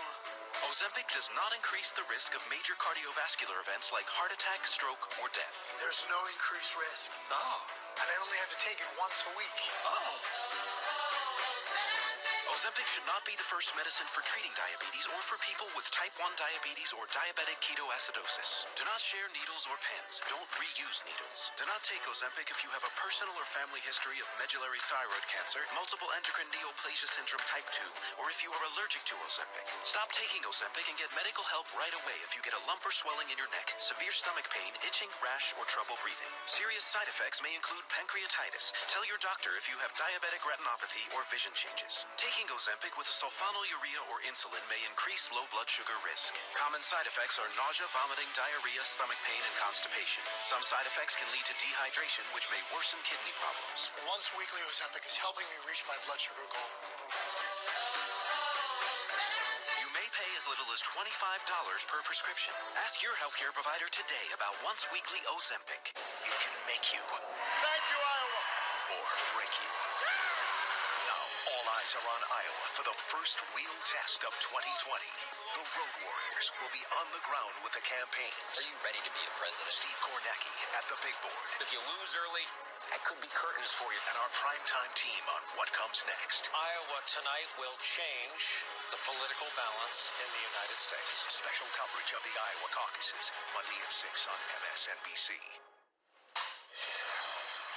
Ozempic does not increase the risk of major cardiovascular events like heart attack, stroke, or death. There's no increased risk. Oh. And I only have to take it once a week. Oh. Ozempic should not be the first medicine for treating diabetes or for people with type 1 diabetes or diabetic ketoacidosis. Do not share needles or pens. Don't reuse needles. Do not take Ozempic if you have a personal or family history of medullary thyroid cancer, multiple endocrine neoplasia syndrome type 2, or if you are allergic to Ozempic. Stop taking Ozempic and get medical help right away if you get a lump or swelling in your neck, severe stomach pain, itching, rash, or trouble breathing. Serious side effects may include pancreatitis. Tell your doctor if you have diabetic retinopathy or vision changes. Taking Ozempic with a sulfonylurea or insulin may increase low blood sugar risk. Common side effects are nausea, vomiting, diarrhea, stomach pain, and constipation. Some side effects can lead to dehydration, which may worsen kidney problems. Once weekly Ozempic is helping me reach my blood sugar goal. You may pay as little as $25 per prescription. Ask your healthcare provider today about once weekly Ozempic. It can make you. Thank you, Iowa. Or break you. All eyes are on Iowa for the first real test of 2020. The Road Warriors will be on the ground with the campaign. Are you ready to be a president? Steve Kornacki at the big board. If you lose early, that could be curtains for you. And our primetime team on what comes next. Iowa tonight will change the political balance in the United States. Special coverage of the Iowa caucuses, Monday at 6 on MSNBC.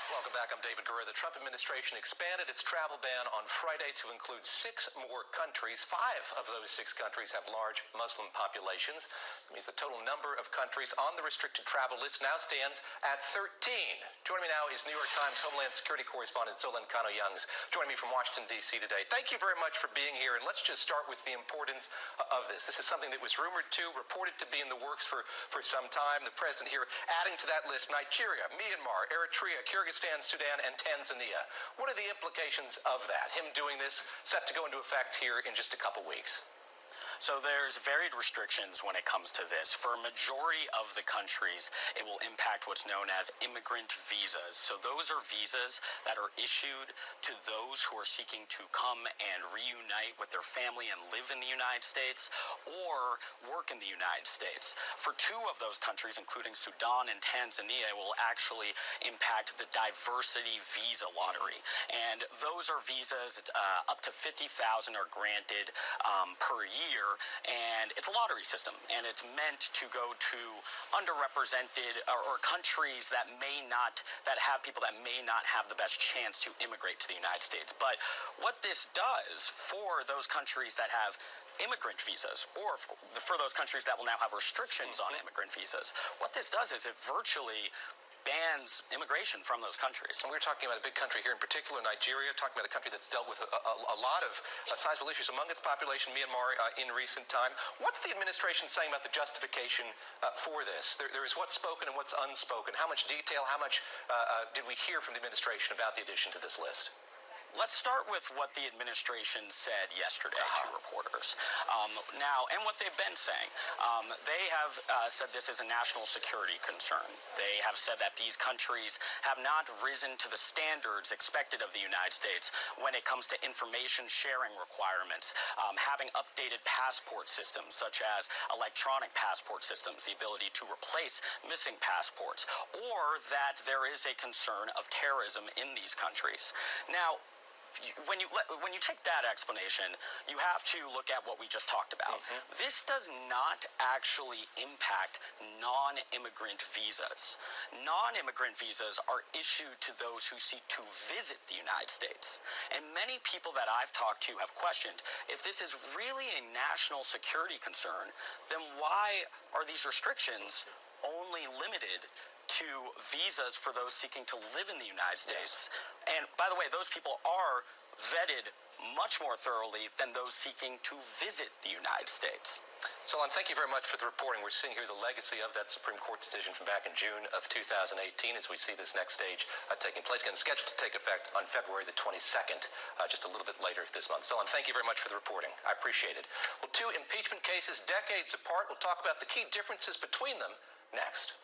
Welcome back. I'm David Gura. The Trump administration expanded its travel ban on Friday to include 6 more countries. 5 of those 6 countries have large Muslim populations. That means the total number of countries on the restricted travel list now stands at 13. Joining me now is New York Times Homeland Security correspondent Zolan Kano-Youngs, joining me from Washington, D.C. today. Thank you very much for being here. And let's just start with the importance of this. This is something that was rumored to, reported to be in the works for some time. The president here adding to that list Nigeria, Myanmar, Eritrea, Kyrgyzstan, Sudan, and Tanzania. What are the implications of that? Him doing this set to go into effect here in just a couple weeks. So there's varied restrictions when it comes to this. For a majority of the countries, it will impact what's known as immigrant visas. So those are visas that are issued to those who are seeking to come and reunite with their family and live in the United States or work in the United States. For two of those countries, including Sudan and Tanzania, it will actually impact the diversity visa lottery. And those are visas up to 50,000 are granted per year, and it's a lottery system, and it's meant to go to underrepresented or countries that have people that may not have the best chance to immigrate to the United States. But what this does for those countries that have immigrant visas, or for those countries that will now have restrictions on immigrant visas, what this does is it virtually bans immigration from those countries. And we're talking about a big country here, in particular Nigeria, talking about a country that's dealt with a lot of sizable issues among its population, Myanmar, in recent time. What's the administration saying about the justification for this? There is what's spoken and what's unspoken. How much detail, how much did we hear from the administration about the addition to this list? Let's start with what the administration said yesterday to reporters. And what they've been saying. They have said this is a national security concern. They have said that these countries have not risen to the standards expected of the United States when it comes to information sharing requirements, having updated passport systems such as electronic passport systems, the ability to replace missing passports, or that there is a concern of terrorism in these countries. Now, when you take that explanation, you have to look at what we just talked about. This does not actually impact non-immigrant visas. Non-immigrant visas are issued to those who seek to visit the United States. And many people that I've talked to have questioned, if this is really a national security concern, then why are these restrictions only limited to visas for those seeking to live in the United States? And by the way, those people are vetted much more thoroughly than those seeking to visit the United States. Solon, thank you very much for the reporting. We're seeing here the legacy of that Supreme Court decision from back in June of 2018 as we see this next stage taking place. Again, scheduled to take effect on February the 22nd, just a little bit later this month. Solon, thank you very much for the reporting. I appreciate it. Well, two impeachment cases decades apart. We'll talk about the key differences between them next.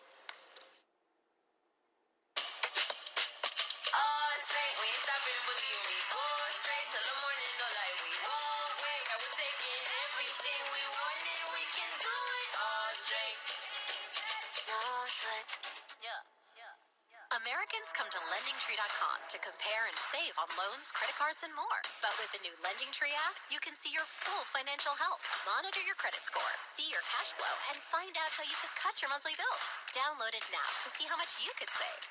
Americans come to LendingTree.com to compare and save on loans, credit cards, and more. But with the new LendingTree app, you can see your full financial health, monitor your credit score, see your cash flow, and find out how you could cut your monthly bills. Download it now to see how much you could save.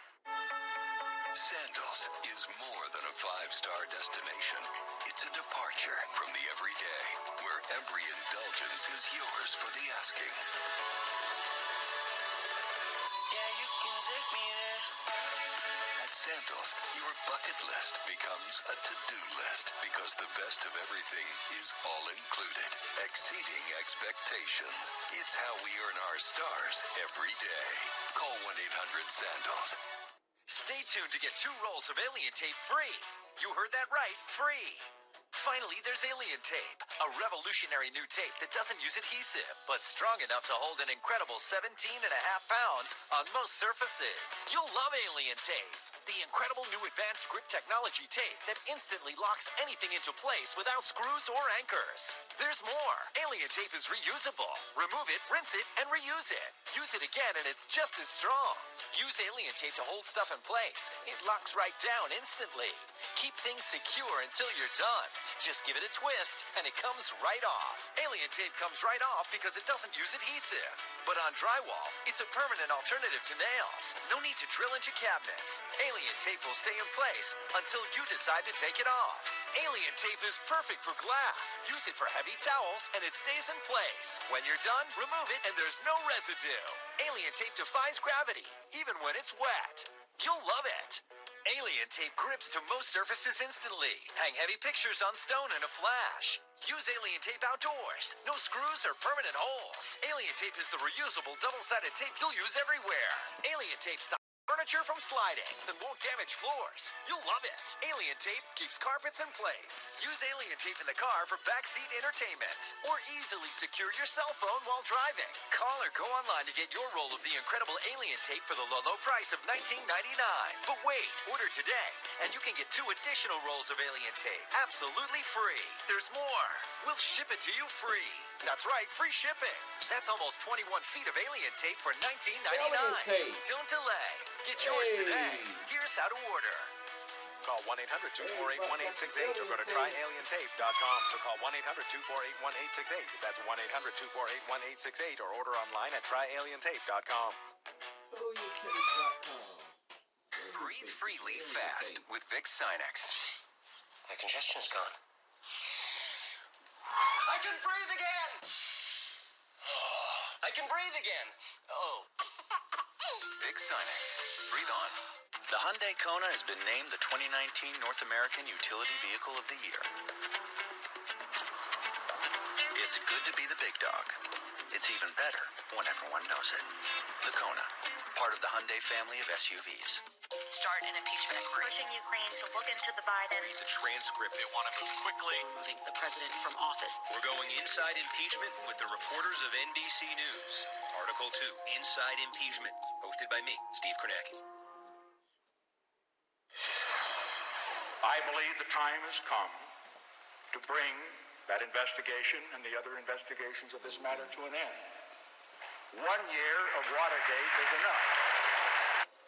Sandals is more than a five-star destination. It's a departure from the everyday, where every indulgence is yours for the asking. Yeah, you can take me there. At Sandals, your bucket list becomes a to-do list because the best of everything is all included, exceeding expectations. It's how we earn our stars every day. Call 1-800-SANDALS. Stay tuned to get 2 rolls of alien tape free. You heard that right, free. Finally, there's alien tape, a revolutionary new tape that doesn't use adhesive, but strong enough to hold an incredible 17.5 pounds on most surfaces. You'll love alien tape, the incredible new advanced grip technology tape that instantly locks anything into place without screws or anchors. There's more. Alien tape is reusable. Remove it, rinse it, and reuse it. Use it again and it's just as strong. Use alien tape to hold stuff in place. It locks right down instantly. Keep things secure until you're done. Just give it a twist, and it comes right off. Alien tape comes right off because it doesn't use adhesive. But on drywall, it's a permanent alternative to nails. No need to drill into cabinets. Alien tape will stay in place until you decide to take it off. Alien tape is perfect for glass. Use it for heavy towels, and it stays in place. When you're done, remove it, and there's no residue. Alien tape defies gravity, even when it's wet. You'll love it. Alien tape grips to most surfaces instantly. Hang heavy pictures on stone in a flash. Use alien tape outdoors. No screws or permanent holes. Alien tape is the reusable double-sided tape you'll use everywhere. Alien tape stops furniture from sliding that won't damage floors. You'll love it. Alien Tape keeps carpets in place. Use Alien Tape in the car for backseat entertainment. Or easily secure your cell phone while driving. Call or go online to get your roll of the incredible Alien Tape for the low price of $19.99. But wait, order today, and you can get 2 additional rolls of Alien Tape absolutely free. There's more. We'll ship it to you free. That's right, free shipping. That's almost 21 feet of Alien Tape for $19.99. Alien Tape. Don't delay. Get yours today. Here's how to order. Call 1-800-248-1868 or go to tryalientape.com. So call 1-800-248-1868. That's 1-800-248-1868 or order online at tryalientape.com. Breathe freely fast with Vicks Sinex. My congestion's gone. I can breathe again! I can breathe again. Oh. Vicks Sinex. Breathe on. The Hyundai Kona has been named the 2019 North American Utility Vehicle of the Year. It's good to be the big dog. It's even better when everyone knows it. The Kona, part of the Hyundai family of SUVs. Start an impeachment inquiry. Pushing Ukraine to look into the Biden. Read the transcript. They want to move quickly. Removing the president from office. We're going inside impeachment with the reporters of NBC News. Article 2, Inside Impeachment, hosted by me, Steve Kornacki. I believe the time has come to bring that investigation and the other investigations of this matter to an end. 1 year of Watergate is enough.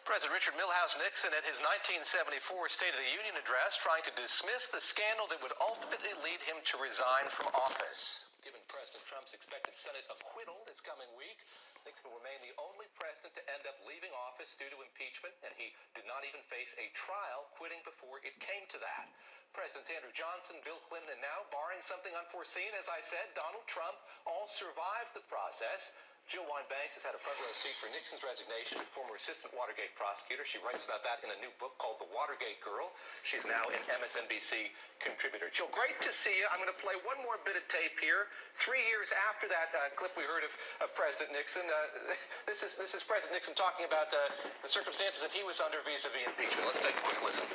President Richard Milhouse Nixon at his 1974 State of the Union address trying to dismiss the scandal that would ultimately lead him to resign from office. Given President Trump's expected Senate acquittal this coming week, Nixon will remain the only president to end up leaving office due to impeachment, and he did not even face a trial, quitting before it came to that. Presidents Andrew Johnson, Bill Clinton, and now, barring something unforeseen, as I said, Donald Trump, all survived the process. Jill Wine-Banks has had a front row seat for Nixon's resignation, former assistant Watergate prosecutor. She writes about that in a new book called The Watergate Girl. She's now an MSNBC contributor. Jill, great to see you. I'm going to play one more bit of tape here. 3 years after that clip we heard of President Nixon, this is President Nixon talking about the circumstances that he was under vis-a-vis impeachment. Let's take a quick listen.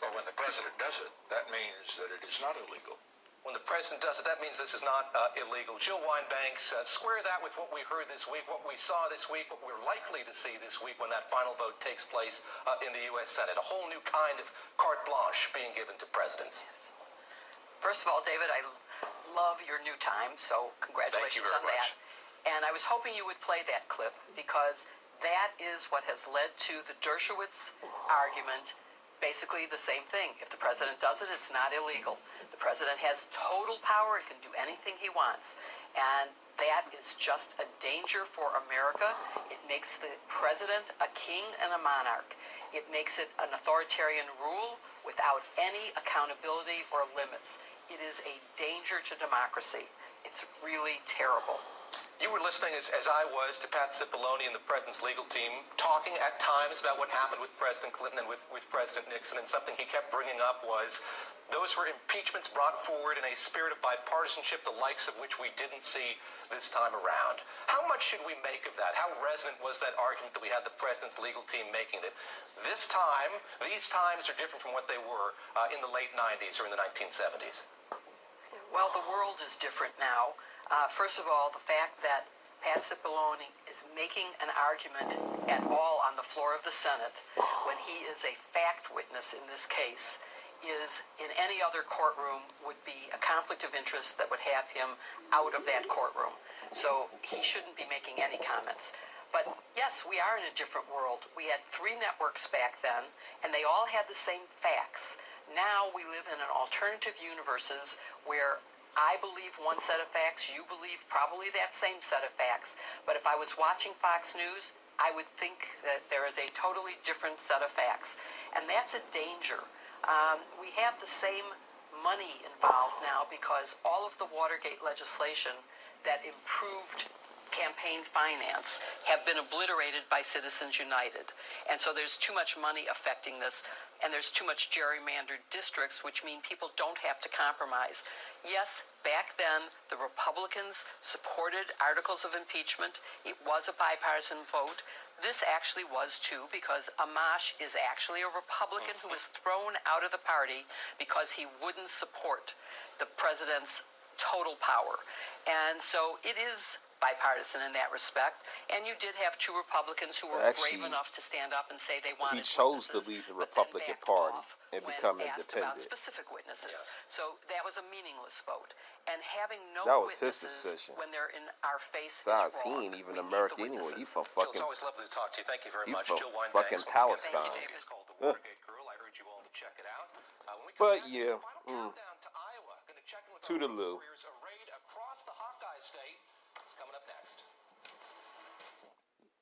Well, when the president does it, that means that it is not illegal. When the president does it, that means this is not illegal. Jill Wine-Banks, square that with what we heard this week, what we saw this week, what we're likely to see this week when that final vote takes place in the U.S. Senate. A whole new kind of carte blanche being given to presidents. Yes. First of all, David, I love your new time, so congratulations on that. And I was hoping you would play that clip because that is what has led to the Dershowitz argument. Basically the same thing. If the president does it, it's not illegal. The president has total power and can do anything he wants. And that is just a danger for America. It makes the president a king and a monarch. It makes it an authoritarian rule without any accountability or limits. It is a danger to democracy. It's really terrible. You were listening, as I was, to Pat Cipollone and the president's legal team talking at times about what happened with President Clinton and with President Nixon, and something he kept bringing up was those were impeachments brought forward in a spirit of bipartisanship, the likes of which we didn't see this time around. How much should we make of that? How resonant was that argument that we had the president's legal team making that this time, these times are different from what they were in the late 90s or in the 1970s? Well, the world is different now. First of all, the fact that Pat Cipollone is making an argument at all on the floor of the Senate when he is a fact witness in this case is, in any other courtroom, would be a conflict of interest that would have him out of that courtroom. So he shouldn't be making any comments. But yes, we are in a different world. We had 3 networks back then, and they all had the same facts. Now we live in an alternative universes where I believe one set of facts, you believe probably that same set of facts. But if I was watching Fox News, I would think that there is a totally different set of facts. And that's a danger. We have the same money involved now because all of the Watergate legislation that improved campaign finance have been obliterated by Citizens United. And so there's too much money affecting this, and there's too much gerrymandered districts, which mean people don't have to compromise. Yes, back then, the Republicans supported articles of impeachment. It was a bipartisan vote. this actually was too, because Amash is actually a Republican who was thrown out of the party because he wouldn't support the president's total power. And so it is bipartisan in that respect. And you did have two Republicans who were brave enough to stand up and say they wanted. He chose to lead the Republican Party and become independent. About specific witnesses. So that was a meaningless vote. And having no his decision. When they're in our face. Besides, he ain't even American anyway. He's from fucking. Jill, it's always lovely to talk to you. Thank you very much. He's from Jill Weinbach, fucking Palestine. It's called The Watergate Girl. I urge you all to check it out. But yeah. Toodaloo. A raid across the Hawkeye state. It's coming up next.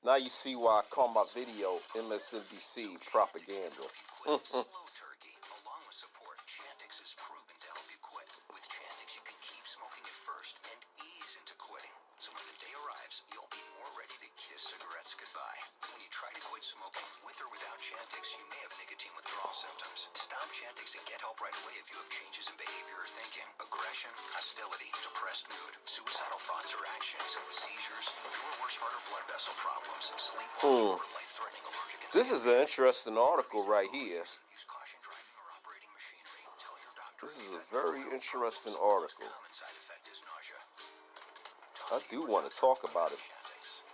Now you see why I call my video MSNBC Propaganda. Turkey, along with support, Chantix is proven to help you quit. With Chantix, you can keep smoking at first and ease into quitting. So when the day arrives, you'll be more ready to kiss cigarettes goodbye. When you try to quit smoking, with or without Chantix, you may have nicotine withdrawal symptoms. Stop Chantix and get help right away if you have changes in behavior or thinking, aggression, hostility, depressed mood, suicidal thoughts or actions, seizures, or worse, heart or blood vessel problems, sleep or life-threatening allergic. This is an interesting article right here. This is a very interesting article. I do want to talk about it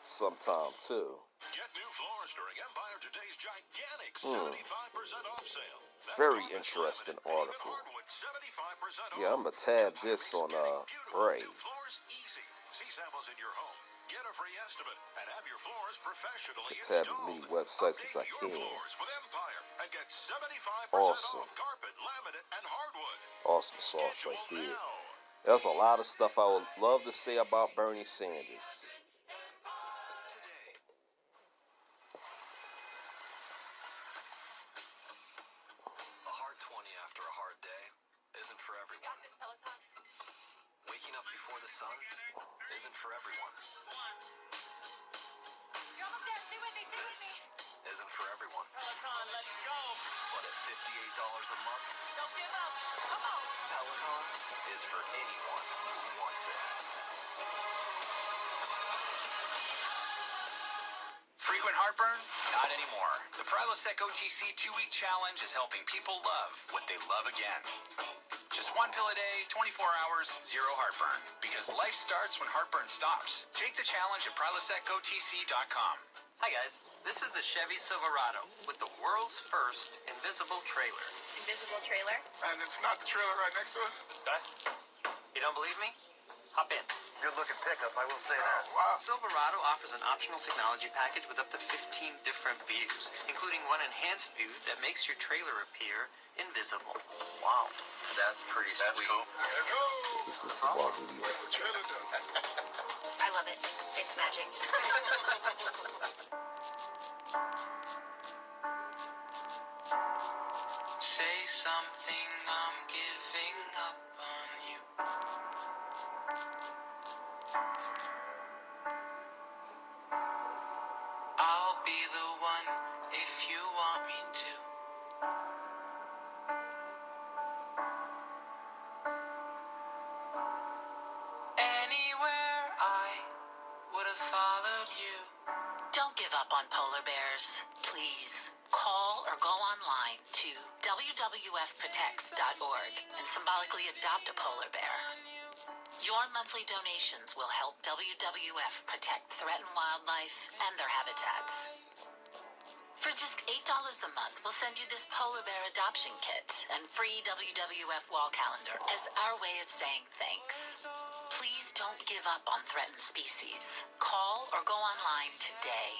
sometime too. Get new floors during Empire Today's gigantic 75% off sale. Very interesting article. Yeah, I'm gonna tab this on Brave. See samples in your home. Get a free estimate and have your floors professionally tab as many websites as I can. And get 75% awesome. off carpet, laminate, and hardwood. Awesome sauce right there. There's a lot of stuff I would love to say about Bernie Sanders. A hard 20 after a hard day isn't for everyone. Waking up before the sun isn't for everyone. Isn't for everyone. Peloton, let's go. But at $58 a month, don't give up. Come on. Peloton is for anyone who wants it. Frequent heartburn? Not anymore. The Prilosec OTC 2-week challenge is helping people love what they love again. Just one pill a day, 24 hours, zero heartburn. Because life starts when heartburn stops. Take the challenge at PrilosecOTC.com. Hi guys, this is the Chevy Silverado with the world's first invisible trailer. Invisible trailer? And it's not the trailer right next to us? You don't believe me? Hop in. Good looking pickup, I will say that. Wow. Silverado offers an optional technology package with up to 15 different views, including one enhanced view that makes your trailer appear invisible. Wow, that's pretty sweet. Cool. There it goes. This is about videos. That's the trailer does. I love it. It's magic. Say something, I'm giving up on you. I'll be the one if you want me to. Anywhere I would have followed you. Don't give up on polar bears. Please call or go online to WWFprotects.org and symbolically adopt a polar bear. Your monthly donations will help WWF protect threatened wildlife and their habitats. For just $8 a month, we'll send you this polar bear adoption kit and free WWF wall calendar as our way of saying thanks. Please don't give up on threatened species. Call or go online today.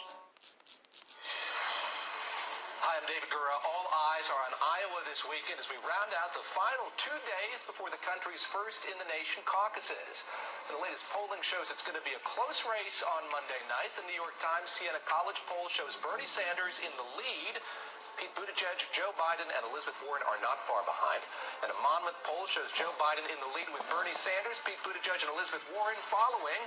Hi, I'm David Gura. All eyes are on Iowa this weekend as we round out the final 2 days before the country's first-in-the-nation caucuses. The latest polling shows it's going to be a close race on Monday night. The New York Times Siena College poll shows Bernie Sanders in the lead. Pete Buttigieg, Joe Biden, and Elizabeth Warren are not far behind. And a Monmouth poll shows Joe Biden in the lead with Bernie Sanders, Pete Buttigieg, and Elizabeth Warren following.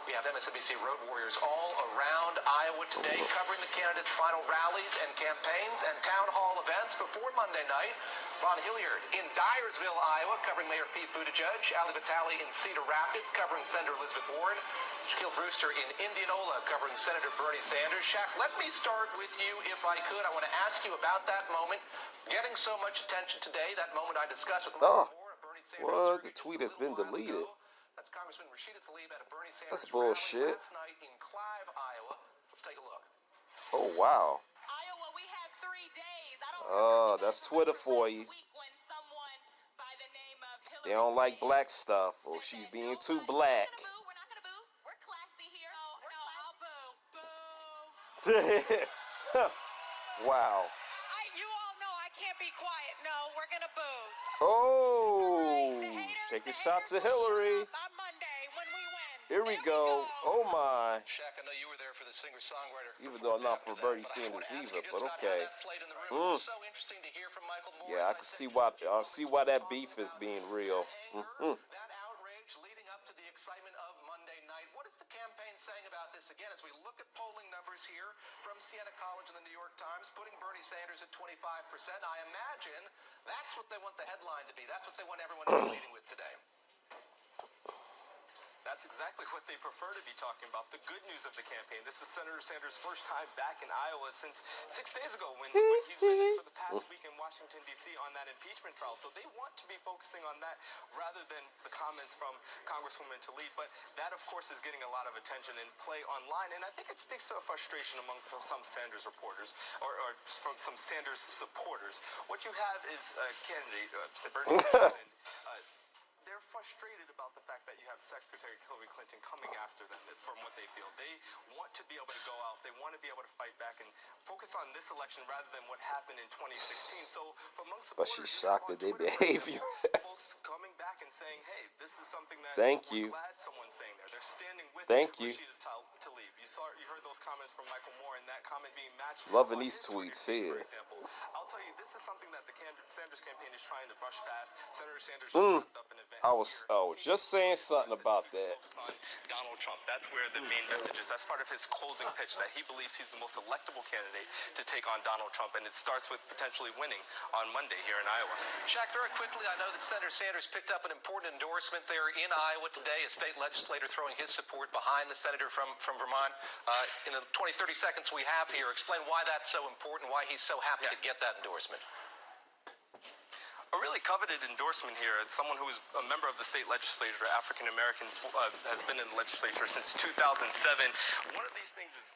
We have MSNBC road warriors all around Iowa today, covering the candidates' final rallies and campaigns and town hall events before Monday night. Ron Hilliard in Dyersville, Iowa, covering Mayor Pete Buttigieg. Ali Vitale in Cedar Rapids, covering Senator Elizabeth Warren. Shaquille Brewster in Indianola, covering Senator Bernie Sanders. Shaq, let me start with you, if I could. I want to ask you about that moment getting so much attention today, that moment I discussed with Michael Moore, Bernie Sanders. What? The tweet has been deleted. That's Congressman Rashida Tlaib at a Bernie Sanders That's bullshit. last night in Clive, Iowa. Let's take a look. Oh, wow. Iowa, we have 3 days. I don't Oh, that's Twitter for you. They don't like black stuff. Oh, she's being too black. We're not gonna boo. We're classy here. No, I'll boo. Boo. Wow. You all know I can't be quiet. No, we're gonna boo. Oh, taking shots at Hillary. On Monday when we win. Here we go. Oh my. Shaq, I know you were there for the singer-songwriter. Even though I'm not for Bernie Sanders either, but okay. So interesting to hear from Michael Moore. Yeah, I can see why. I see why that beef is being real. That outrage leading up to the excitement of Monday night. What is the campaign saying about this? Again, as we look at polling numbers here from Siena College and the New York Times, putting Bernie Sanders at 25%. I imagine that's what they want the headline to be. That's what they want everyone to be leading with today. That's exactly what they prefer to be talking about. The good news of the campaign. This is Senator Sanders' first time back in Iowa since 6 days ago when he's been for the past week in Washington, D.C. on that impeachment trial. So they want to be focusing on that rather than the comments from Congresswoman Tlaib. But that, of course, is getting a lot of attention and play online. And I think it speaks to a frustration among some Sanders reporters or from some Sanders supporters. What you have is a candidate, Bernie Sanders, they're frustrated about the fact that you have Secretary Hillary Clinton coming after them from what they feel. They want to be able to go out. They want to be able to fight back and focus on this election rather than what happened in 2016. So among supporters, But she's shocked at their behavior. folks coming back and saying, hey, this is something that Thank we're you. glad someone's saying there. They're standing with Thank you. Rashida Tlaib. You heard those comments from Michael Moore and that comment being matched. Loving these tweets here. For example, I'll tell you, this is something that the Sanders campaign is trying to brush past. Senator Sanders just wrapped up an event. I was just saying something about that. Donald Trump. That's where the main message is. That's part of his closing pitch, that he believes he's the most electable candidate to take on Donald Trump, and it starts with potentially winning on Monday here in Iowa. Shaq, very quickly, I know that Senator Sanders picked up an important endorsement there in Iowa today, a state legislator throwing his support behind the senator from Vermont. In the 20, 30 seconds we have here, explain why that's so important, why he's so happy to get that endorsement. A really coveted endorsement here. It's someone who is a member of the state legislature, African American, has been in the legislature since 2007. One of these things is,